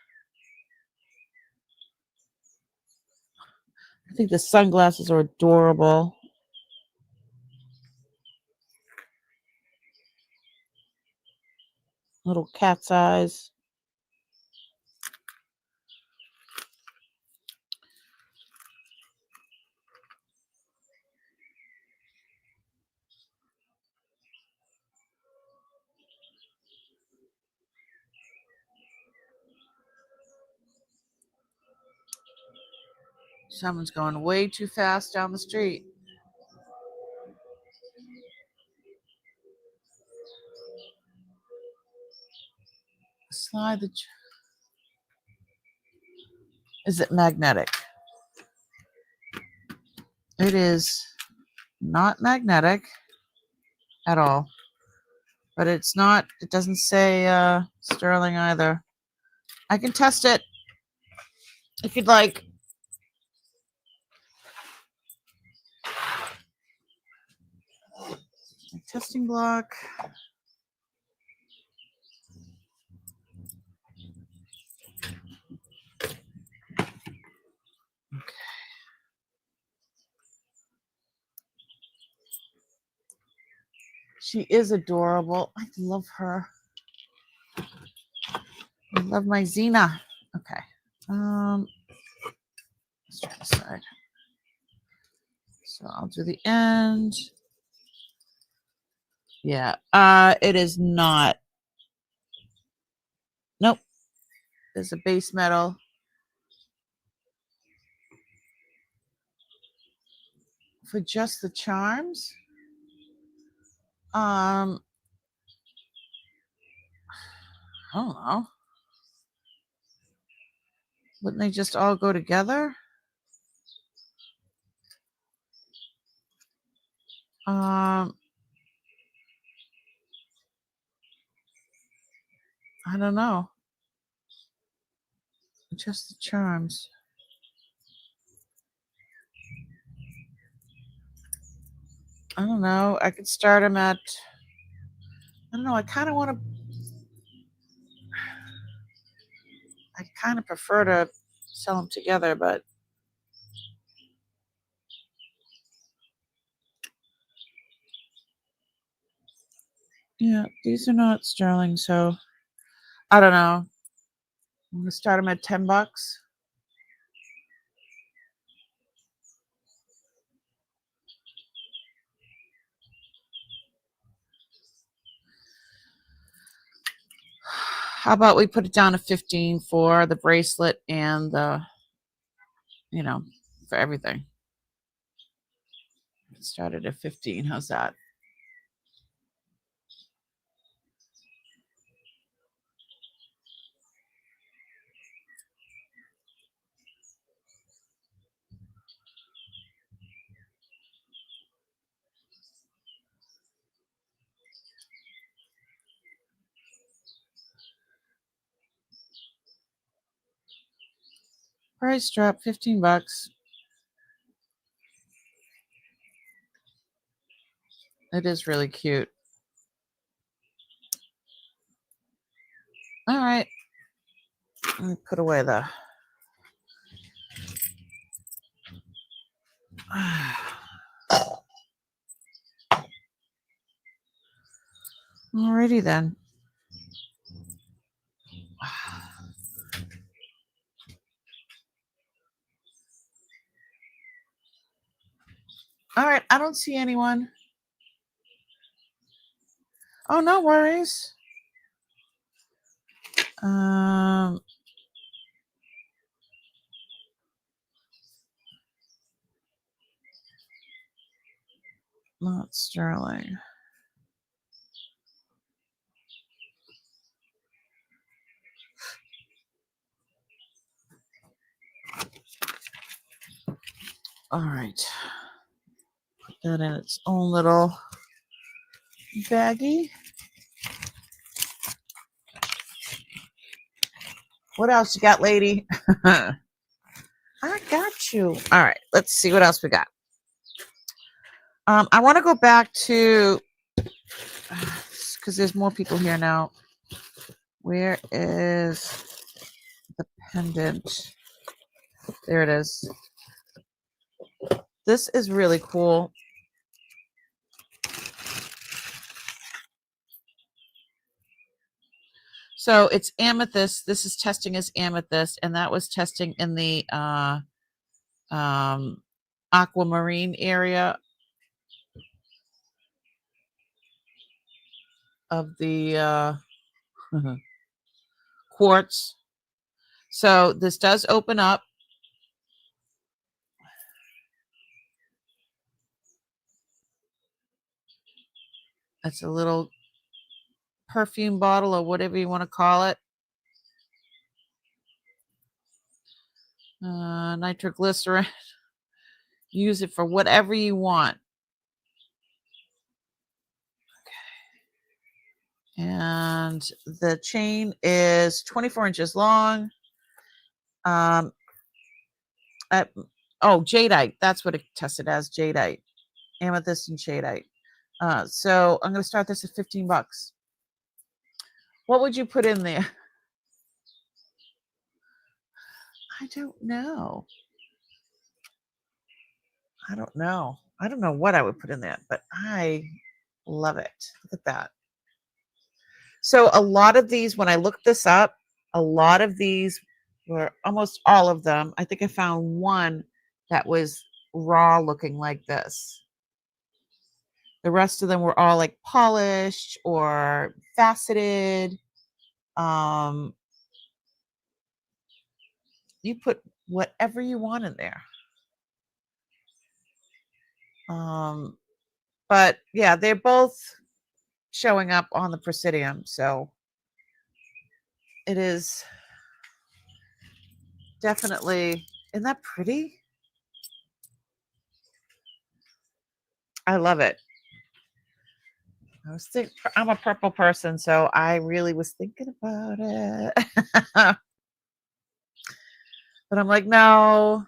I think the sunglasses are adorable. Little cat's eyes. Someone's going way too fast down the street. Slide the... Is it magnetic? It is not magnetic at all. But it's not, it doesn't say sterling either. I can test it if you'd like. Testing block. Okay. She is adorable. I love her. I love my Xena. Okay. Let's try this side. So I'll do the end. Yeah. It is not. Nope. There's a base metal. For just the charms. I don't know. Wouldn't they just all go together? I don't know. Just the charms. I don't know. I could start them at... I don't know. I kind of want to... I kind of prefer to sell them together, but... Yeah, these are not sterling, so... I don't know. I'm going to start them at $10. How about we put it down to 15 for the bracelet and the, you know, for everything. Started at 15. How's that? Price drop, $15. It is really cute. All right. Let me put away the... Alrighty then. All right, I don't see anyone. Oh, no worries. Not sterling. All right. Put that in its own little baggie. What else you got, lady? I got you. All right. Let's see what else we got. I want to go back to, because there's more people here now. Where is the pendant? There it is. This is really cool. So it's amethyst. This is testing as amethyst, and that was testing in the aquamarine area of the quartz. So this does open up. That's a little perfume bottle or whatever you want to call it. Nitroglycerin. Use it for whatever you want. Okay. And the chain is 24 inches long. Jadeite. That's what it tested as, jadeite. Amethyst and jadeite. So I'm going to start this at $15. What would you put in there? I don't know. I don't know what I would put in there, but I love it. Look at that. So a lot of these, when I looked this up, a lot of these were, almost all of them, I think I found one that was raw looking like this. The rest of them were all like polished or faceted. You put whatever you want in there. But yeah, they're both showing up on the Presidium, so it is definitely, isn't that pretty? I love it. I'm a purple person, so I really was thinking about it. But I'm like, no,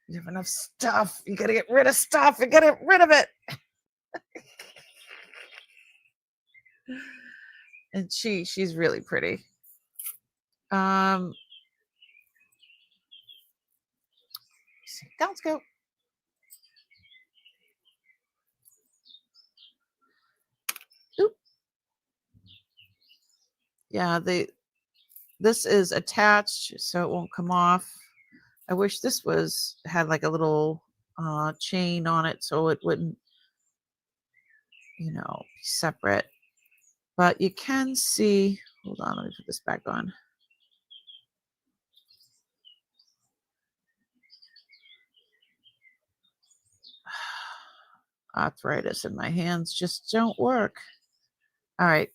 you have enough stuff. You gotta get rid of stuff. You gotta get rid of it. And she's really pretty. Let's go. Oop. Yeah, this is attached, so it won't come off. I wish this had like a little chain on it, so it wouldn't, be separate. But you can see. Hold on, let me put this back on. Arthritis in my hands just don't work. All right.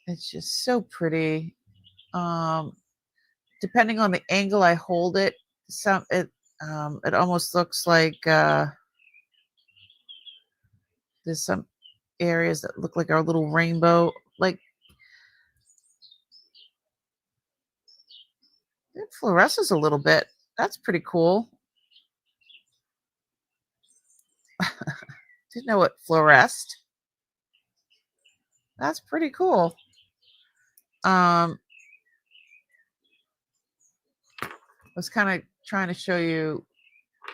It's just so pretty. Depending on the angle I hold it, it almost looks like there's some areas that look like our little rainbow. Like it fluoresces a little bit. That's pretty cool. Didn't know it fluoresced. That's pretty cool. I was kind of trying to show you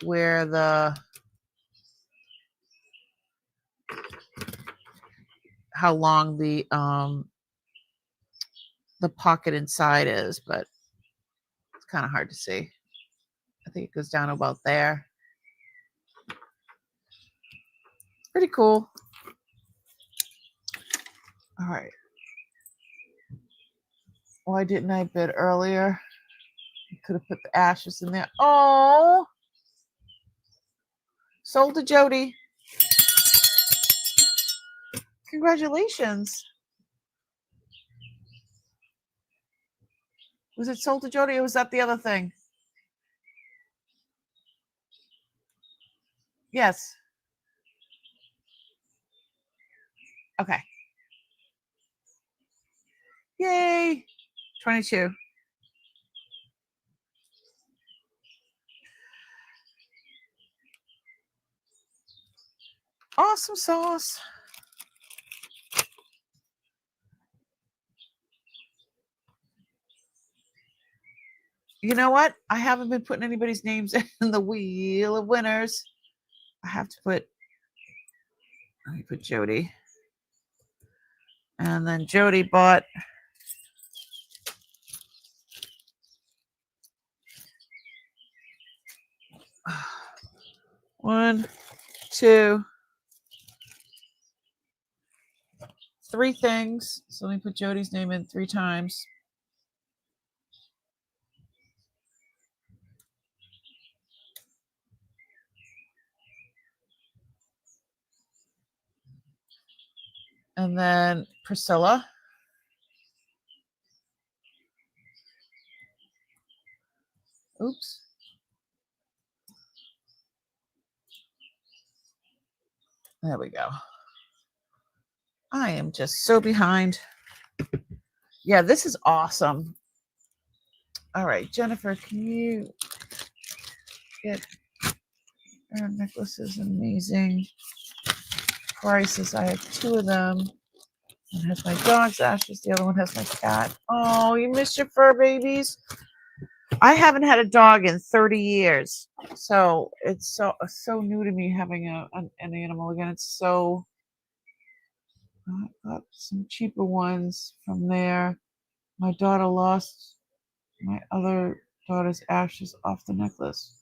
where how long the pocket inside is, but it's kind of hard to see. I think it goes down about there. Pretty cool. All right. Why didn't I bid earlier? I could have put the ashes in there. Oh, sold to Jody. Congratulations. Was it sold to Jody or was that the other thing? Yes. Okay. Yay. 22. Awesome sauce. You know what? I haven't been putting anybody's names in the wheel of winners. I have to put, let me put Jody. And then Jody bought one, two, three things. So let me put Jody's name in 3 times. And then Priscilla. Oops. There we go. I am just so behind. Yeah, this is awesome. All right, Jennifer, can you get her necklaces? Amazing prices. I have 2 of them. One has my dog's ashes. The other one has my cat. Oh, you missed your fur babies. I haven't had a dog in 30 years, so it's so new to me having an animal again. It's so. I got some cheaper ones from there. My daughter lost my other daughter's ashes off the necklace.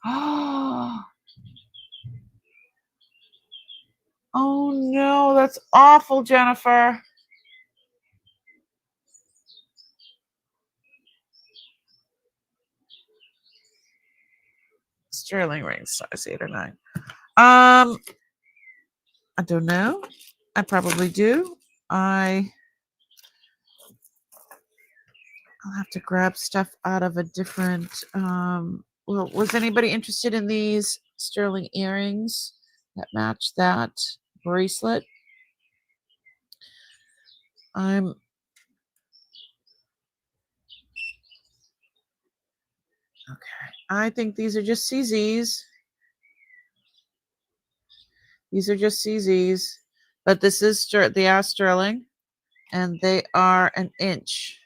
Oh no, that's awful, Jennifer. Sterling rings, size 8 or 9. I don't know. I probably do. I'll have to grab stuff out of a different. Well, was anybody interested in these sterling earrings that match that bracelet? Okay. I think these are just CZs. These are just CZs, but this is they are sterling, and they are an inch.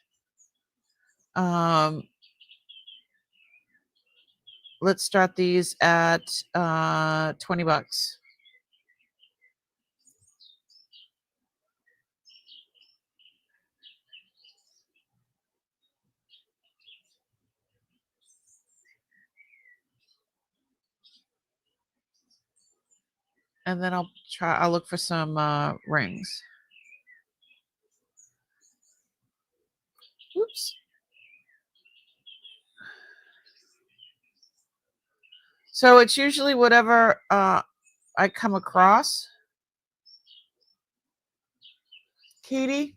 Let's start these at $20. And then I'll look for some rings. Oops. So it's usually whatever I come across. Katie,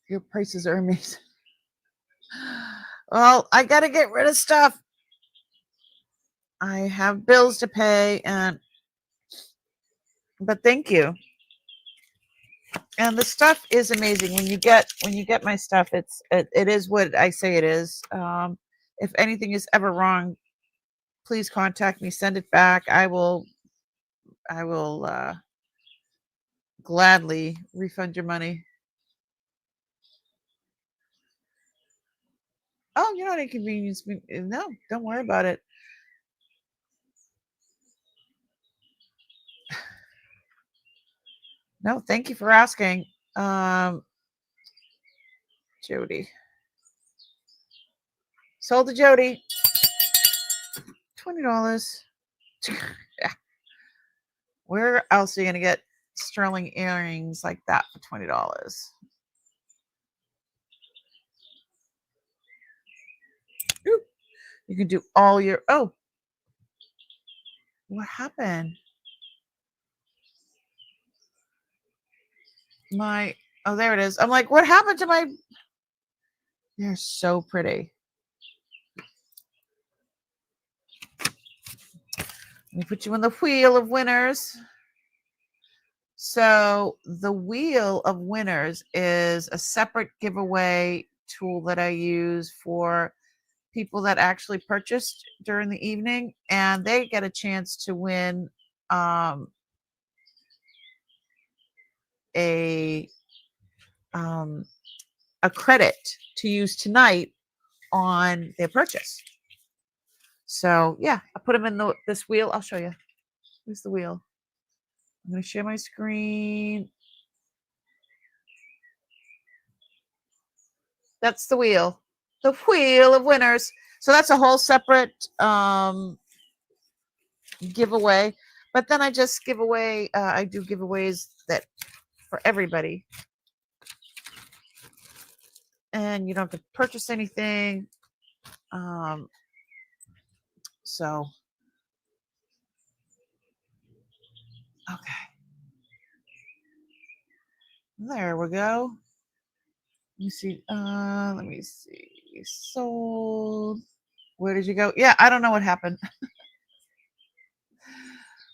your prices are amazing. Well, I got to get rid of stuff. I have bills to pay, but thank you. And the stuff is amazing. When you get my stuff, it is what I say it is. If anything is ever wrong, please contact me. Send it back. I will gladly refund your money. Oh, you're not inconvenience me. No, don't worry about it. No, thank you for asking. Jody. Sold to Jody. $20. Yeah. Where else are you gonna get sterling earrings like that for $20? Ooh, you can do all your what happened? My Oh, there it is. I'm like, what happened to my... They're so pretty. Let me put you in the wheel of winners. So the wheel of winners is a separate giveaway tool that I use for people that actually purchased during the evening, and they get a chance to win a credit to use tonight on their purchase. So yeah, I put them in this wheel. I'll show you. Here's the wheel. I'm going to share my screen. That's the wheel of winners. So that's a whole separate giveaway. But then I just give away, I do giveaways that for everybody. And you don't have to purchase anything. So, okay. There we go. Let me see. Sold. Where did you go? Yeah, I don't know what happened.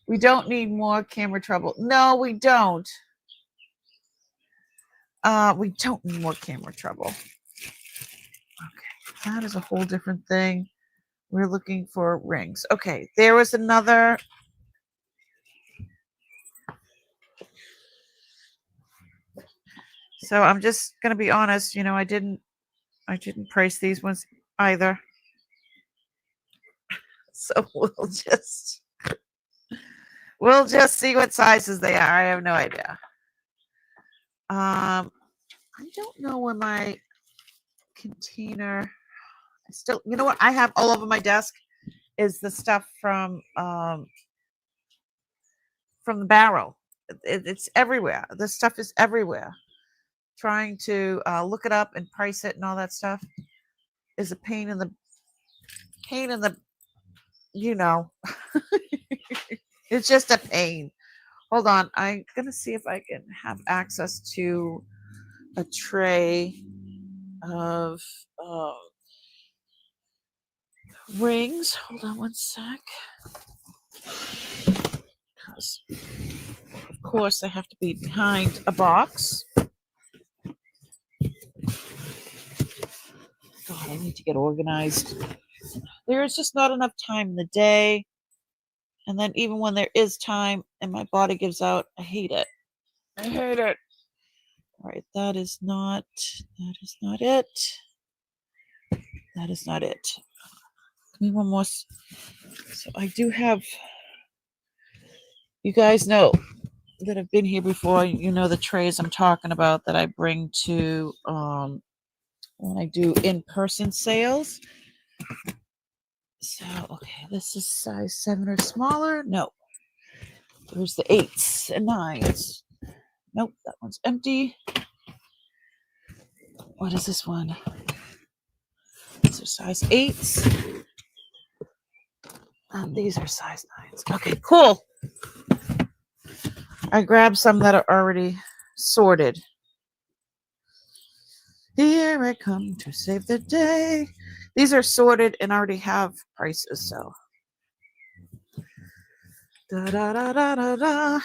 We don't need more camera trouble. No, we don't. We don't need more camera trouble. Okay, that is a whole different thing. We're looking for rings. Okay, there was another. So I'm just gonna be honest. I didn't price these ones either. So we'll just see what sizes they are. I have no idea. I don't know where my container. Still, you know what I have all over my desk is the stuff from the barrel. It's everywhere. This stuff is everywhere. Trying to look it up and price it and all that stuff is a pain in the it's just a pain. Hold on, I'm gonna see if I can have access to a tray of rings. Hold on one sec. Because of course I have to be behind a box. God, I need to get organized. There is just not enough time in the day. And then even when there is time and my body gives out, I hate it. I hate it. All right, that is not it. That is not it. Give me one more. So I do have, you guys know that have been here before, you know the trays I'm talking about that I bring to when I do in-person sales. So, okay, this is size 7 or smaller. No. There's the 8s and 9s. Nope, that one's empty. What is this one? These are size 8s. And these are size 9s. Okay, cool. I grabbed some that are already sorted. Here I come to save the day. These are sorted and already have prices, so. Da da da da da da.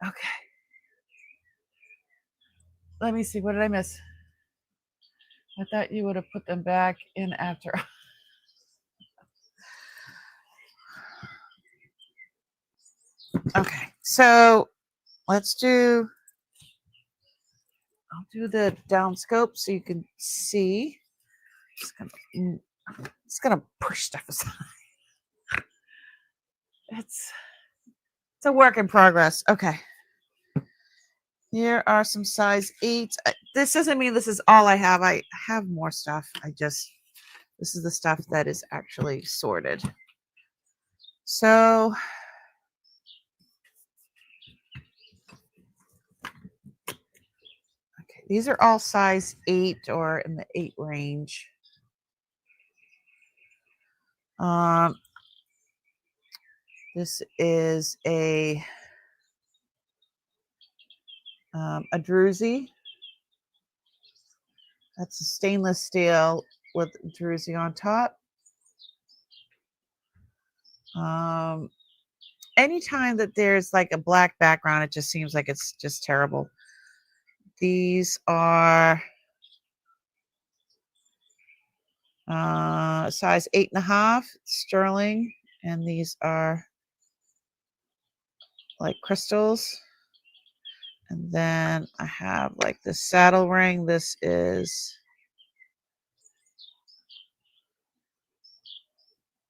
Okay. Let me see. What did I miss? I thought you would have put them back in after. Okay, so let's do. I'll do the down scope so you can see. It's gonna push stuff aside. It's a work in progress. Okay. Here are some size 8s. This doesn't mean this is all I have. I have more stuff. This is the stuff that is actually sorted. So okay, these are all size 8 or in the 8 range. This is a a druzy. That's a stainless steel with druzy on top. Anytime that there's like a black background, it just seems like it's just terrible. These are size 8.5 sterling, and these are like crystals. And then I have like the saddle ring. This is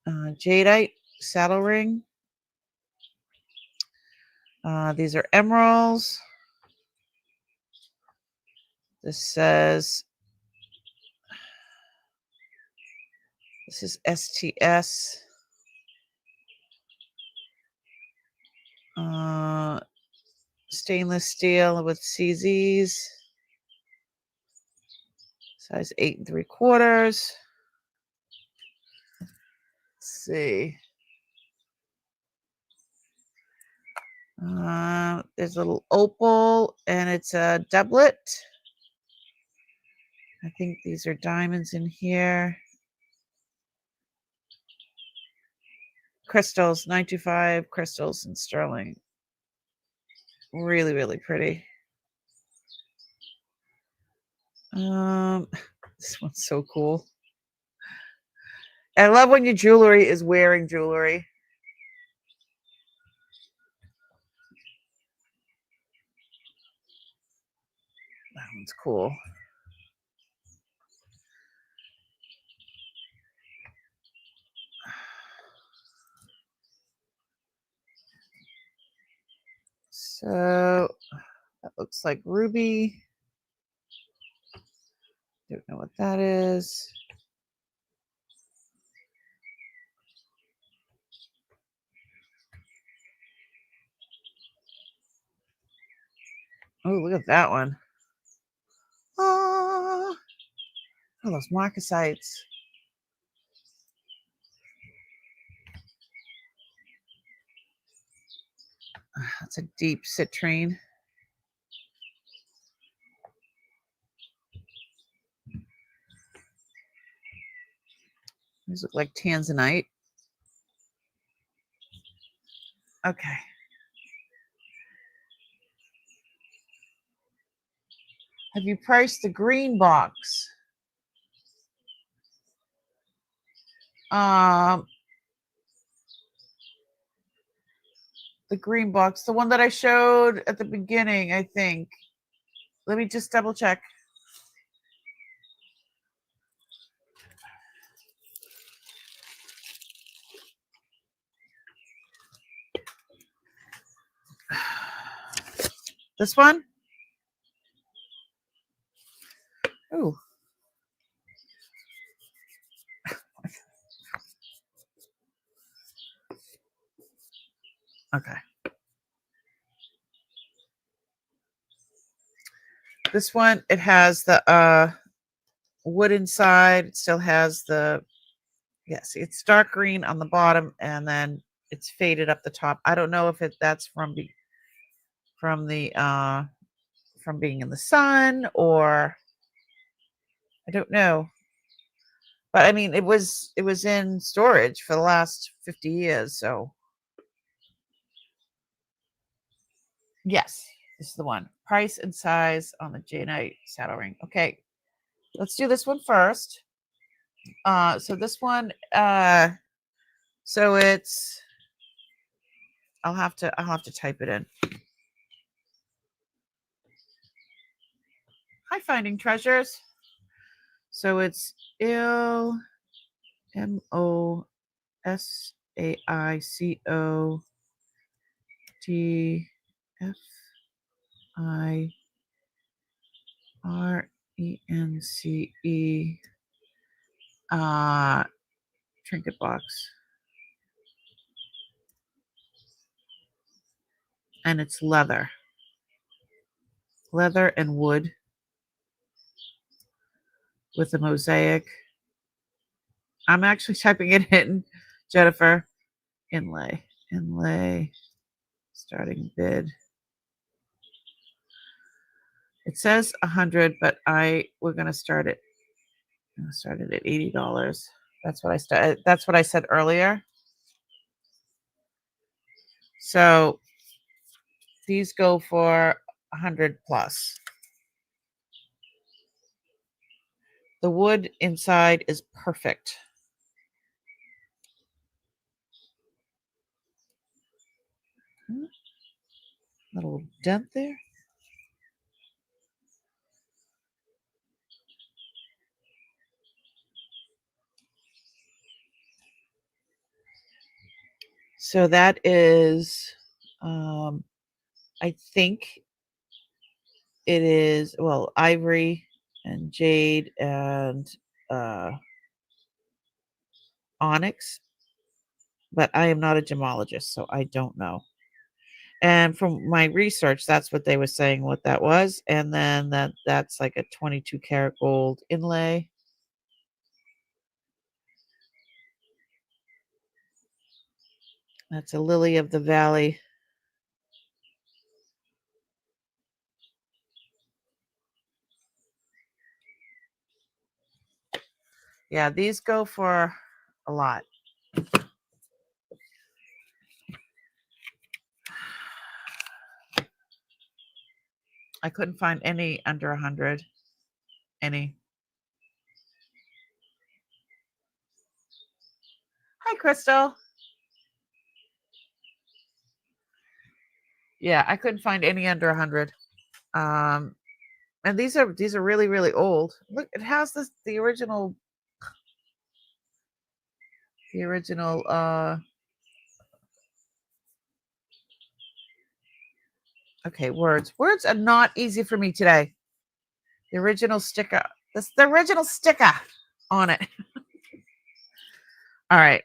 jadeite saddle ring. These are emeralds. This says, this is STS. Stainless steel with CZs. Size 8 3/4. Let's see. There's a little opal, and it's a doublet. I think these are diamonds in here. Crystals, 925 crystals in sterling. Really, really pretty. This one's so cool. I love when your jewelry is wearing jewelry. That one's cool. So that looks like ruby. Don't know what that is. Oh, look at that one. Oh, those marcasites. That's a deep citrine. These look like tanzanite. Okay. Have you priced the green box? The green box, the one that I showed at the beginning, I think. Let me just double check. This one? Oh. Okay. This one, it has the wood inside. It still has the, yes, it's dark green on the bottom, and then it's faded up the top. I don't know if that's from being in the sun, or I don't know. But I mean, it was in storage for the last 50 years, so yes, this is the one. Price and size on the J-Knight saddle ring. Okay, let's do this one first. So this one, so it's, I'll have to type it in. Hi, Finding Treasures. So it's MOSAICOTFIRENCE trinket box. And it's leather and wood with a mosaic. I'm actually typing it in, Jennifer. Inlay, starting bid. It says 100, but we're gonna start it. I started at $80. That's what I started. That's what I said earlier. So these go for 100 plus. The wood inside is perfect. Little dent there. So that is, I think it is, well, ivory and jade and onyx, but I am not a gemologist, so I don't know. And from my research, that's what they were saying what that was. And then that's like a 22 karat gold inlay. That's a lily of the valley. Yeah, these go for a lot. I couldn't find any under 100. Any. Hi, Crystal. Yeah, I couldn't find any under 100. And these are really, really old. Look, it has the original okay, words are not easy for me today. The original sticker, that's the original sticker on it. All right,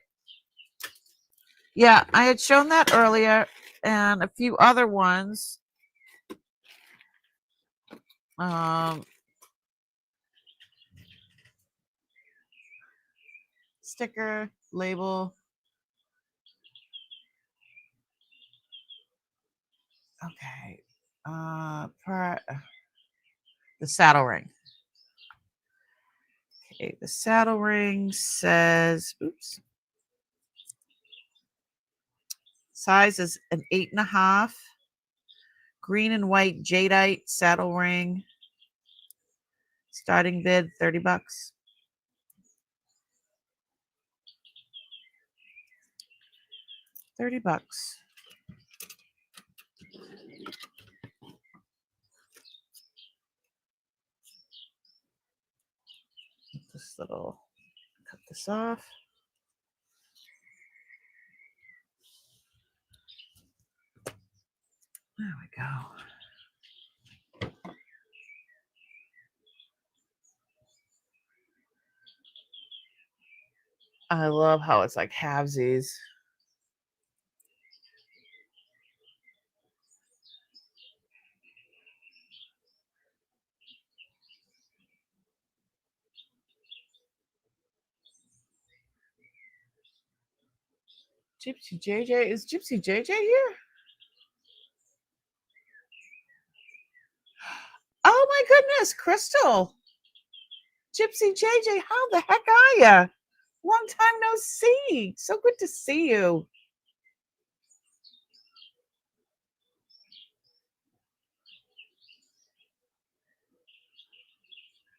yeah, I had shown that earlier and a few other ones. Sticker, label. Okay. The saddle ring. Okay, the saddle ring says, oops. Size is an 8.5. Green and white jadeite saddle ring. Starting bid $30. $30. Cut this off. There we go. I love how it's like halvesies. Gypsy JJ, is Gypsy JJ here? Oh my goodness, Crystal. Gypsy JJ, how the heck are you? Long time no see. So good to see you.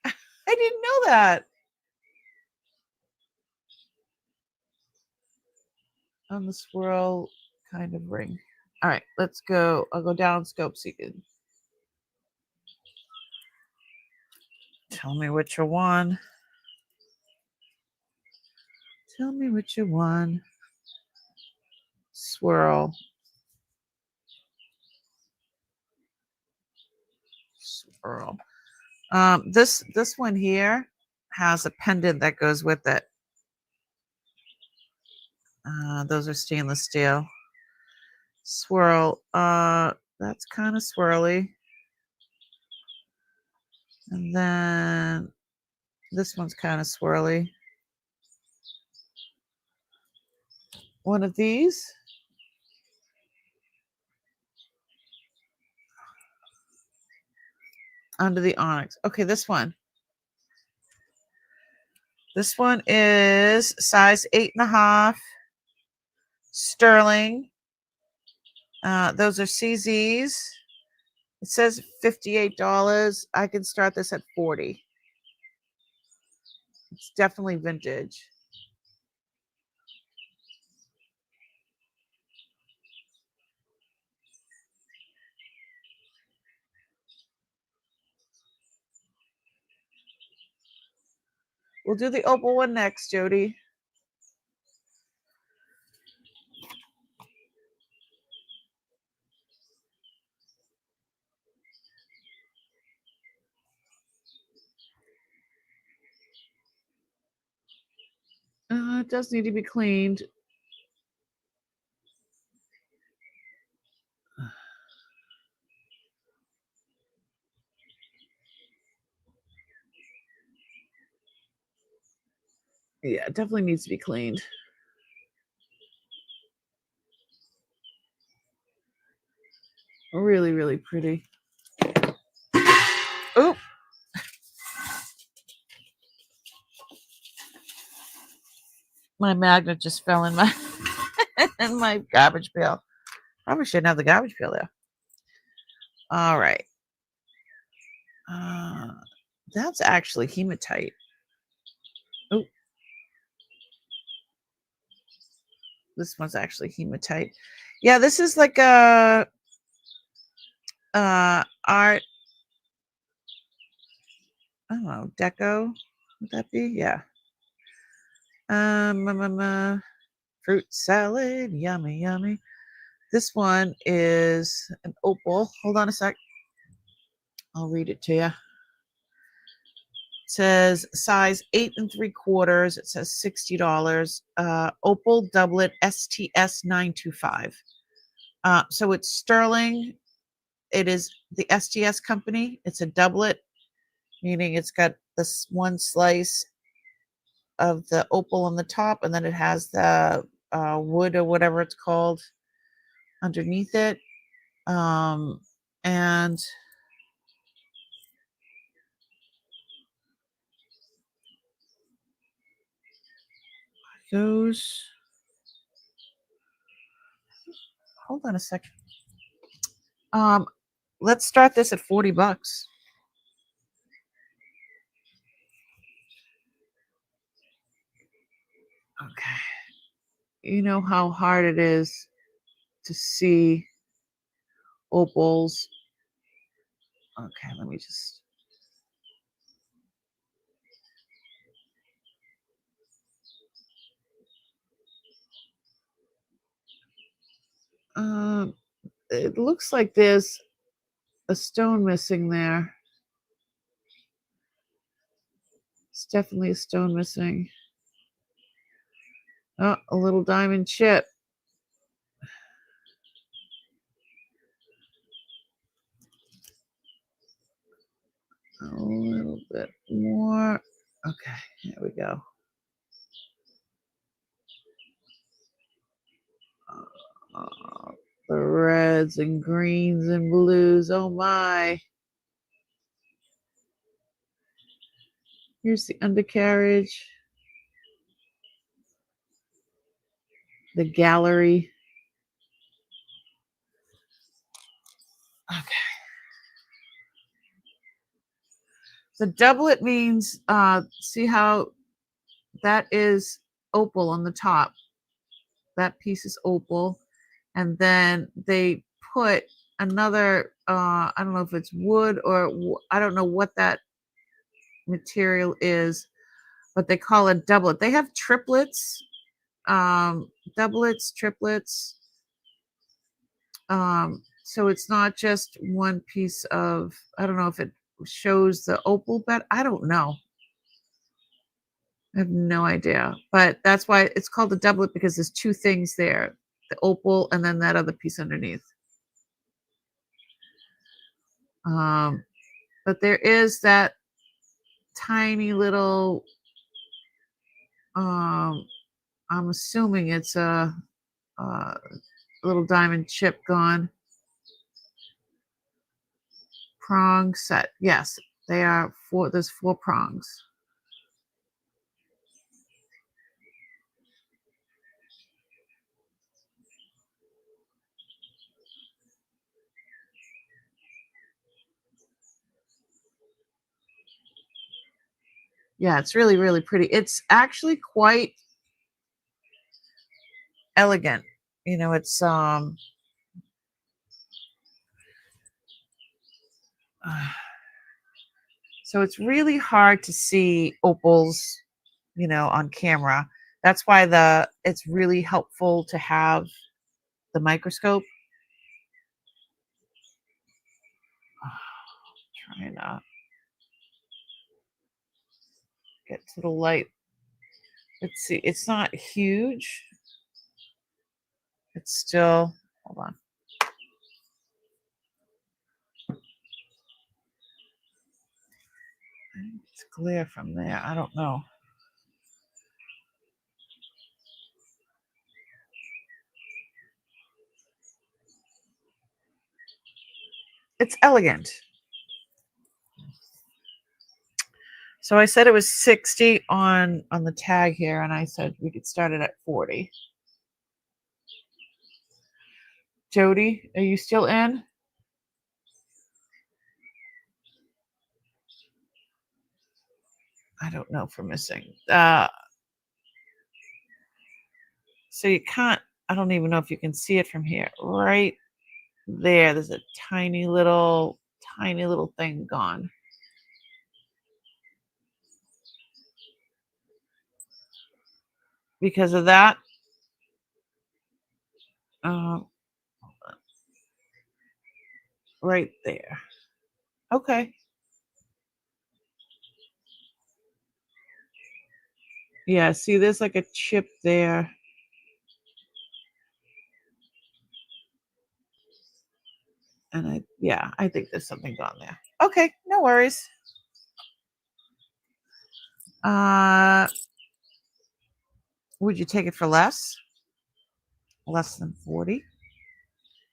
I didn't know that. On the swirl kind of ring. All right, let's go. I'll go down scope so you can tell me what you want. Tell me what you want. Swirl. Swirl. This one here has a pendant that goes with it. Those are stainless steel. Swirl. That's kind of swirly. And then this one's kind of swirly. One of these. under the onyx. Okay, this one. This one is size 8.5, sterling. Those are CZs. It says $58. I can start this at 40. It's definitely vintage. We'll do the opal one next, Jody. It does need to be cleaned. Yeah, it definitely needs to be cleaned. Really, really pretty. Oh, my magnet just fell in my in my garbage pail. Probably shouldn't have the garbage pail there. All right. That's actually hematite. Oh, this one's actually hematite. Yeah, this is like a art. I don't know, deco. Would that be? Yeah. Fruit salad, yummy, yummy. This one is an opal. Hold on a sec. I'll read it to you. It says size 8 3/4. It says $60. Opal doublet STS 925. So it's sterling. It is the STS company. It's a doublet, meaning it's got this one slice of the opal on the top, and then it has the wood or whatever it's called underneath it. And goes, hold on a second. Let's start this at $40. Okay. You know how hard it is to see opals. Okay, let me just. It looks like there's a stone missing there. It's definitely a stone missing. Oh, a little diamond chip. A little bit more. Okay, here we go. The reds and greens and blues. Oh my. Here's the undercarriage. The gallery. Okay. The doublet means, see how that is opal on the top. That piece is opal. And then they put another, I don't know if it's wood or I don't know what that material is, but they call it doublet. They have triplets, doublets, triplets. So it's not just one piece of, I don't know if it shows the opal bed. I don't know. I have no idea. But that's why it's called a doublet, because there's two things there, the opal and then that other piece underneath. But there is that tiny little, I'm assuming it's a little diamond chip gone. prong set. Yes, they are four. There's 4 prongs. Yeah, it's really, really pretty. It's actually quite elegant. You know, it's so it's really hard to see opals, you know, on camera. That's why it's really helpful to have the microscope. Trying to get to the light. Let's see. It's not huge. It's still, hold on. It's clear from there. I don't know. It's elegant. So I said it was 60 on the tag here, and I said we could start it at 40. Jody, are you still in? I don't know if we're missing. So you can't, I don't even know if you can see it from here. Right there, there's a tiny little thing gone. Because of that, right there. Okay. Yeah, see, there's like a chip there. And I think there's something gone there. Okay, no worries. Would you take it for less? Less than 40?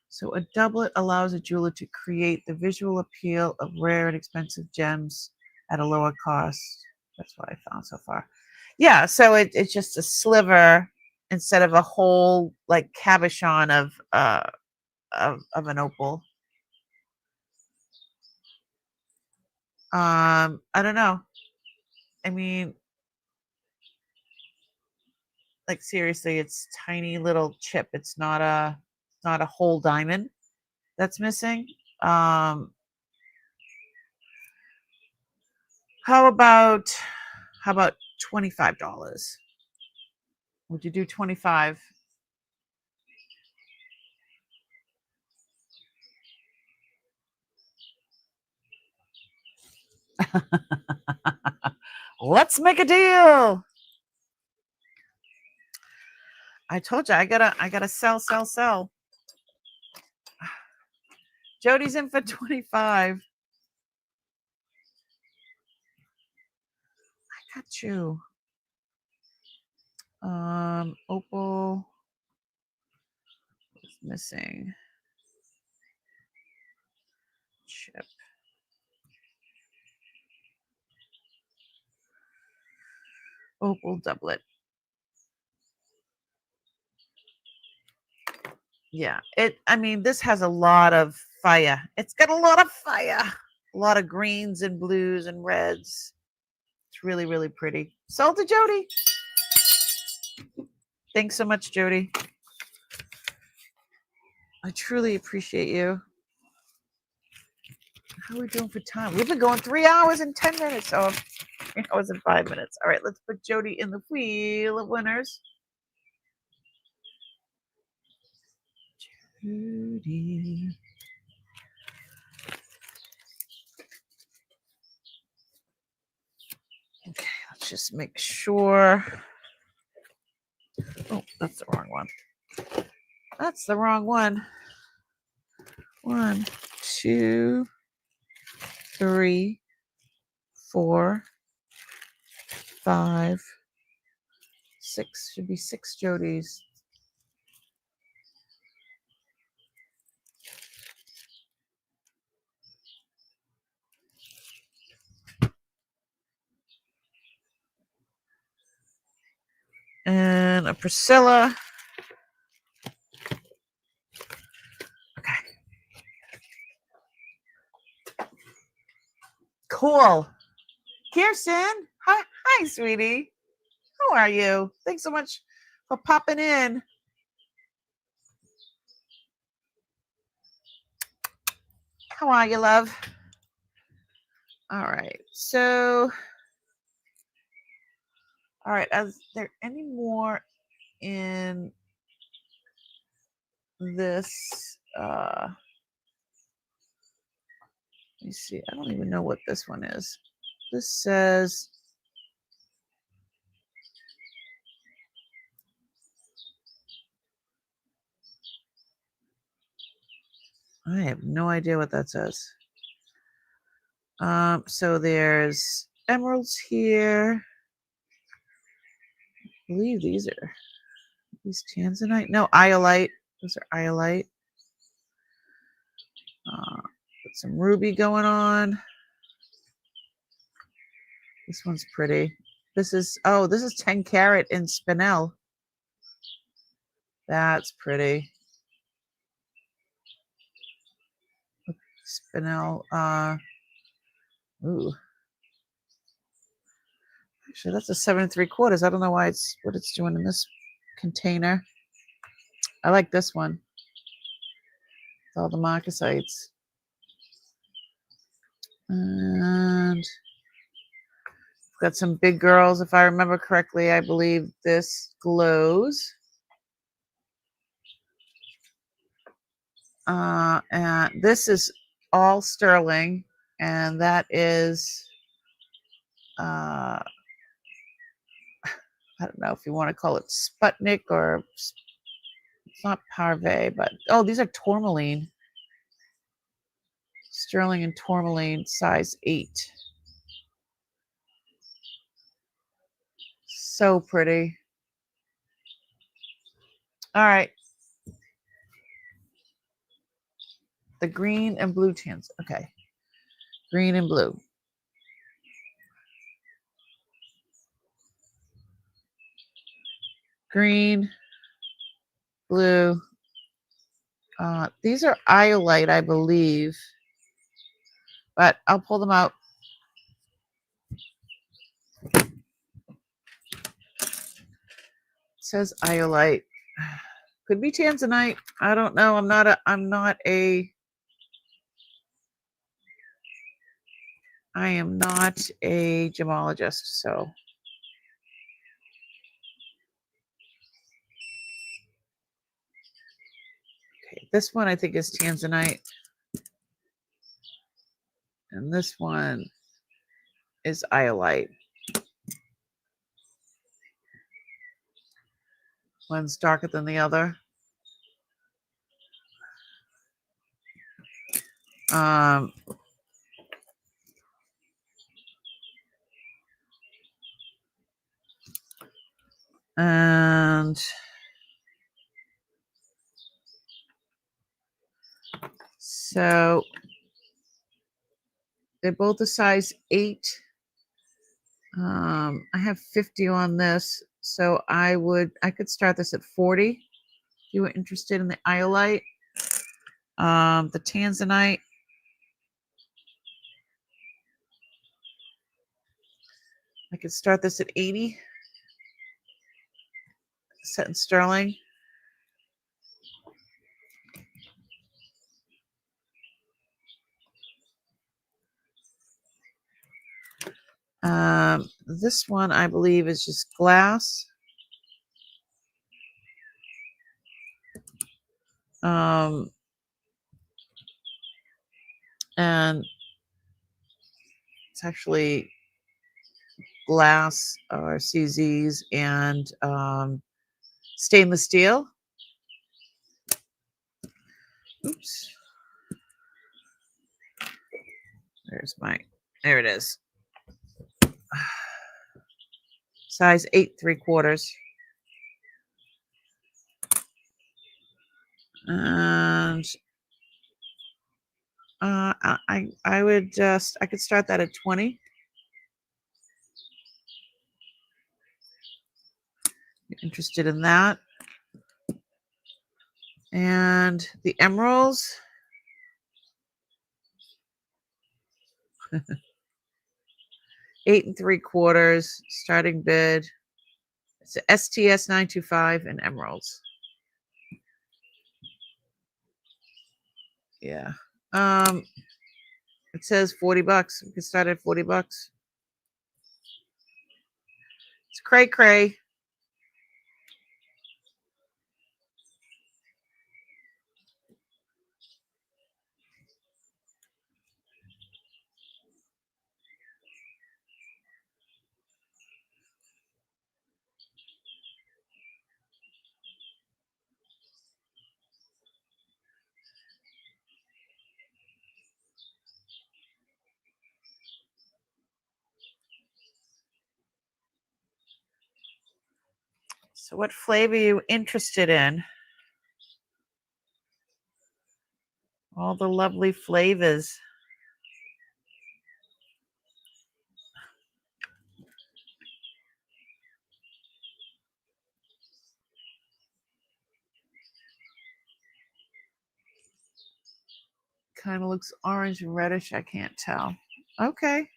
So a doublet allows a jeweler to create the visual appeal of rare and expensive gems at a lower cost. That's what I found so far. Yeah, so it's just a sliver instead of a whole like cabochon of an opal. I don't know. I mean, like seriously, it's tiny little chip. It's not a whole diamond that's missing. How about $25? Would you do 25? Let's make a deal. I told you I gotta sell. Jody's in for 25. I got you. Opal is missing. Chip. Opal doublet. Yeah, I mean, this has a lot of fire. It's got a lot of fire. A lot of greens and blues and reds. It's really, really pretty. Sold to Jody. Thanks so much, Jody. I truly appreciate you. How are we doing for time? We've been going 3 hours and 10 minutes. Oh, 3 hours and 5 minutes. All right, let's put Jody in the wheel of winners. Jody. Okay, let's just make sure. Oh, that's the wrong one. That's the wrong one. 1, 2, 3, 4, 5, 6. Should be 6 Jodys. a Priscilla. Okay. Cool. Kirsten, hi, sweetie. How are you? Thanks so much for popping in. How are you, love? All right. So, all right. Is there any more in this? Let me see. I don't even know what this one is. This says I have no idea what that says. So there's emeralds here. I believe these tanzanite. No, iolite. Those are iolite. Got some ruby going on. This one's pretty. This is 10 karat in spinel. That's pretty. Spinel. Ooh. Actually, that's a 7 3/4. I don't know why what it's doing in this container. I like this one. With all the marcasites. And got some big girls. If I remember correctly, I believe this glows. And this is all sterling. And that is, I don't know if you want to call it Sputnik or it's not Parve, but these are tourmaline. Sterling and tourmaline, size 8. So pretty. All right. The green and blue tans. Okay. Green and blue. Green, blue. These are iolite, I believe. But I'll pull them out. It says iolite. Could be tanzanite. I don't know. I'm not a I am not a gemologist, so okay. This one I think is tanzanite. And this one is iolite. One's darker than the other. And so they're both a size 8. I have 50 on this, so I could start this at 40 if you were interested in the iolite. The tanzanite, I could start this at 80, set in sterling. This one I believe is just glass. And it's actually glass or CZs and stainless steel. Oops. There it is. Size 8 3/4. And I could start that at 20. you're interested in that. And the emeralds. 8 3/4 starting bid. It's a STS 925 and emeralds. Yeah. It says $40. We can start at $40. It's cray cray. So what flavor are you interested in? All the lovely flavors. Kind of looks orange and reddish. I can't tell. Okay.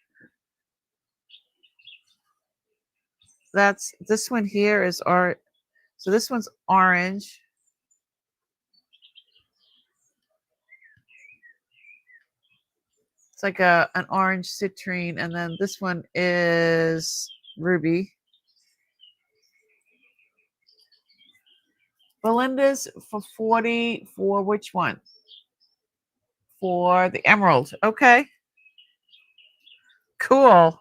That's this one here is art. So this one's orange. It's like an orange citrine, and then this one is ruby. Belinda's for 40 for which one? For the emerald. Okay. Cool.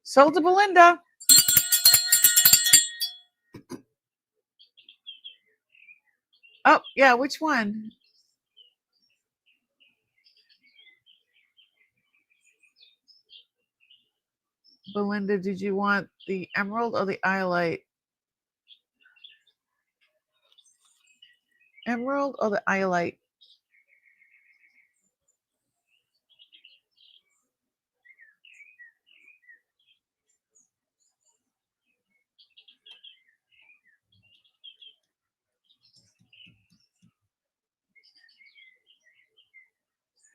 Sold to Belinda. Oh, yeah, which one? Belinda, did you want the emerald or the iolite? Emerald or the iolite?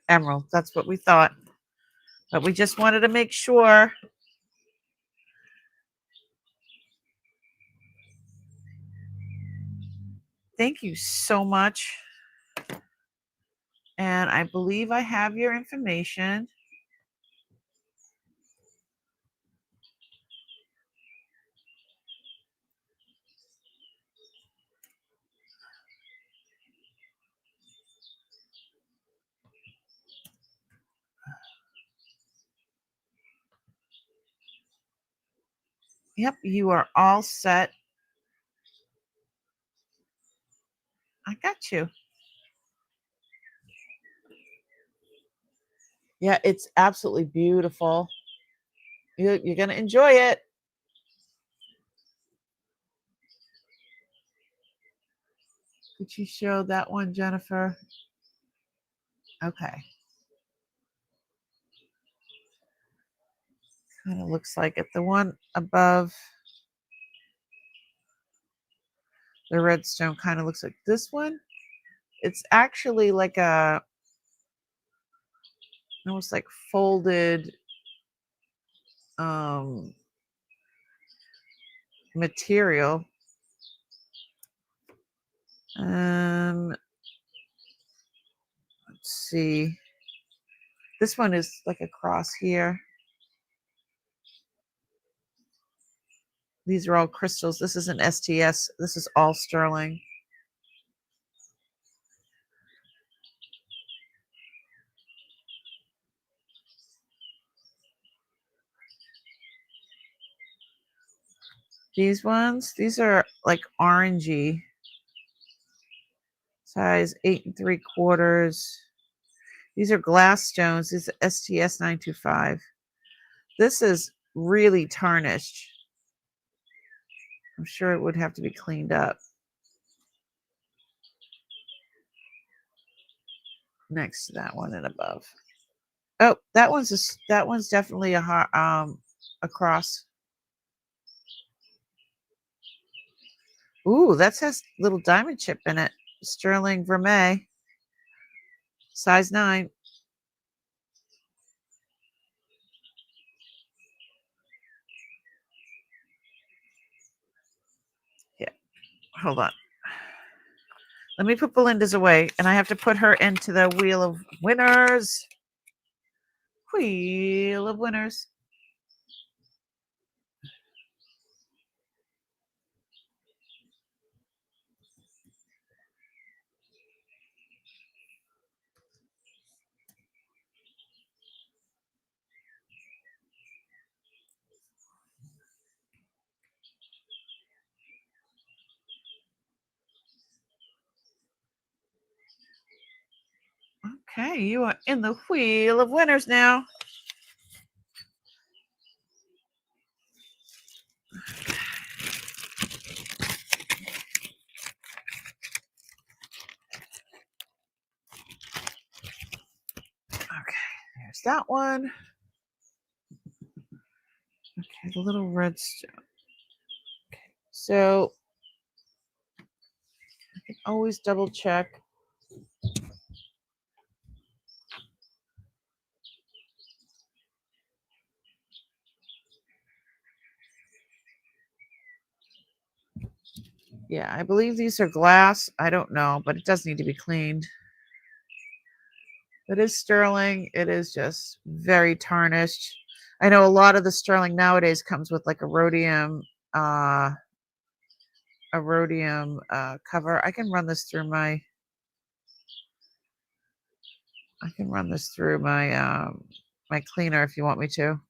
Emerald. That's what we thought. But we just wanted to make sure. Thank you so much. And I believe I have your information. Yep, you are all set. I got you. Yeah, it's absolutely beautiful. You're going to enjoy it. Could you show that one, Jennifer? Okay. Kind of looks like it. The one above the redstone kind of looks like this one. It's actually like a almost like folded material. Let's see. This one is like a cross here. These are all crystals. This is an STS. This is all sterling. These ones, these are like orangey. Size 8 3/4. These are glass stones. This is STS 925. This is really tarnished. I'm sure it would have to be cleaned up. Next to that one and above. Oh, that one's definitely a cross. Ooh, that has little diamond chip in it. Sterling vermeil, size 9. Yeah, hold on. Let me put Belinda's away, and I have to put her into the wheel of winners. Wheel of winners. Okay, you are in the wheel of winners now. Okay, there's that one. Okay, the little red stone. Okay, so I can always double check. Yeah, I believe these are glass. I don't know, but it does need to be cleaned. It is sterling. It is just very tarnished. I know a lot of the sterling nowadays comes with like uh, a rhodium cover. I can run this through my my cleaner if you want me to.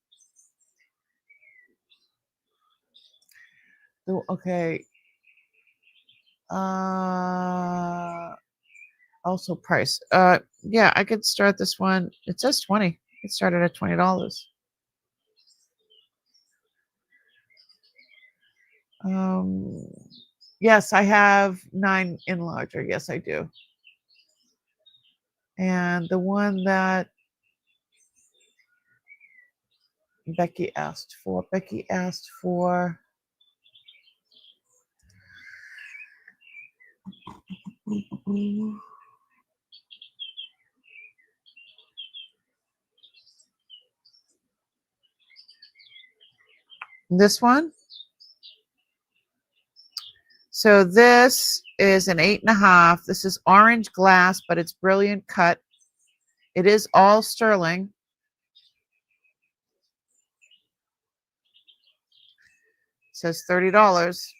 Oh, okay. Also price. Yeah, I could start this one. It says 20. It started at $20. Um, yes, I have 9 in larger. Yes, I do. And the one that Becky asked for, this one. So this is an 8.5. This is orange glass, but it's brilliant cut. It is all sterling. It says $30.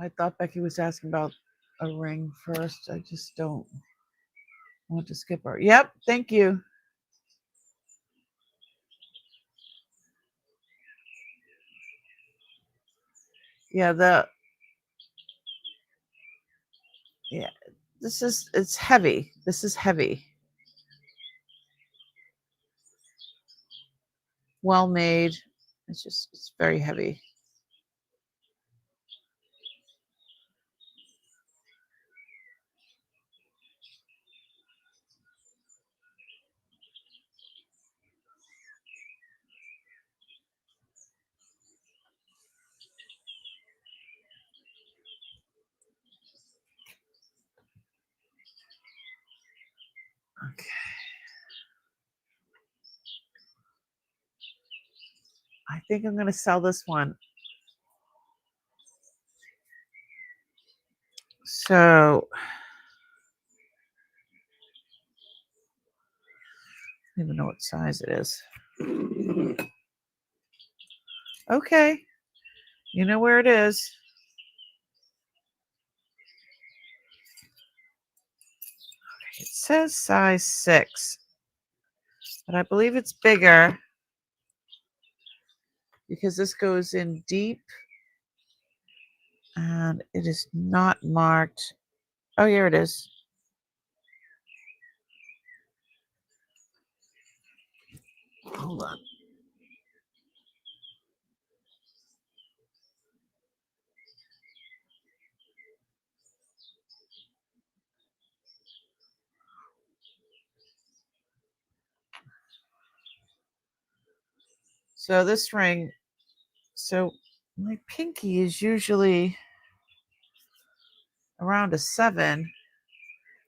I thought Becky was asking about a ring first. I just don't want to skip her. Yep, thank you. Yeah, it's heavy. This is heavy. Well made. It's very heavy. Okay. I think I'm going to sell this one. So, I don't even know what size it is. Okay. You know where it is. It says size 6, but I believe it's bigger because this goes in deep and it is not marked. Oh, here it is. Hold on. So this ring, so my pinky is usually around a 7.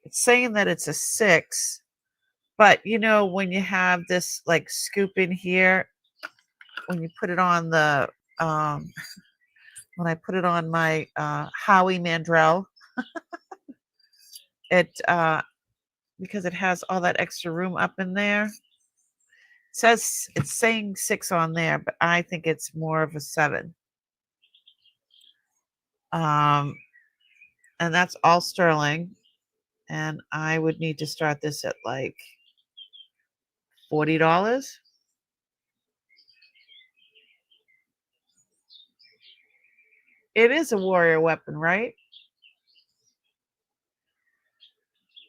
It's saying that it's a 6, but you know, when you have this like scoop in here, when you put it on the, when I put it on my Howie Mandrell, it, because it has all that extra room up in there, it says it's saying 6 on there, but I think it's more of a 7. And that's all sterling. And I would need to start this at like $40. It is a warrior weapon, right?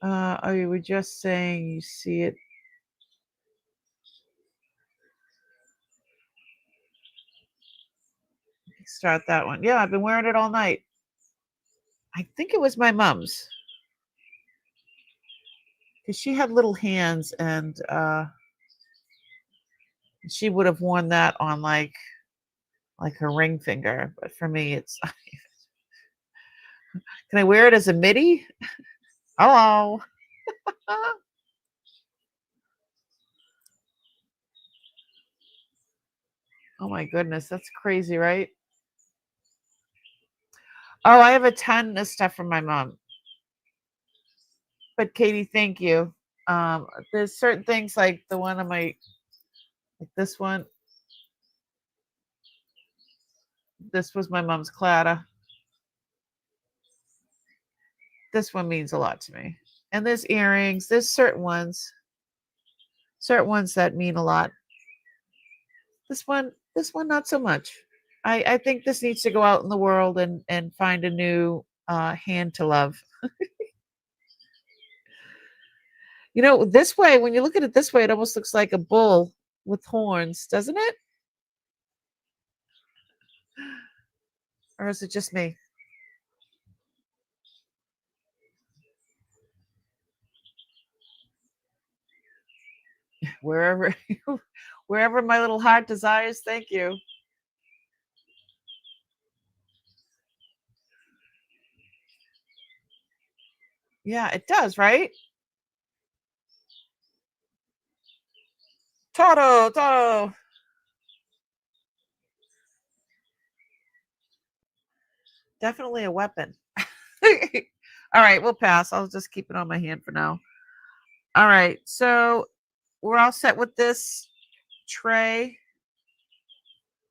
Oh, you were just saying you see it. Start that one. Yeah, I've been wearing it all night. I think it was my mom's because she had little hands, and she would have worn that on like her ring finger. But for me, it's can I wear it as a midi? Hello. Oh my goodness, that's crazy, right? Oh, I have a ton of stuff from my mom. But Katie, thank you. There's certain things like the one on my, like this one. This was my mom's Clara. This one means a lot to me. And there's earrings. There's certain ones that mean a lot. This one, not so much. I think this needs to go out in the world and find a new hand to love. You know, this way, when you look at it this way, it almost looks like a bull with horns, doesn't it? Or is it just me? Wherever wherever my little heart desires, thank you. Yeah, it does, right? Toto. Definitely a weapon. All right, we'll pass. I'll just keep it on my hand for now. All right, so we're all set with this tray.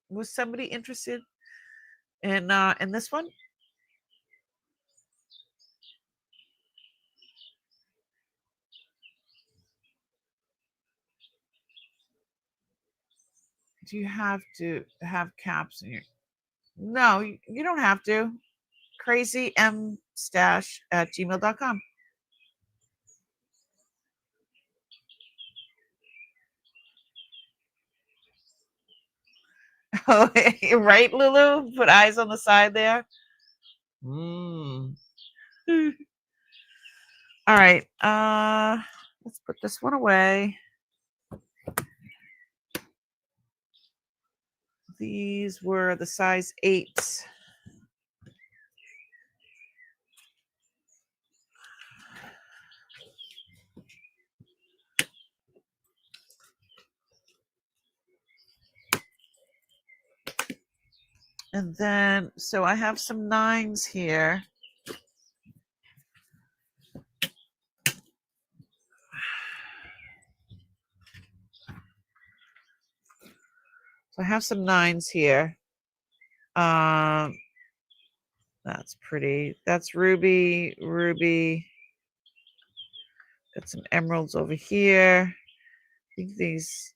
Was somebody interested in this one? Do you have to have caps in your? No, you don't have to. crazymstash@gmail.com. Oh, right, Lulu? Put eyes on the side there. Mm. All right. Let's put this one away. These were the size 8s. And then, so I have some 9s here. So I have some 9s here. That's pretty. That's ruby, ruby. Got some emeralds over here. I think these,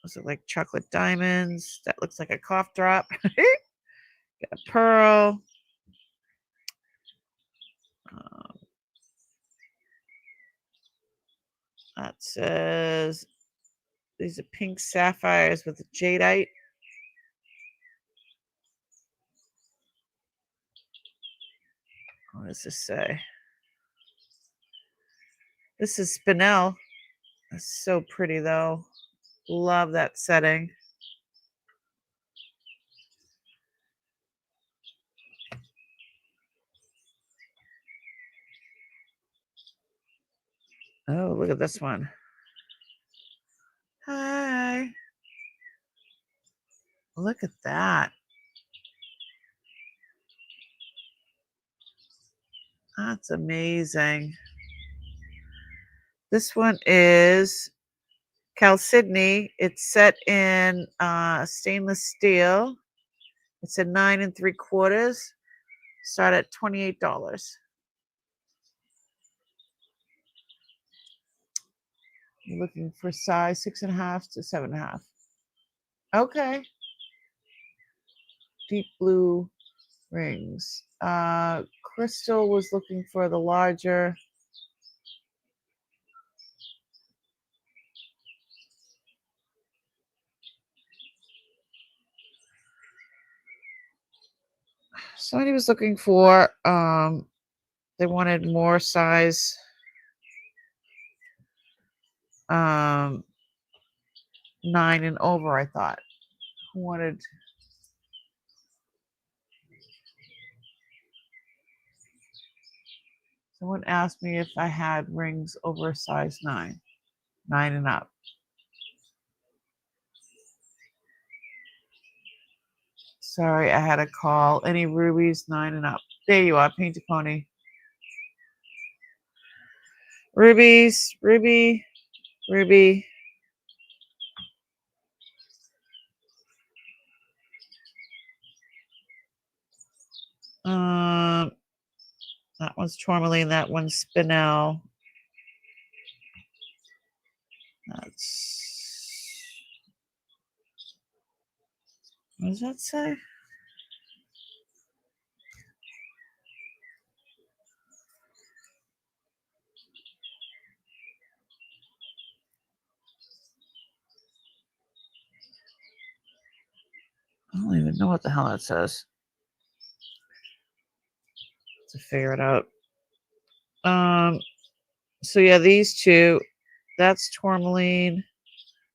was it like chocolate diamonds? That looks like a cough drop. Got a pearl. That says these are pink sapphires with jadeite. What does this say? This is spinel. That's so pretty though. Love that setting. Oh, look at this one. Hi. Look at that. That's amazing. This one is Chalcedony. It's set in stainless steel. It's a 9 3/4. Start at $28. You're looking for size 6.5 to 7.5. Okay. Deep blue rings. Crystal was looking for the larger. Somebody was looking for, they wanted more size. 9 and over, I thought. Who wanted? Someone asked me if I had rings over size 9 and up. Sorry, I had a call. Any rubies 9 and up? There you are, Painted Pony. Rubies, ruby, ruby. That one's tourmaline. That one's spinel. That's, what does that say? I don't even know what the hell that says. To figure it out. So yeah, these two. That's tourmaline.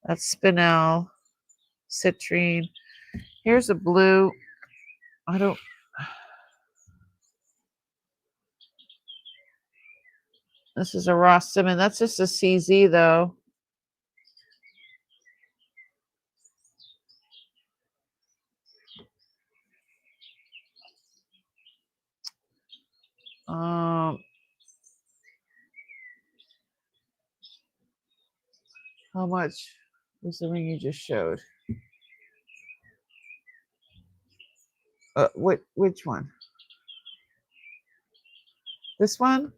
That's spinel. Citrine. Here's a blue. I don't. This is a Ross Simmons. That's just a CZ though. How much was the ring you just showed? Which one? This one?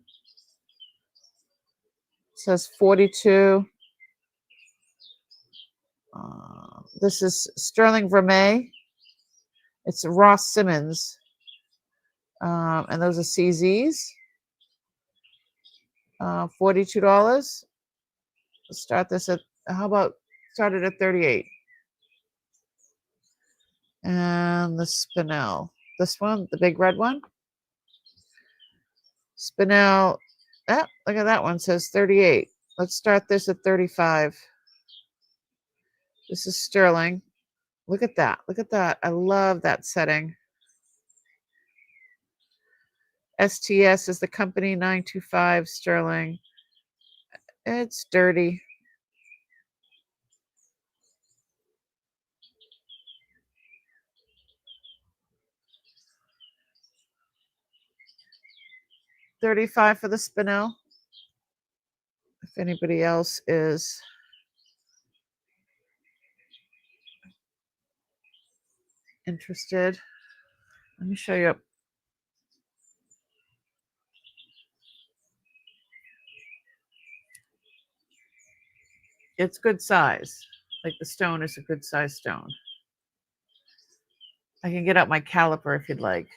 It says 42. This is sterling vermeil. It's Ross Simmons. And those are CZs. $42. Let's start this at, how about start it at 38? And the spinel. This one, the big red one. Spinel. Ah, look at that one. It says 38. Let's start this at 35. This is sterling. Look at that. Look at that. I love that setting. STS is the company 925 sterling. It's dirty. $35 for the spinel. If anybody else is interested, let me show you. It's good size. Like the stone is a good size stone. I can get out my caliper if you'd like.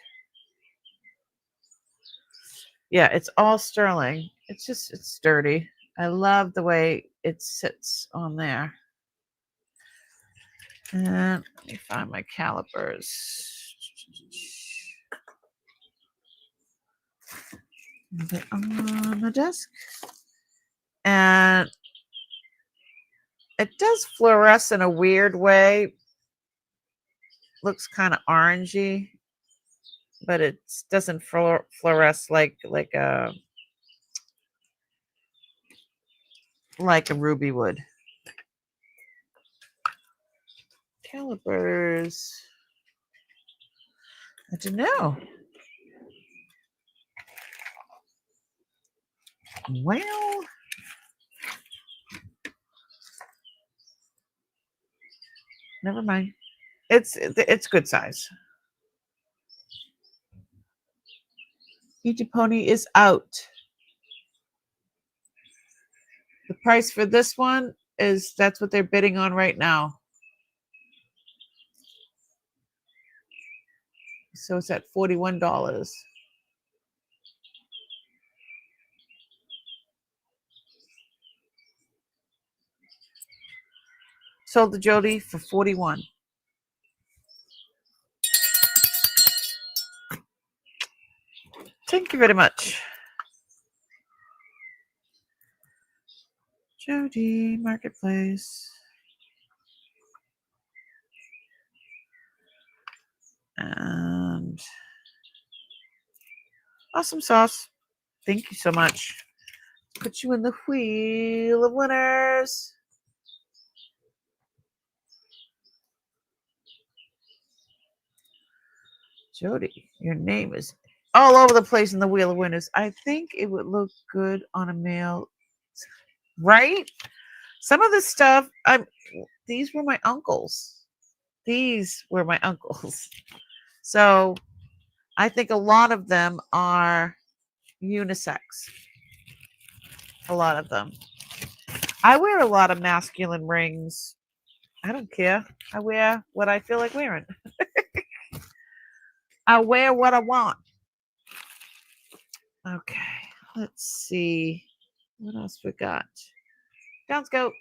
Yeah, it's all sterling. It's sturdy. I love the way it sits on there. And let me find my calipers. On the desk. And it does fluoresce in a weird way. Looks kind of orangey, but it doesn't fluoresce like a ruby would. Calipers. I don't know. Well, never mind. It's good size. Egypt Pony is out. The price for this one that's what they're bidding on right now. So it's at $41. Sold to Jody for $41. Thank you very much. Jody Marketplace. And awesome sauce. Thank you so much. Put you in the wheel of winners. Jody, your name is all over the place in the wheel of winners. I think it would look good on a male, right? Some of the stuff, these were my uncles. These were my uncles. So I think a lot of them are unisex. A lot of them. I wear a lot of masculine rings. I don't care. I wear what I feel like wearing. I wear what I want. Okay, let's see. What else we got? Downs go.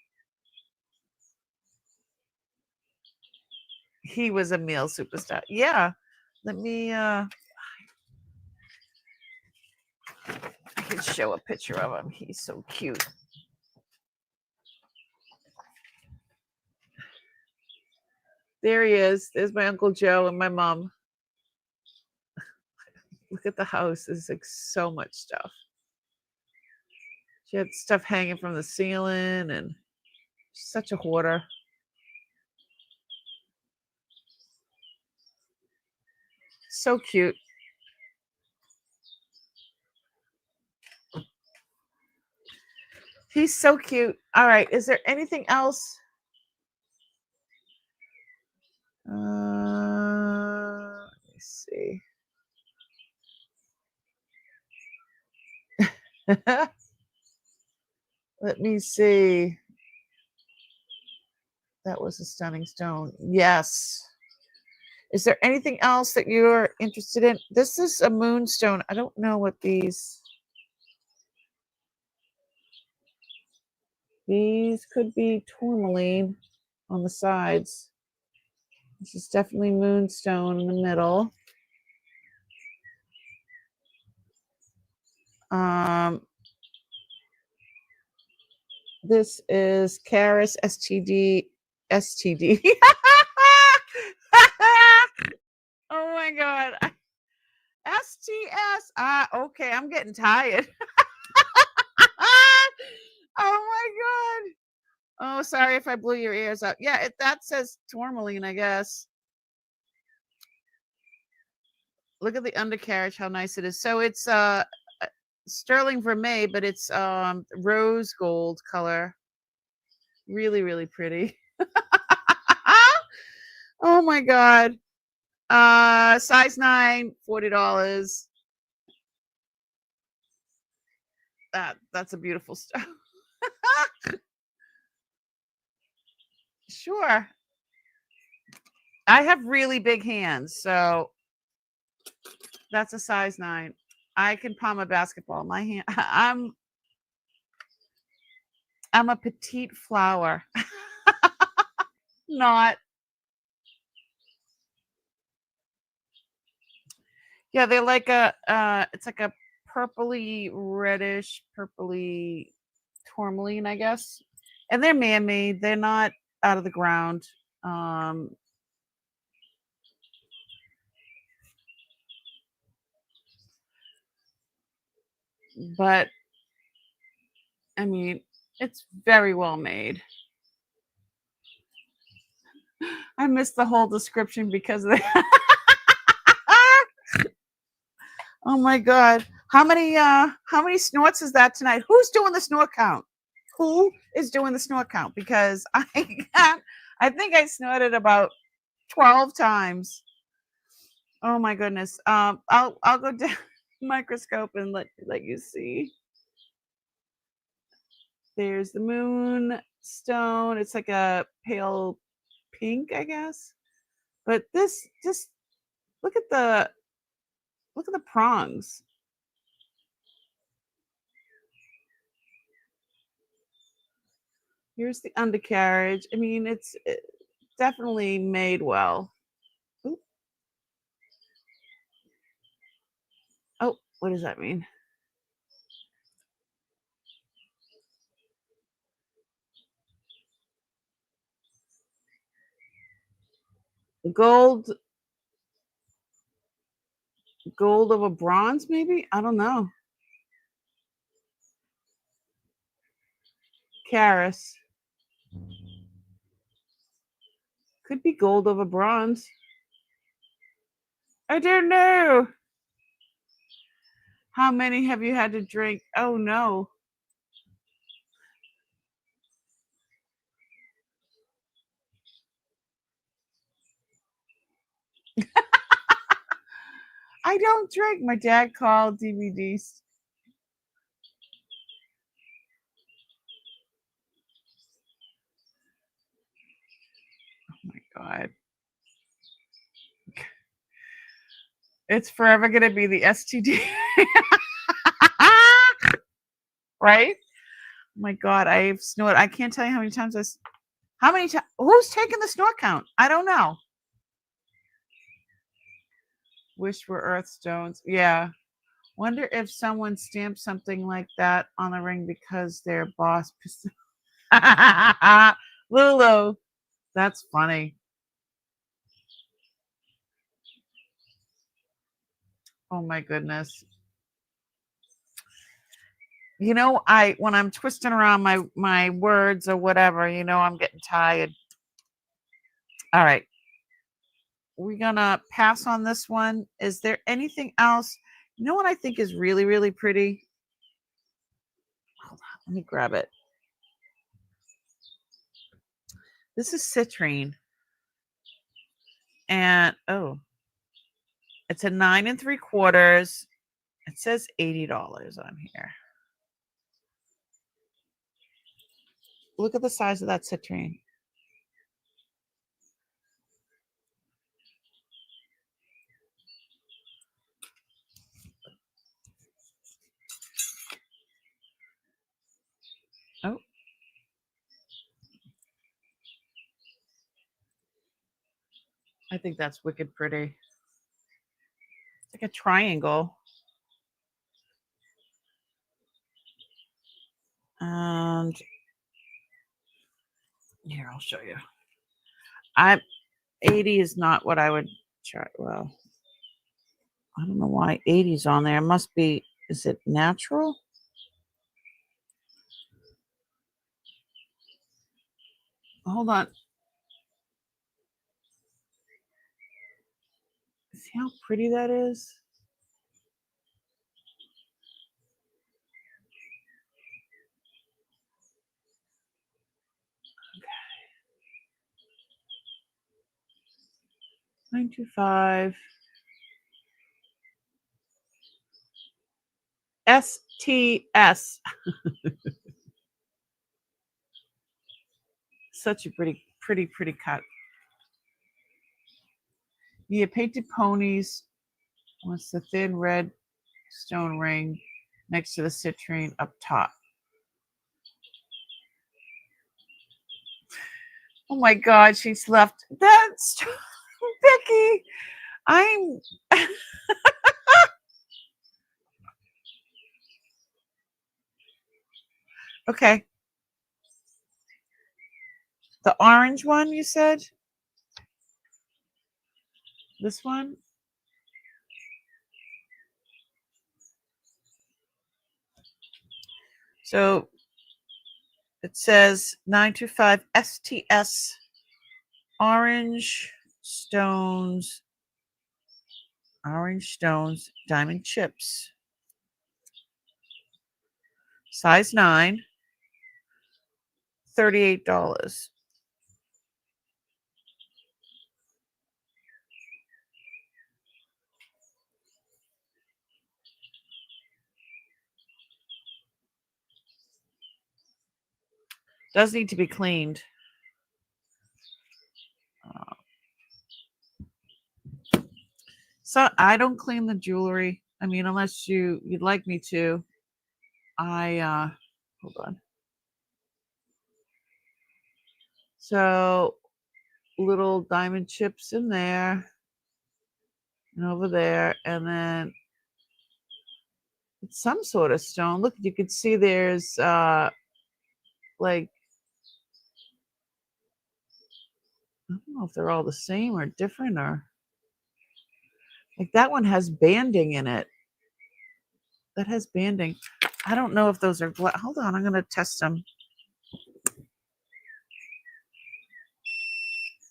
He was a male superstar. Yeah. Let me I can show a picture of him. He's so cute. There he is. There's my Uncle Joe and my mom. Look at the house. There's like so much stuff. She had stuff hanging from the ceiling and such a hoarder. So cute. He's so cute. All right. Is there anything else? Let me see. Let me see. That was a stunning stone. Yes. Is there anything else that you're interested in? This is a moonstone. I don't know what these could be tourmaline on the sides. This is definitely moonstone in the middle. This is Caris STD. Oh my God. STS. Okay, I'm getting tired. Oh my God. Oh, sorry if I blew your ears out. Yeah, that says tourmaline, I guess. Look at the undercarriage, how nice it is. So it's sterling vermeil, but it's rose gold color. Really, really pretty. Oh my god. Size 9, $40. That's a beautiful stuff. Sure. I have really big hands, so that's a size 9. I can palm a basketball. My hand I'm a petite flower. Not. Yeah, they're like a it's like a purpley reddish, purpley tourmaline, I guess. And they're man-made. They're not out of the ground. Um but I mean, it's very well made. I missed the whole description because of that. Oh my god. How many snorts is that tonight? Who's doing the snort count? Who is doing the snort count? Because I think I snorted about 12 times. Oh my goodness. I'll go down microscope and let you see. There's the moon stone. It's like a pale pink, I guess. But this just look at the prongs. Here's the undercarriage. I mean, it's definitely made well. Oop. Oh, what does that mean? Gold over bronze, maybe? I don't know. Caris. Could be gold over bronze. I don't know. How many have you had to drink? Oh no. I don't drink. My dad called DVDs. Oh my god. It's forever gonna be the STD. Right? Oh my god, I've snored. I can't tell you how many times how many times who's taking the snort count? I don't know. Wish were earth stones. Yeah. Wonder if someone stamped something like that on the ring because their boss. Lulu, that's funny. Oh my goodness. You know, I when I'm twisting around my words or whatever, you know, I'm getting tired. All right, we're gonna pass on this one. Is there anything else? You know what I think is really, really pretty? Hold on, let me grab it. This is citrine. And oh, it's a 9 3/4. It says $80 on here. Look at the size of that citrine. Oh. I think that's wicked pretty. It's like a triangle. And here, I'll show you. 80 is not what I would try. Well, I don't know why 80 is on there. It must be, is it natural? Hold on. See how pretty that is? 925 STS. Such a pretty cut. Yeah, painted ponies. What's the thin red stone ring next to the citrine up top? Oh my God, she's left. That's Becky. I'm okay. The orange one, you said? This one? So it says 925 STS orange stones, diamond chips. Size 9, $38. Does need to be cleaned. So I don't clean the jewelry. I mean, unless you'd like me to. Hold on. So little diamond chips in there and over there, and then it's some sort of stone. Look, you can see there's like, I don't know if they're all the same or different, or like that one has banding in it. That has banding. I don't know if those are hold on, I'm gonna test them.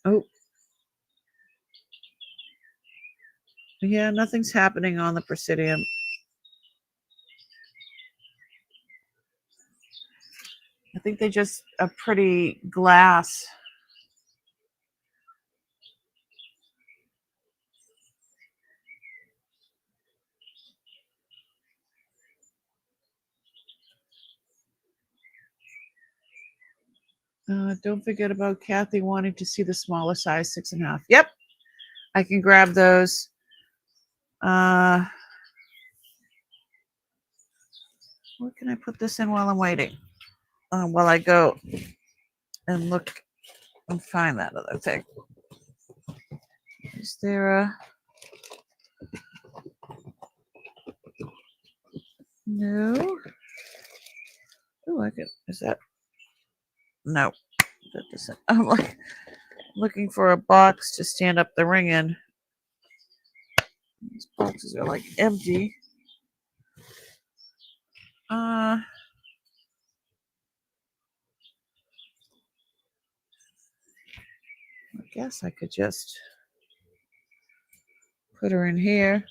Oh, yeah, nothing's happening on the Presidium. I think they just are pretty glass. Don't forget about Kathy wanting to see the smaller size, 6.5. Yep, I can grab those. Where can I put this in while I'm waiting? While I go and look and find that other thing. Is there a... No. Oh, I can... Is that... No. That doesn't... I'm like looking for a box to stand up the ring in. These boxes are like empty. I guess I could just put her in here.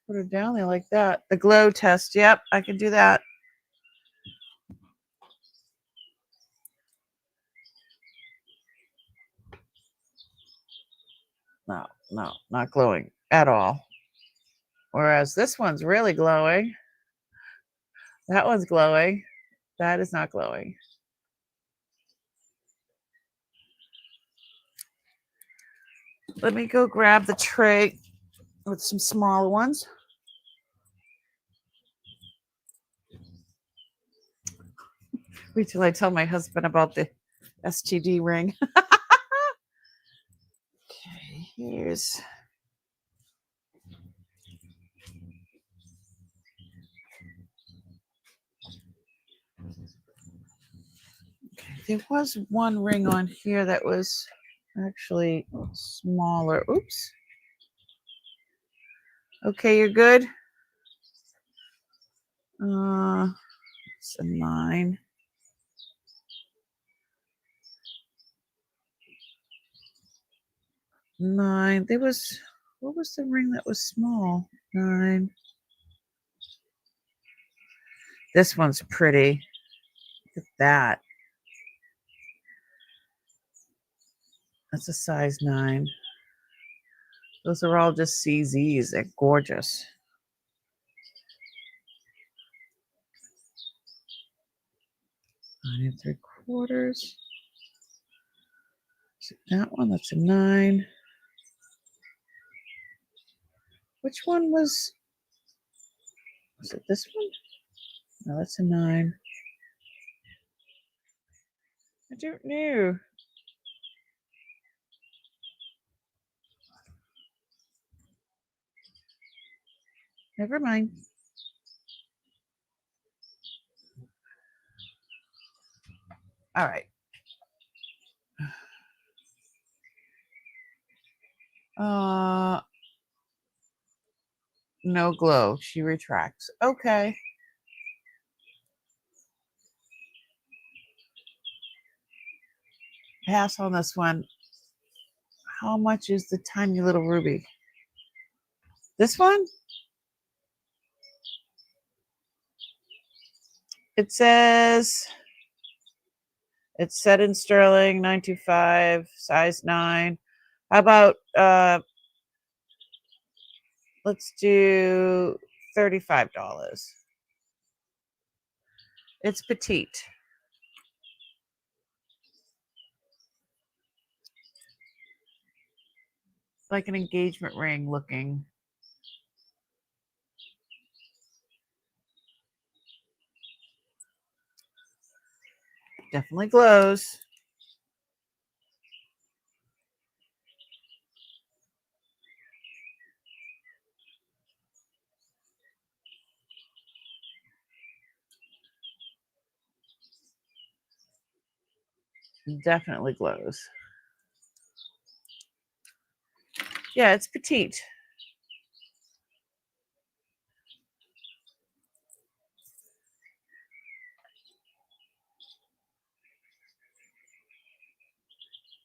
Put her down there like that. The glow test. Yep, I can do that. No, not glowing at all. Whereas this one's really glowing. That one's glowing. That is not glowing. Let me go grab the tray with some smaller ones. Wait till I tell my husband about the STD ring. Okay, here's... Okay, there was one ring on here that was actually smaller. Oops. Okay, you're good. It's a 9. There was... What was the ring that was small? 9. This one's pretty. Look at that. That's a size 9. Those are all just CZs. They're gorgeous. 9 3/4. Is it that one? That's a 9. Which one was it this one? No, that's a 9. I don't know. Never mind. All right. No glow. She retracts. Okay. Pass on this one. How much is the tiny little ruby? This one? It says it's set in sterling, 925, size 9. How about let's do $35. It's petite. Like an engagement ring looking. Definitely glows. Definitely glows. Yeah, it's petite.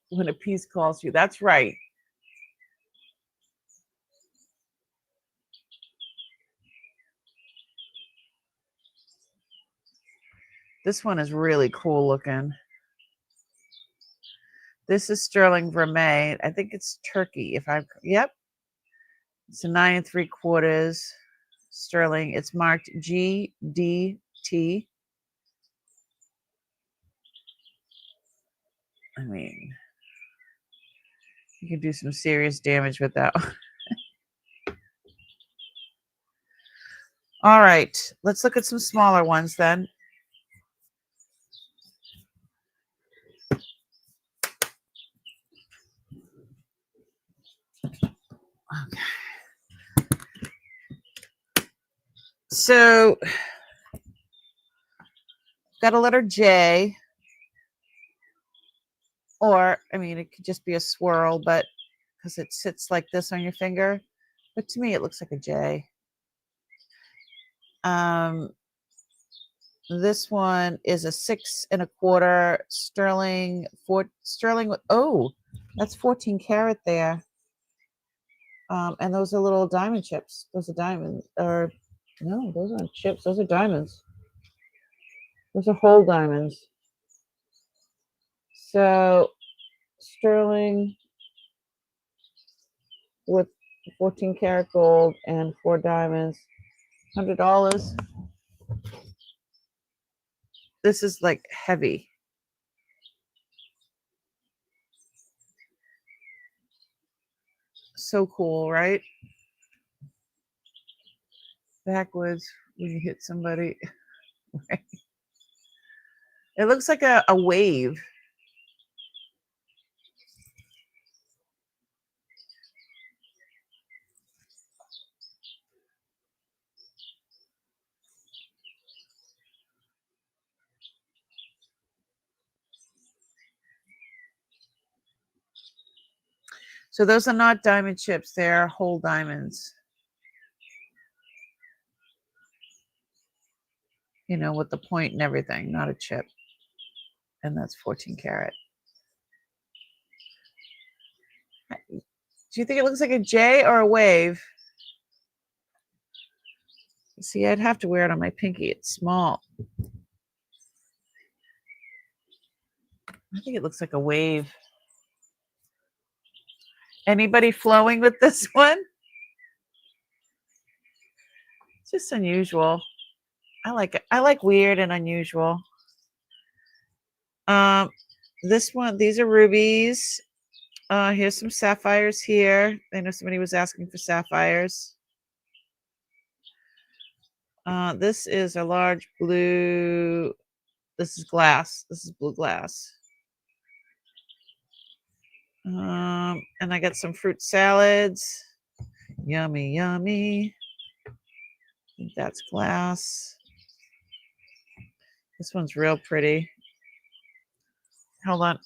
When a piece calls you. That's right. This one is really cool looking. This is sterling vermeil. I think it's Turkey. Yep. It's a 9 3/4 sterling. It's marked GDT. I mean, you can do some serious damage with that. All right, let's look at some smaller ones then. Okay. So, got a letter J, or I mean, it could just be a swirl, but because it sits like this on your finger. But to me, it looks like a J. This one is a 6 1/4 sterling. That's 14 karat there. And those are little diamond chips. Those are diamonds. Or no, those aren't chips. Those are diamonds. Those are whole diamonds. So sterling with 14 karat gold and 4 diamonds, $100. This is like heavy. So cool, right? Backwards when you hit somebody. It looks like a wave. So those are not diamond chips. They're whole diamonds. You know, with the point and everything, not a chip. And that's 14 karat. Do you think it looks like a J or a wave? See, I'd have to wear it on my pinky. It's small. I think it looks like a wave. Anybody flowing with this one? It's just unusual. I like it. I like weird and unusual. This one, these are rubies. Here's some sapphires here. I know somebody was asking for sapphires. This is a large blue. This is glass. This is blue glass. And I got some fruit salads. Yummy, yummy. I think that's glass. This one's real pretty. Hold on.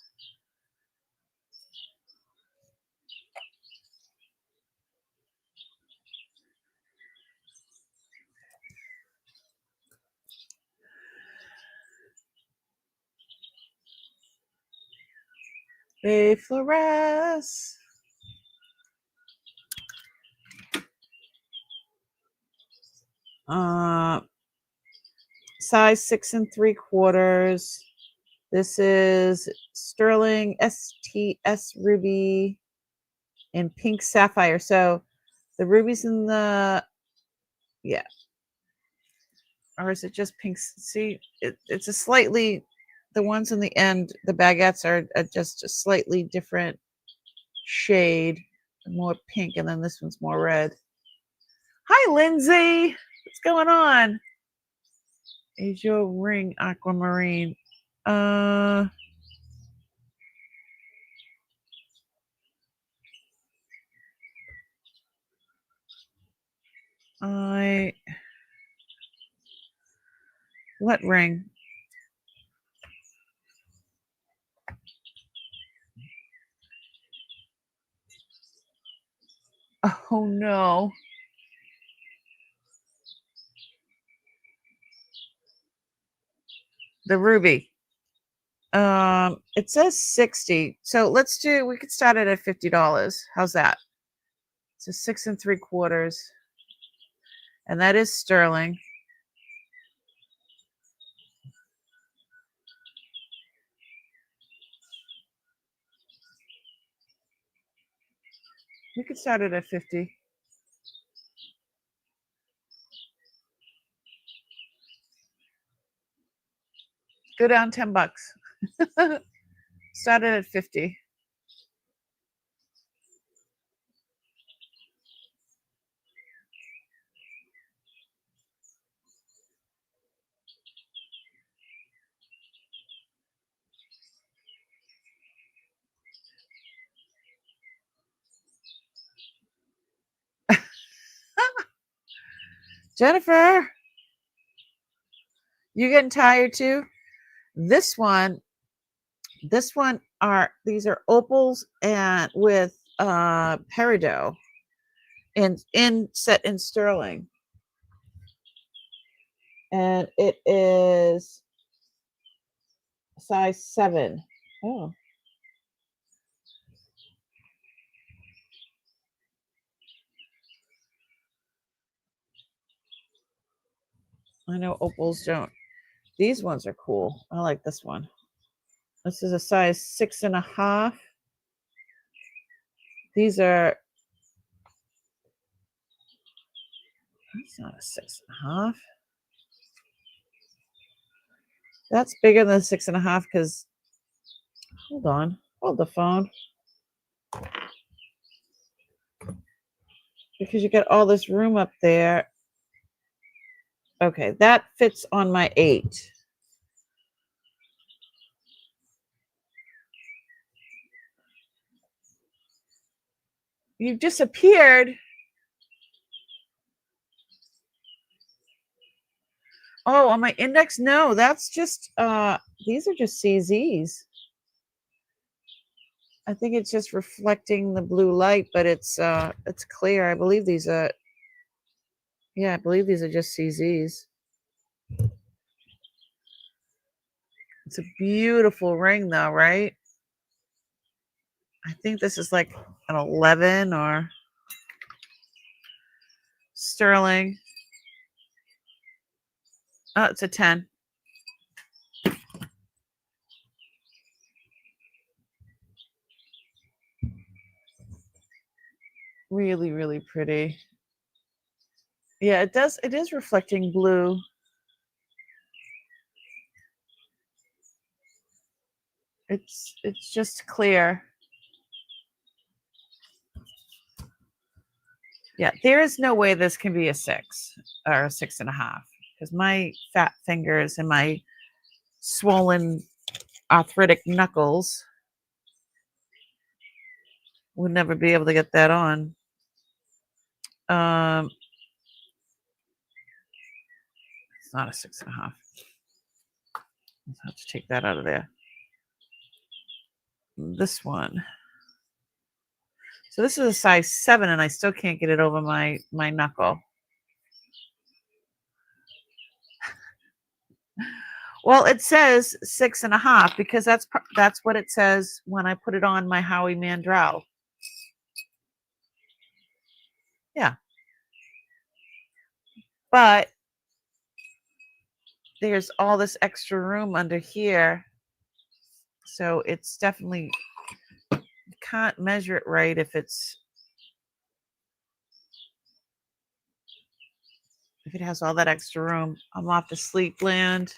They fluoresce. Size 6 3/4. This is sterling STS ruby and pink sapphire. So the rubies in the, yeah. Or is it just pink? See, it's a slightly, the ones in the end, the baguettes are just a slightly different shade, more pink, and then this one's more red. Hi, Lindsay. What's going on? Is your ring aquamarine? I what ring? Oh no. The ruby. It says 60. So we could start it at $50. How's that? It's a 6 3/4. And that is sterling. We could start it at 50. Go down $10. Start it at 50. Jennifer, you getting tired too? These are opals and with peridot in set in sterling. And it is size 7. Oh. I know opals don't. These ones are cool. I like this one. This is a size 6.5. These are, that's not a 6.5. That's bigger than 6.5 because, hold on, hold the phone. Because you got all this room up there. Okay, that fits on my 8. You've disappeared. Oh, on my index? No, that's just these are just CZs. I think it's just reflecting the blue light, but it's clear. I believe these are, yeah, I believe these are just CZs. It's a beautiful ring though, right? I think this is like an 11 or sterling. Oh, it's a 10. Really, really pretty. Yeah, it does. It is reflecting blue. It's just clear. Yeah, there is no way this can be a 6 or a 6.5 because my fat fingers and my swollen arthritic knuckles would never be able to get that on. It's not a 6.5. I'll have to take that out of there. This one. So this is a size 7, and I still can't get it over my knuckle. Well, it says 6.5 because that's what it says when I put it on my Howie Mandrell. Yeah. But there's all this extra room under here. So it's definitely, can't measure it right if it has all that extra room. I'm off to Sleepland.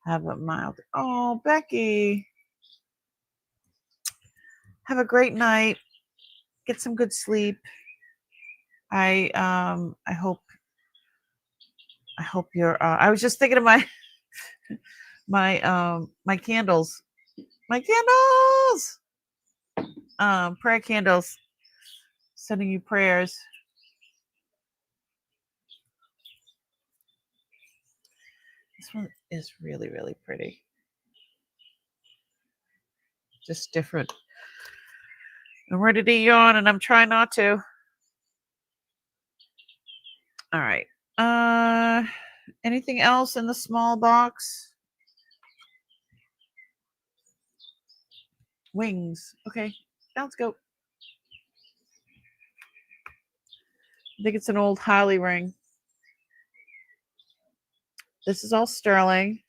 Have a mild. Oh, Becky. Have a great night. Get some good sleep. I hope you're I was just thinking of my my candles. My candles. Prayer candles. Sending you prayers. This one is really, really pretty. Just different. I'm ready to yawn and I'm trying not to. All right. Anything else in the small box? Wings. Okay. Now let's go. I think it's an old Holly ring. This is all sterling.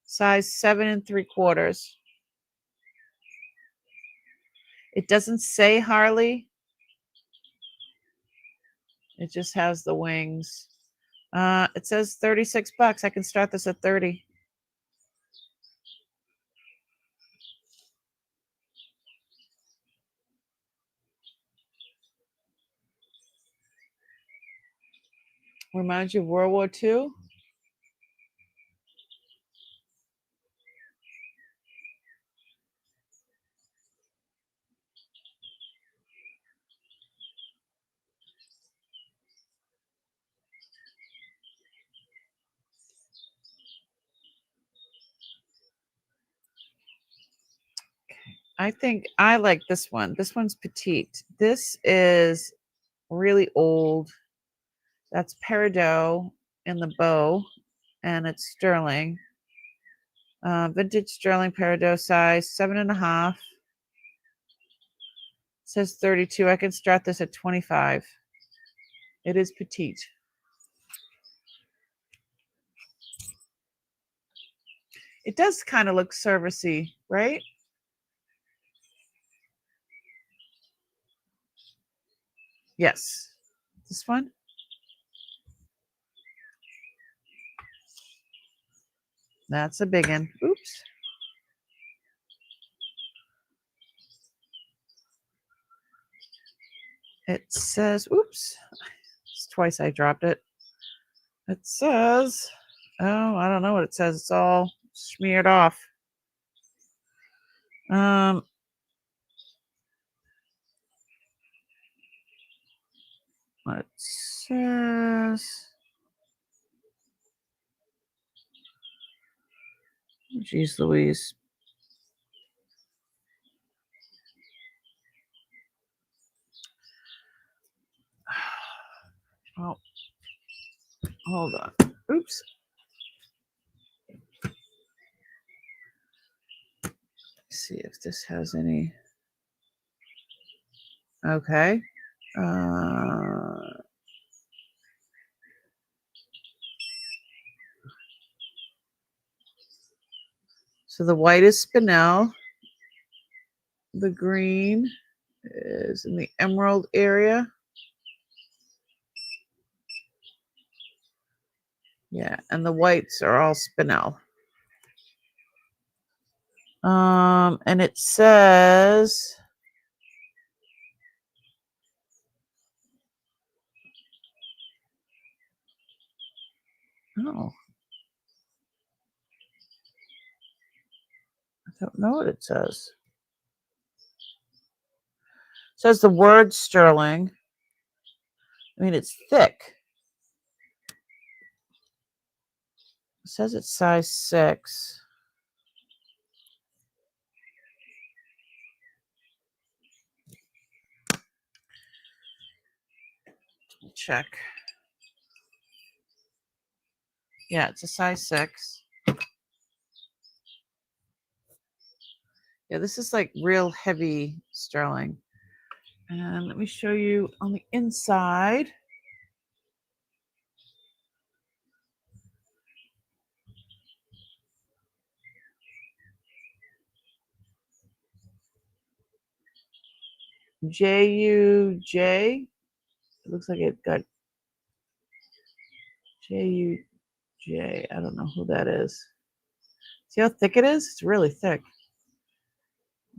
Size 7 3/4. It doesn't say Harley. It just has the wings. It says $36. I can start this at 30. Reminds you of World War II? I think I like this one. This one's petite. This is really old. That's peridot in the bow, and it's sterling. Vintage sterling peridot size 7.5. It says 32. I can start this at 25. It is petite. It does kind of look servicey, right? Yes. This one? That's a big one. Oops. It says, oops. It's twice I dropped it. It says, oh, I don't know what it says. It's all smeared off. It says, geez Louise. Oh, hold on. Oops. Let's see if this has any. Okay. So the white is spinel. The green is in the emerald area. Yeah, and the whites are all spinel. And it says oh, I don't know what it says. It says the word sterling. I mean, it's thick. It says it's size 6. Check. Yeah, it's a size 6. Yeah, this is like real heavy sterling. And let me show you on the inside. JUJ. It looks like it got JUJ. I don't know who that is. See how thick it is? It's really thick.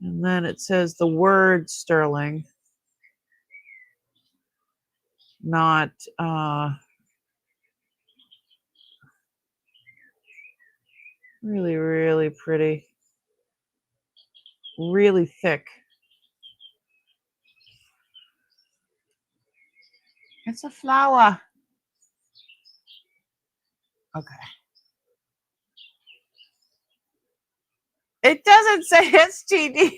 And then it says the word sterling, not really, really pretty. Really thick. It's a flower. Okay. It doesn't say STD.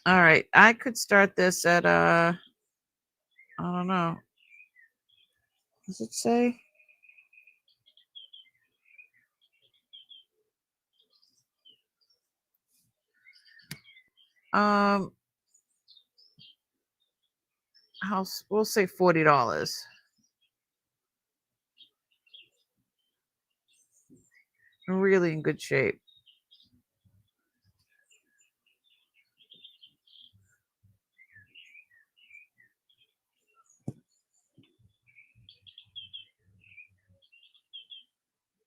All right. I could start this at I don't know. Does it say? We'll say $40. Really in good shape.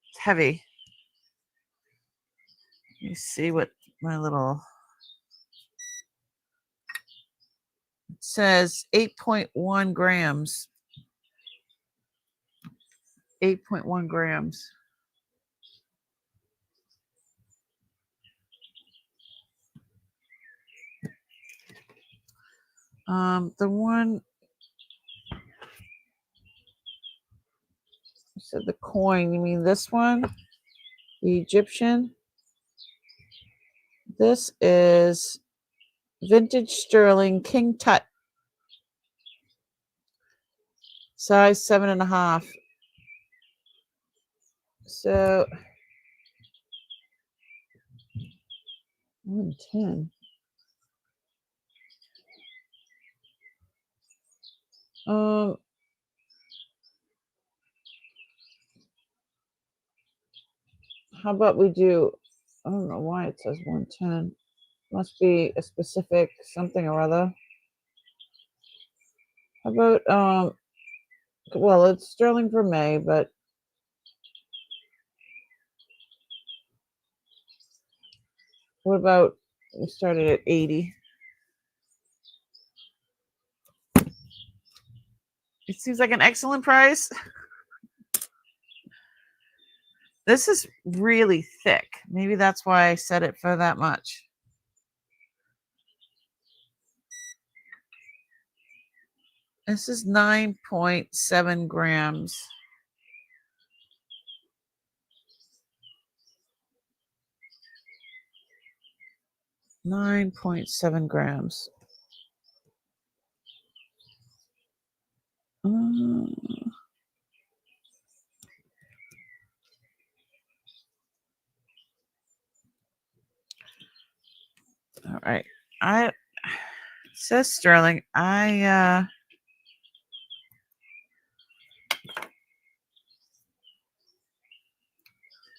It's heavy. Let me see what my little. It says 8.1 grams. 8.1 grams. The one you said the coin, you mean this one? The Egyptian? This is vintage sterling King Tut. Size 7.5. So 110. How about we do, I don't know why it says 110. Must be a specific something or other. How about, well, it's sterling for May, but what about we started at 80? It seems like an excellent price. This is really thick. Maybe that's why I set it for that much. This is 9.7 grams. 9.7 grams. All right. It says sterling. I'm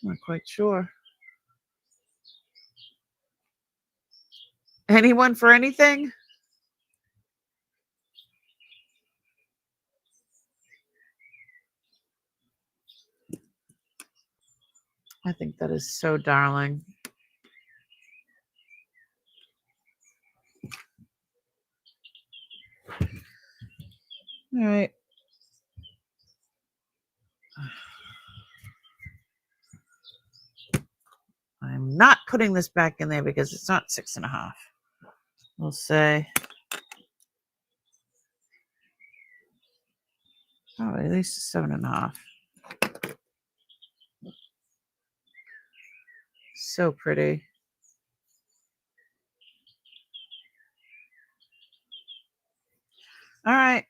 not quite sure. Anyone for anything? I think that is so darling. All right. I'm not putting this back in there because it's not 6.5. We'll say, oh, at least 7.5. So pretty. All right.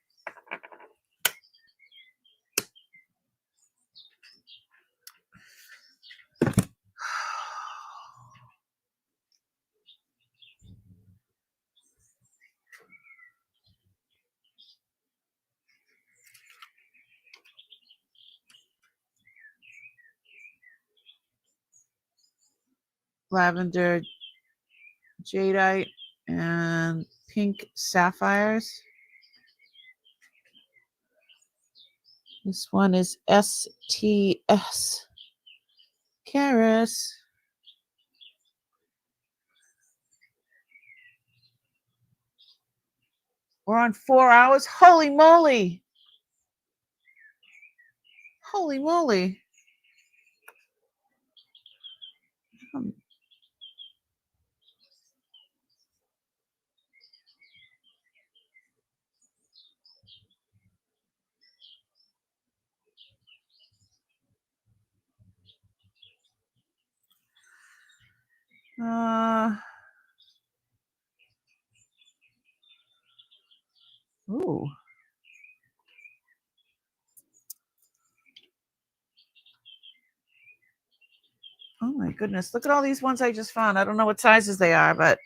Lavender jadeite and pink sapphires. This one is STS. Karis. We're on 4 hours. Holy moly. Holy moly. Ooh. Oh my goodness. Look at all these ones I just found. I don't know what sizes they are, but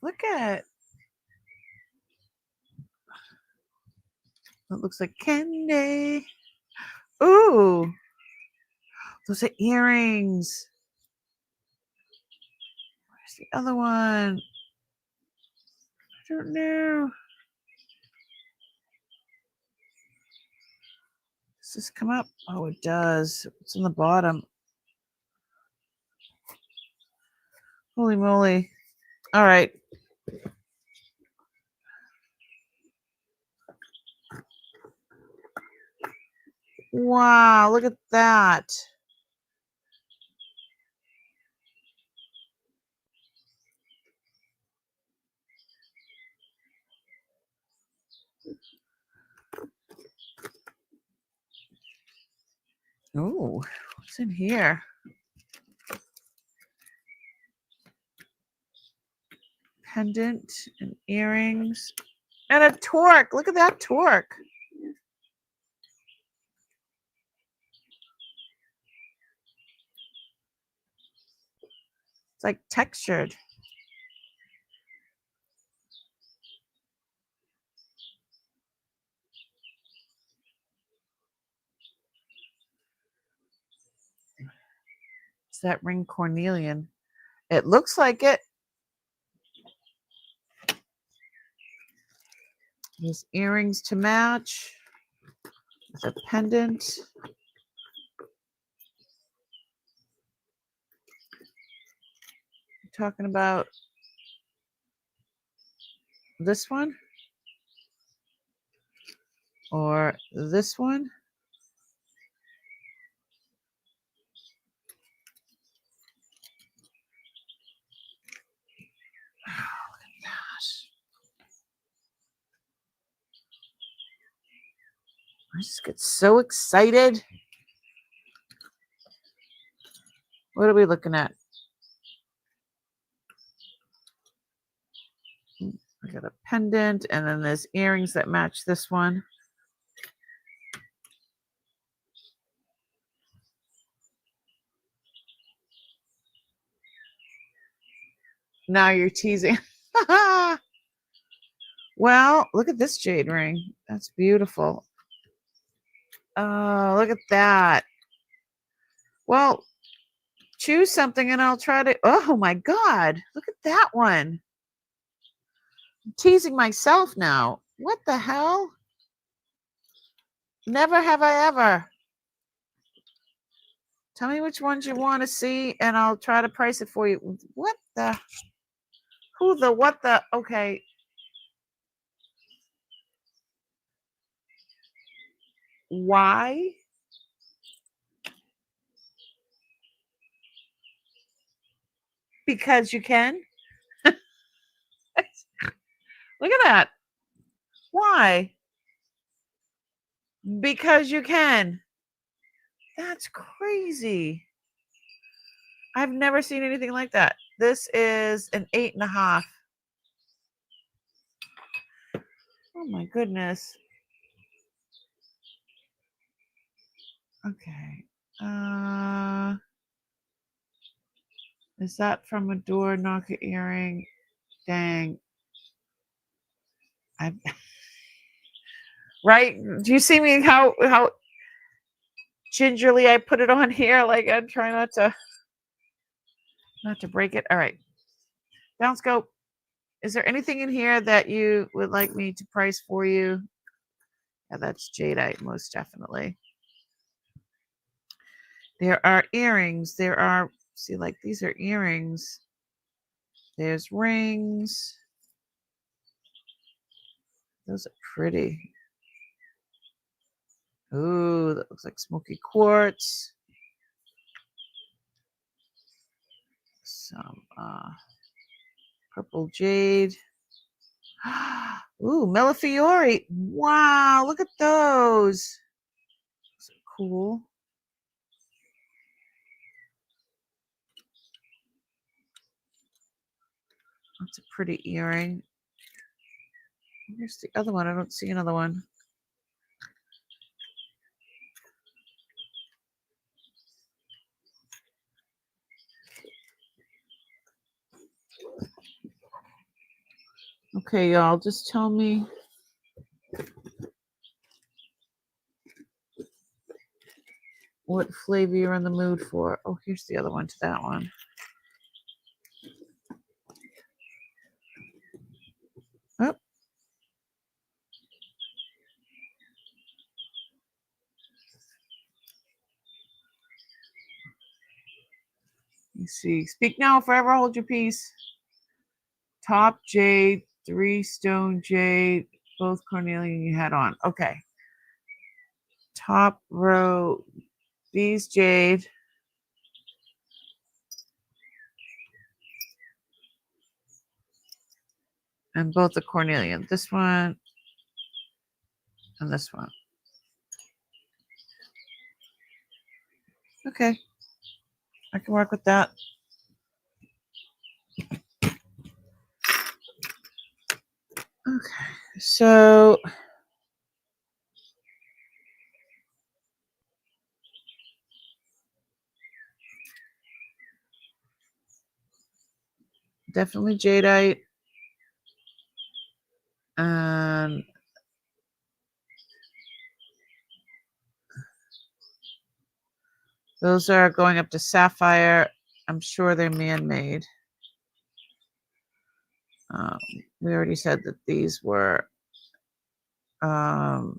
look at it. It looks like candy. Ooh. Those are earrings. Where's the other one? I don't know. Does this come up? Oh, it does. It's in the bottom. Holy moly. All right. Wow, look at that. Oh, what's in here? Pendant and earrings and a torque. Look at that torque. It's like textured. It's that ring cornelian. It looks like it. There's earrings to match with a pendant. I'm talking about this one or this one. Oh, look at that. I just get so excited. What are we looking at? I got a pendant, and then there's earrings that match this one. Now you're teasing. Well, look at this jade ring. That's beautiful. Oh, look at that. Well, choose something and I'll try to. Oh my God. Look at that one. I'm teasing myself now. What the hell? Never have I ever. Tell me which ones you want to see, and I'll try to price it for you. What the? Who the? What the? Okay. Why? Because you can. Look at that. Why? Because you can. That's crazy. I've never seen anything like that. This is an 8.5. Oh my goodness. Okay. Is that from a door knocker earring? Dang. I right? Do you see me how gingerly I put it on here? Like I'm trying not to break it. All right. Down scope. Is there anything in here that you would like me to price for you? Yeah, that's jadeite, most definitely. There are earrings. There are, see, like these are earrings. There's rings. Those are pretty. Ooh, that looks like smoky quartz. Some purple jade. Ooh, Millefiori. Wow, look at those. Those are cool. That's a pretty earring. Here's the other one. I don't see another one. Okay, y'all, just tell me what flavor you're in the mood for. Oh, here's the other one to that one. Oh. You see, speak now, forever hold your peace. Top jade, 3 stone jade, both cornelian you had on. Okay. Top row, these jade. And both the cornelian. This one and this one. Okay. I can work with that. Okay. So definitely jadeite. And those are going up to sapphire. I'm sure they're man-made. We already said that these were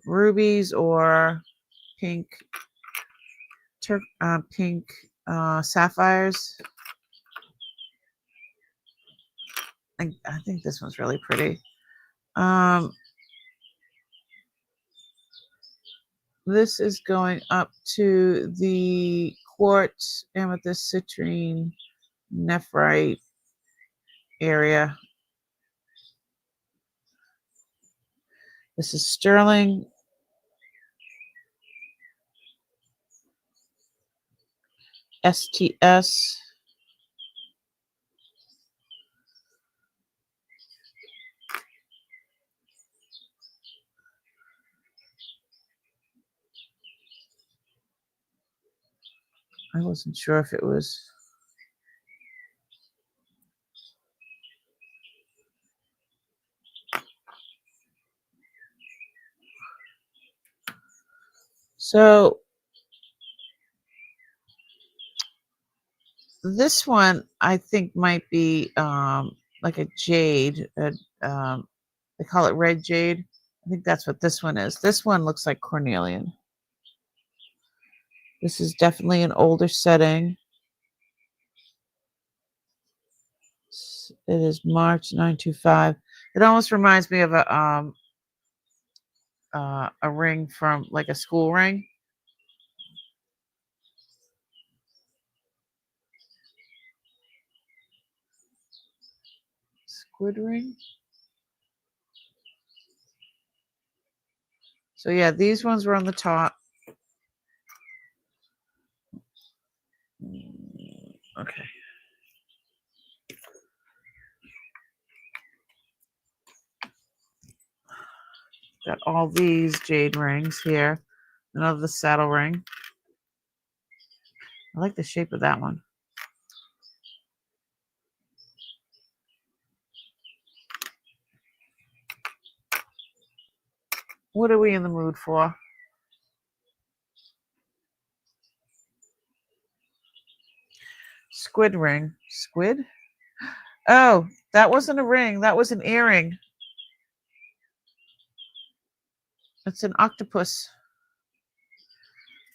rubies or pink sapphires. I think this one's really pretty. This is going up to the quartz amethyst citrine nephrite area. This is sterling. STS. I wasn't sure if it was. So this one I think might be like a jade. They call it red jade. I think that's what this one is. This one looks like cornelian. This is definitely an older setting. It is March 925. It almost reminds me of a ring from like a school ring. Squid ring. So yeah, these ones were on the top. Okay. Got all these jade rings here. Another saddle ring. I like the shape of that one. What are we in the mood for? Squid ring. Squid? Oh, that wasn't a ring. That was an earring. It's an octopus.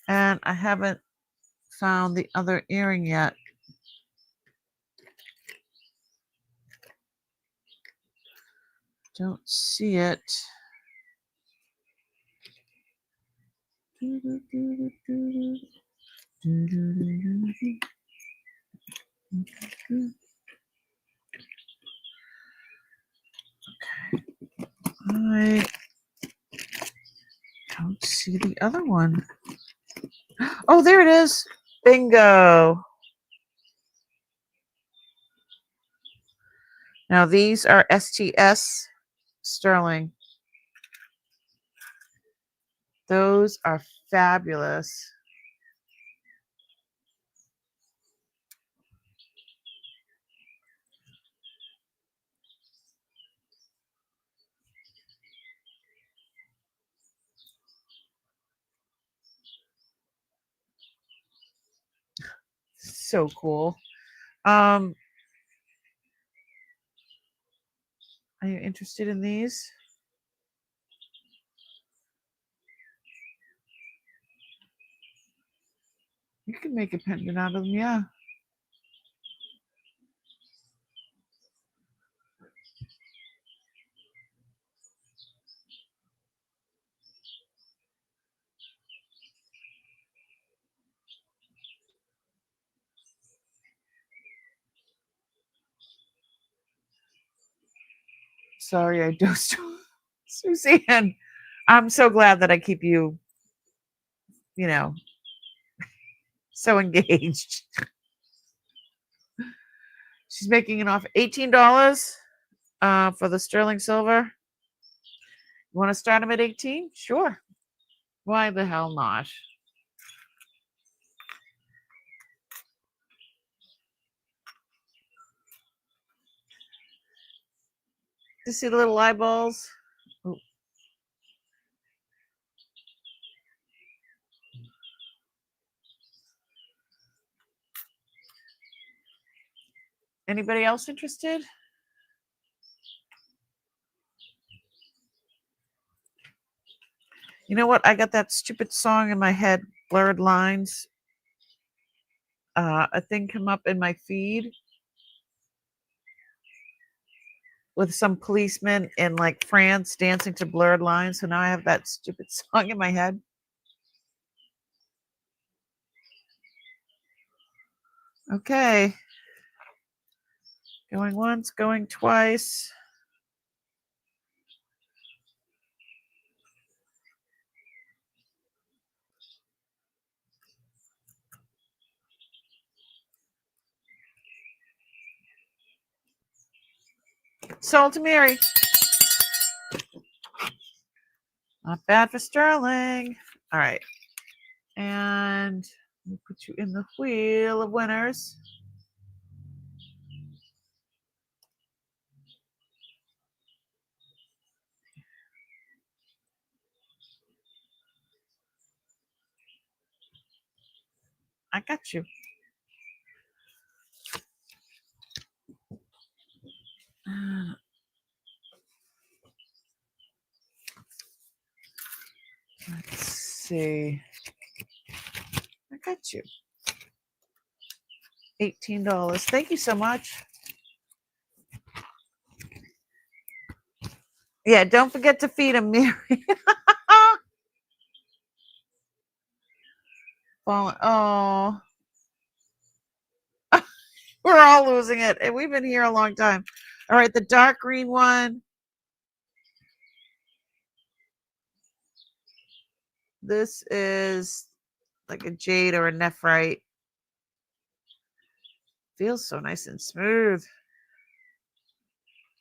And I haven't found the other earring yet. Don't see it. I don't see the other one. Oh, there it is. Bingo. Now these are STS sterling. Those are fabulous. So cool. Are you interested in these? You can make a pendant out of them, yeah. Sorry, I dosed Suzanne. I'm so glad that I keep you, so engaged. She's making an offer $18 for the sterling silver. You want to start them at 18? Sure. Why the hell not? You see the little eyeballs? Oh. Anybody else interested? You know what? I got that stupid song in my head, Blurred Lines. A thing come up in my feed with some policemen in like France dancing to Blurred Lines. So now I have that stupid song in my head. Okay. Going once, going twice. Sold to Mary. Not bad for sterling. All right. And let me put you in the wheel of winners. I got you. see. I got you. $18. Thank you so much. Yeah, don't forget to feed him, Mary. Oh, we're all losing it. And we've been here a long time. All right, the dark green one. This is like a jade or a nephrite. Feels so nice and smooth.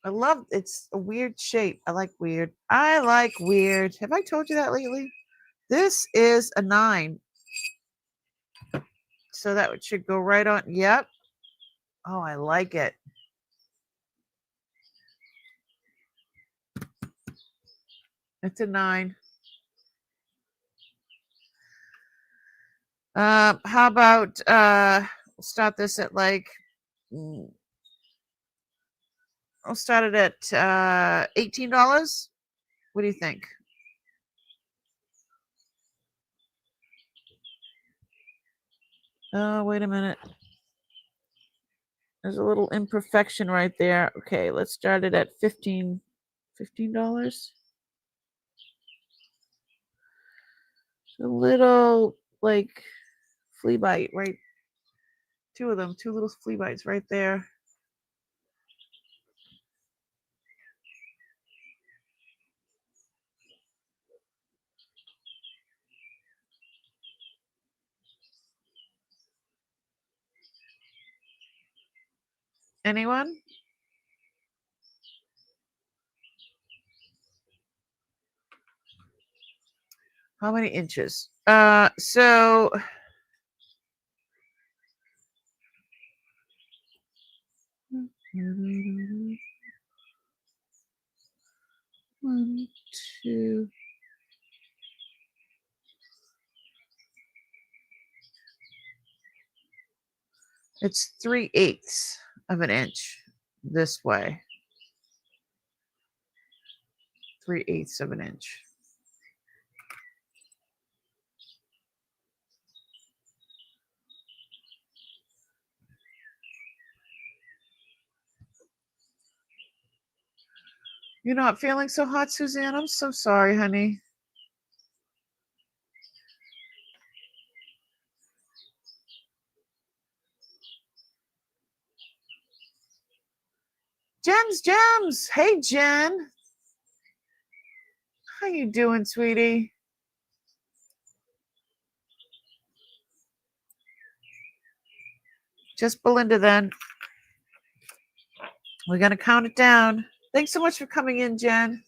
I love it's a weird shape. I like weird. I like weird. Have I told you that lately? This is a 9. So that should go right on. Yep. Oh, I like it. It's a 9. How about we'll start this at like I'll start it at $18. What do you think? Oh, wait a minute. There's a little imperfection right there. Okay, let's start it at $15. A little like flea bite, right? 2 of them, 2 little flea bites right there. Anyone? How many inches? So 1, 2. It's 3/8 of an inch this way. 3/8 of an inch. You're not feeling so hot, Suzanne? I'm so sorry, honey. Gems. Hey, Jen. How you doing, sweetie? Just Belinda then. We're going to count it down. Thanks so much for coming in, Jen.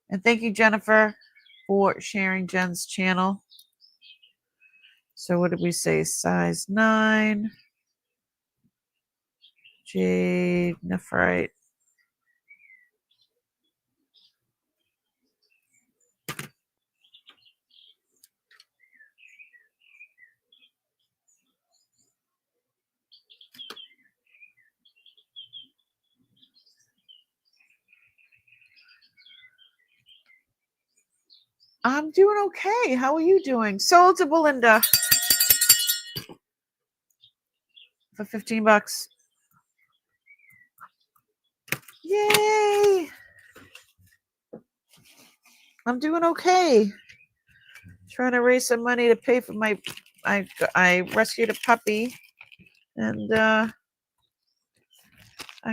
And thank you, Jennifer, for sharing Jen's channel. So what did we say? Size 9. Jade, nephrite. I'm doing okay. How are you doing? Sold to Belinda for $15. Yay! I'm doing okay. Trying to raise some money to pay for my. I rescued a puppy, and I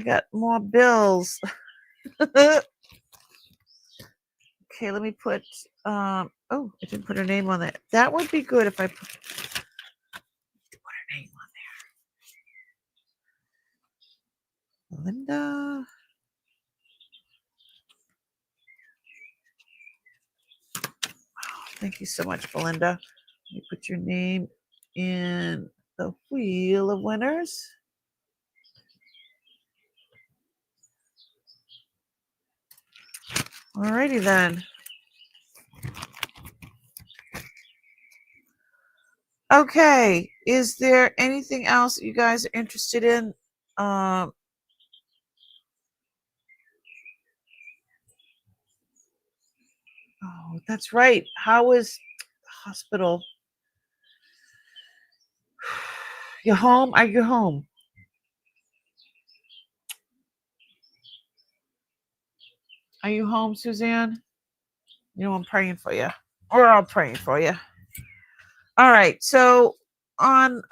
got more bills. Okay, let me put. Oh, I didn't put her name on that. That would be good if I put her name on there. Linda. Thank you so much, Belinda. Let me put your name in the wheel of winners. Alrighty then. Okay, is there anything else you guys are interested in? Oh, that's right. How is hospital. You home? Are you home? Are you home, Suzanne? You know I'm praying for you. We're all praying for you. All right. So on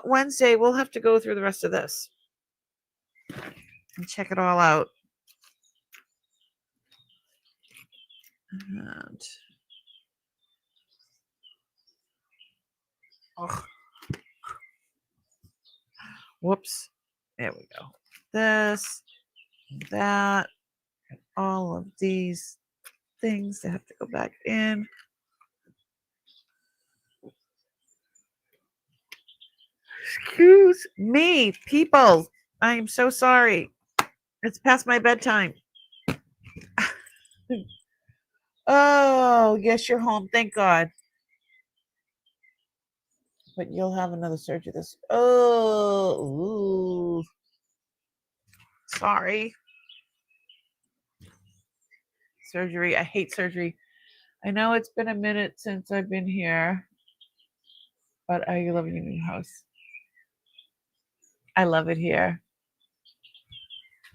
Wednesday, we'll have to go through the rest of this and check it all out. And, oh, whoops. There we go. This, that, all of these things that have to go back in. Excuse me, people. I am so sorry. It's past my bedtime. Oh, yes, you're home. Thank God. But you'll have another surgery this. Oh, ooh. Sorry. Surgery. I hate surgery. I know it's been a minute since I've been here, but are you loving your new house? I love it here.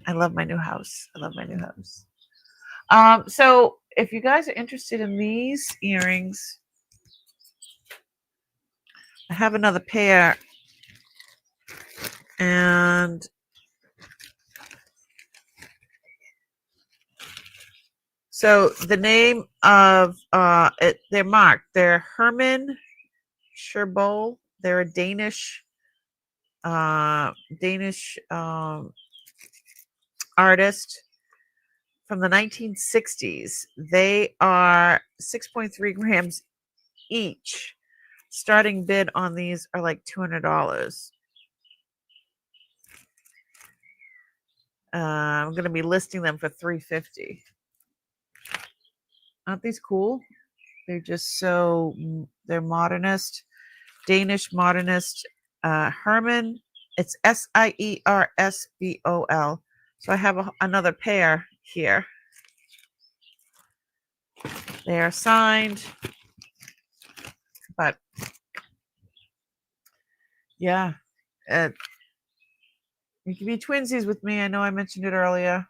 I love my new house. I love my new house. So if you guys are interested in these earrings, I have another pair, and so the name of they're marked. They're Herman Scherboll. They're a Danish artist from the 1960s. They are 6.3 grams each. Starting bid on these are like $200. I'm going to be listing them for $350. Aren't these cool? They're just so they're modernist, Danish modernist. Herman, it's Siersbol. So I have another pair here. They are signed, but yeah, you can be twinsies with me. I know I mentioned it earlier.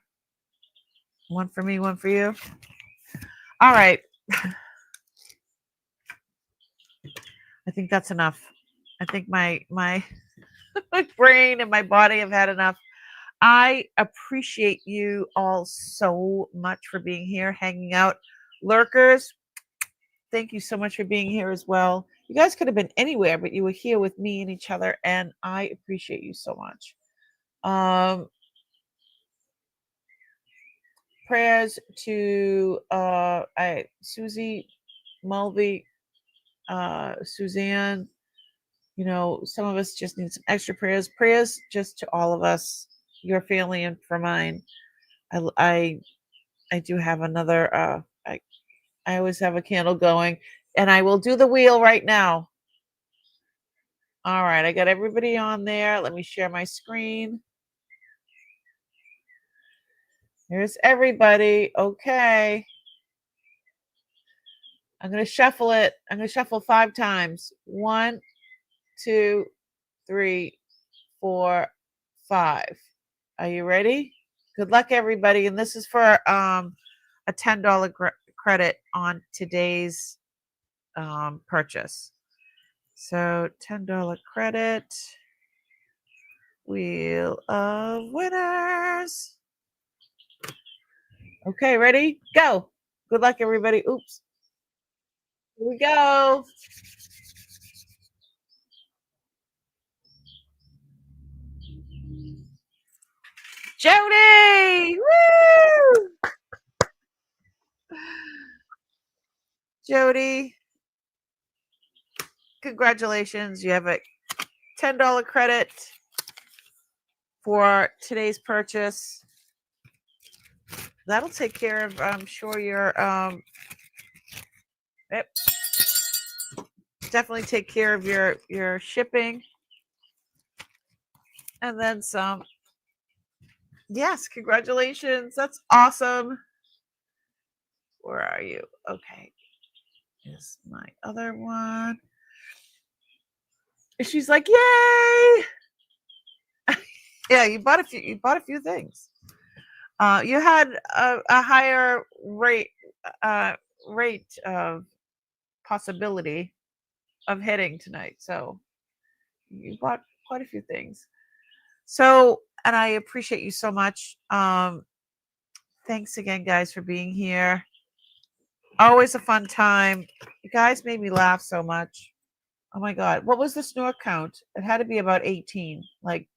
One for me, one for you. All right. I think that's enough. I think my my brain and my body have had enough. I appreciate you all so much for being here, hanging out. Lurkers, thank you so much for being here as well. You guys could have been anywhere, but you were here with me and each other, and I appreciate you so much. Prayers to Susie, Mulvey, Suzanne. You know, some of us just need some extra prayers. Prayers just to all of us, your family, and for mine. I do have another. I always have a candle going, and I will do the wheel right now. All right, I got everybody on there. Let me share my screen. Here's everybody. Okay. I'm going to shuffle it. I'm going to shuffle 5 times. 1, 2, 3, 4, 5. Are you ready? Good luck, everybody. And this is for a $10 credit on today's purchase. So $10 credit. Wheel of winners. Okay, ready? Go. Good luck, everybody. Oops. Here we go. Jody! Woo! Jody, congratulations. You have a $10 credit for today's purchase. That'll take care of, I'm sure, your definitely take care of your shipping. And then some. Yes, congratulations. That's awesome. Where are you? Okay. is my other one. And she's like, yay! Yeah, you bought a few things. You had a higher rate of possibility of hitting tonight, so you bought quite a few things. So, and I appreciate you so much. Thanks again, guys, for being here. Always a fun time. You guys made me laugh so much. Oh my God. What was the snore count? It had to be about 18. Like,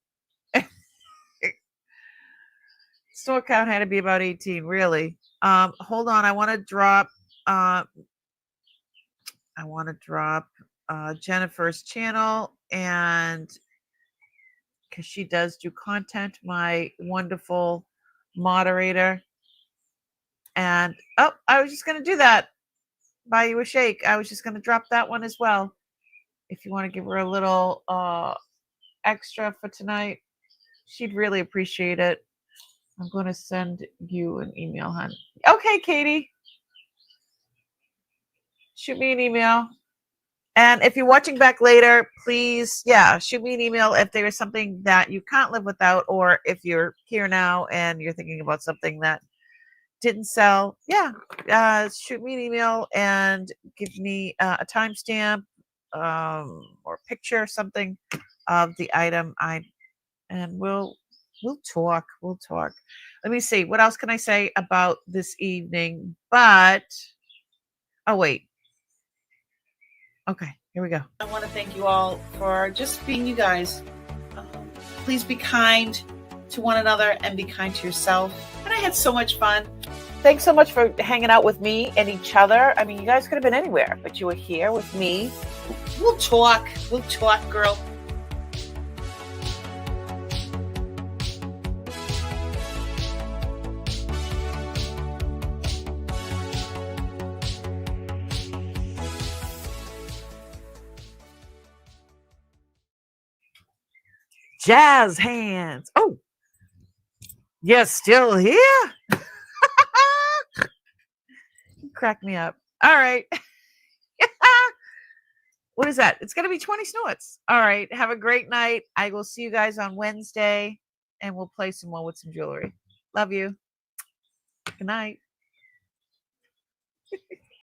snore count had to be about 18, really. Hold on. I want to drop Jennifer's channel, and because she does do content, my wonderful moderator. And I was just going to do that. Buy you a shake. I was just going to drop that one as well. If you want to give her a little extra for tonight, she'd really appreciate it. I'm going to send you an email, hon. Okay, Katie. Shoot me an email. And if you're watching back later, please, shoot me an email if there is something that you can't live without, or if you're here now and you're thinking about something that didn't sell. Shoot me an email and give me a timestamp or a picture or something of the item. And we'll talk. We'll talk. Let me see. What else can I say about this evening? But wait. Okay, here we go. I want to thank you all for just being you guys. Please be kind to one another and be kind to yourself. And I had so much fun. Thanks so much for hanging out with me and each other. I mean, you guys could have been anywhere, but you were here with me. We'll talk. We'll talk, girl. Jazz hands. Oh, you're still here? Crack me up. All right. What is that? It's going to be 20 snorts. All right. Have a great night. I will see you guys on Wednesday, and we'll play some more with some jewelry. Love you. Good night.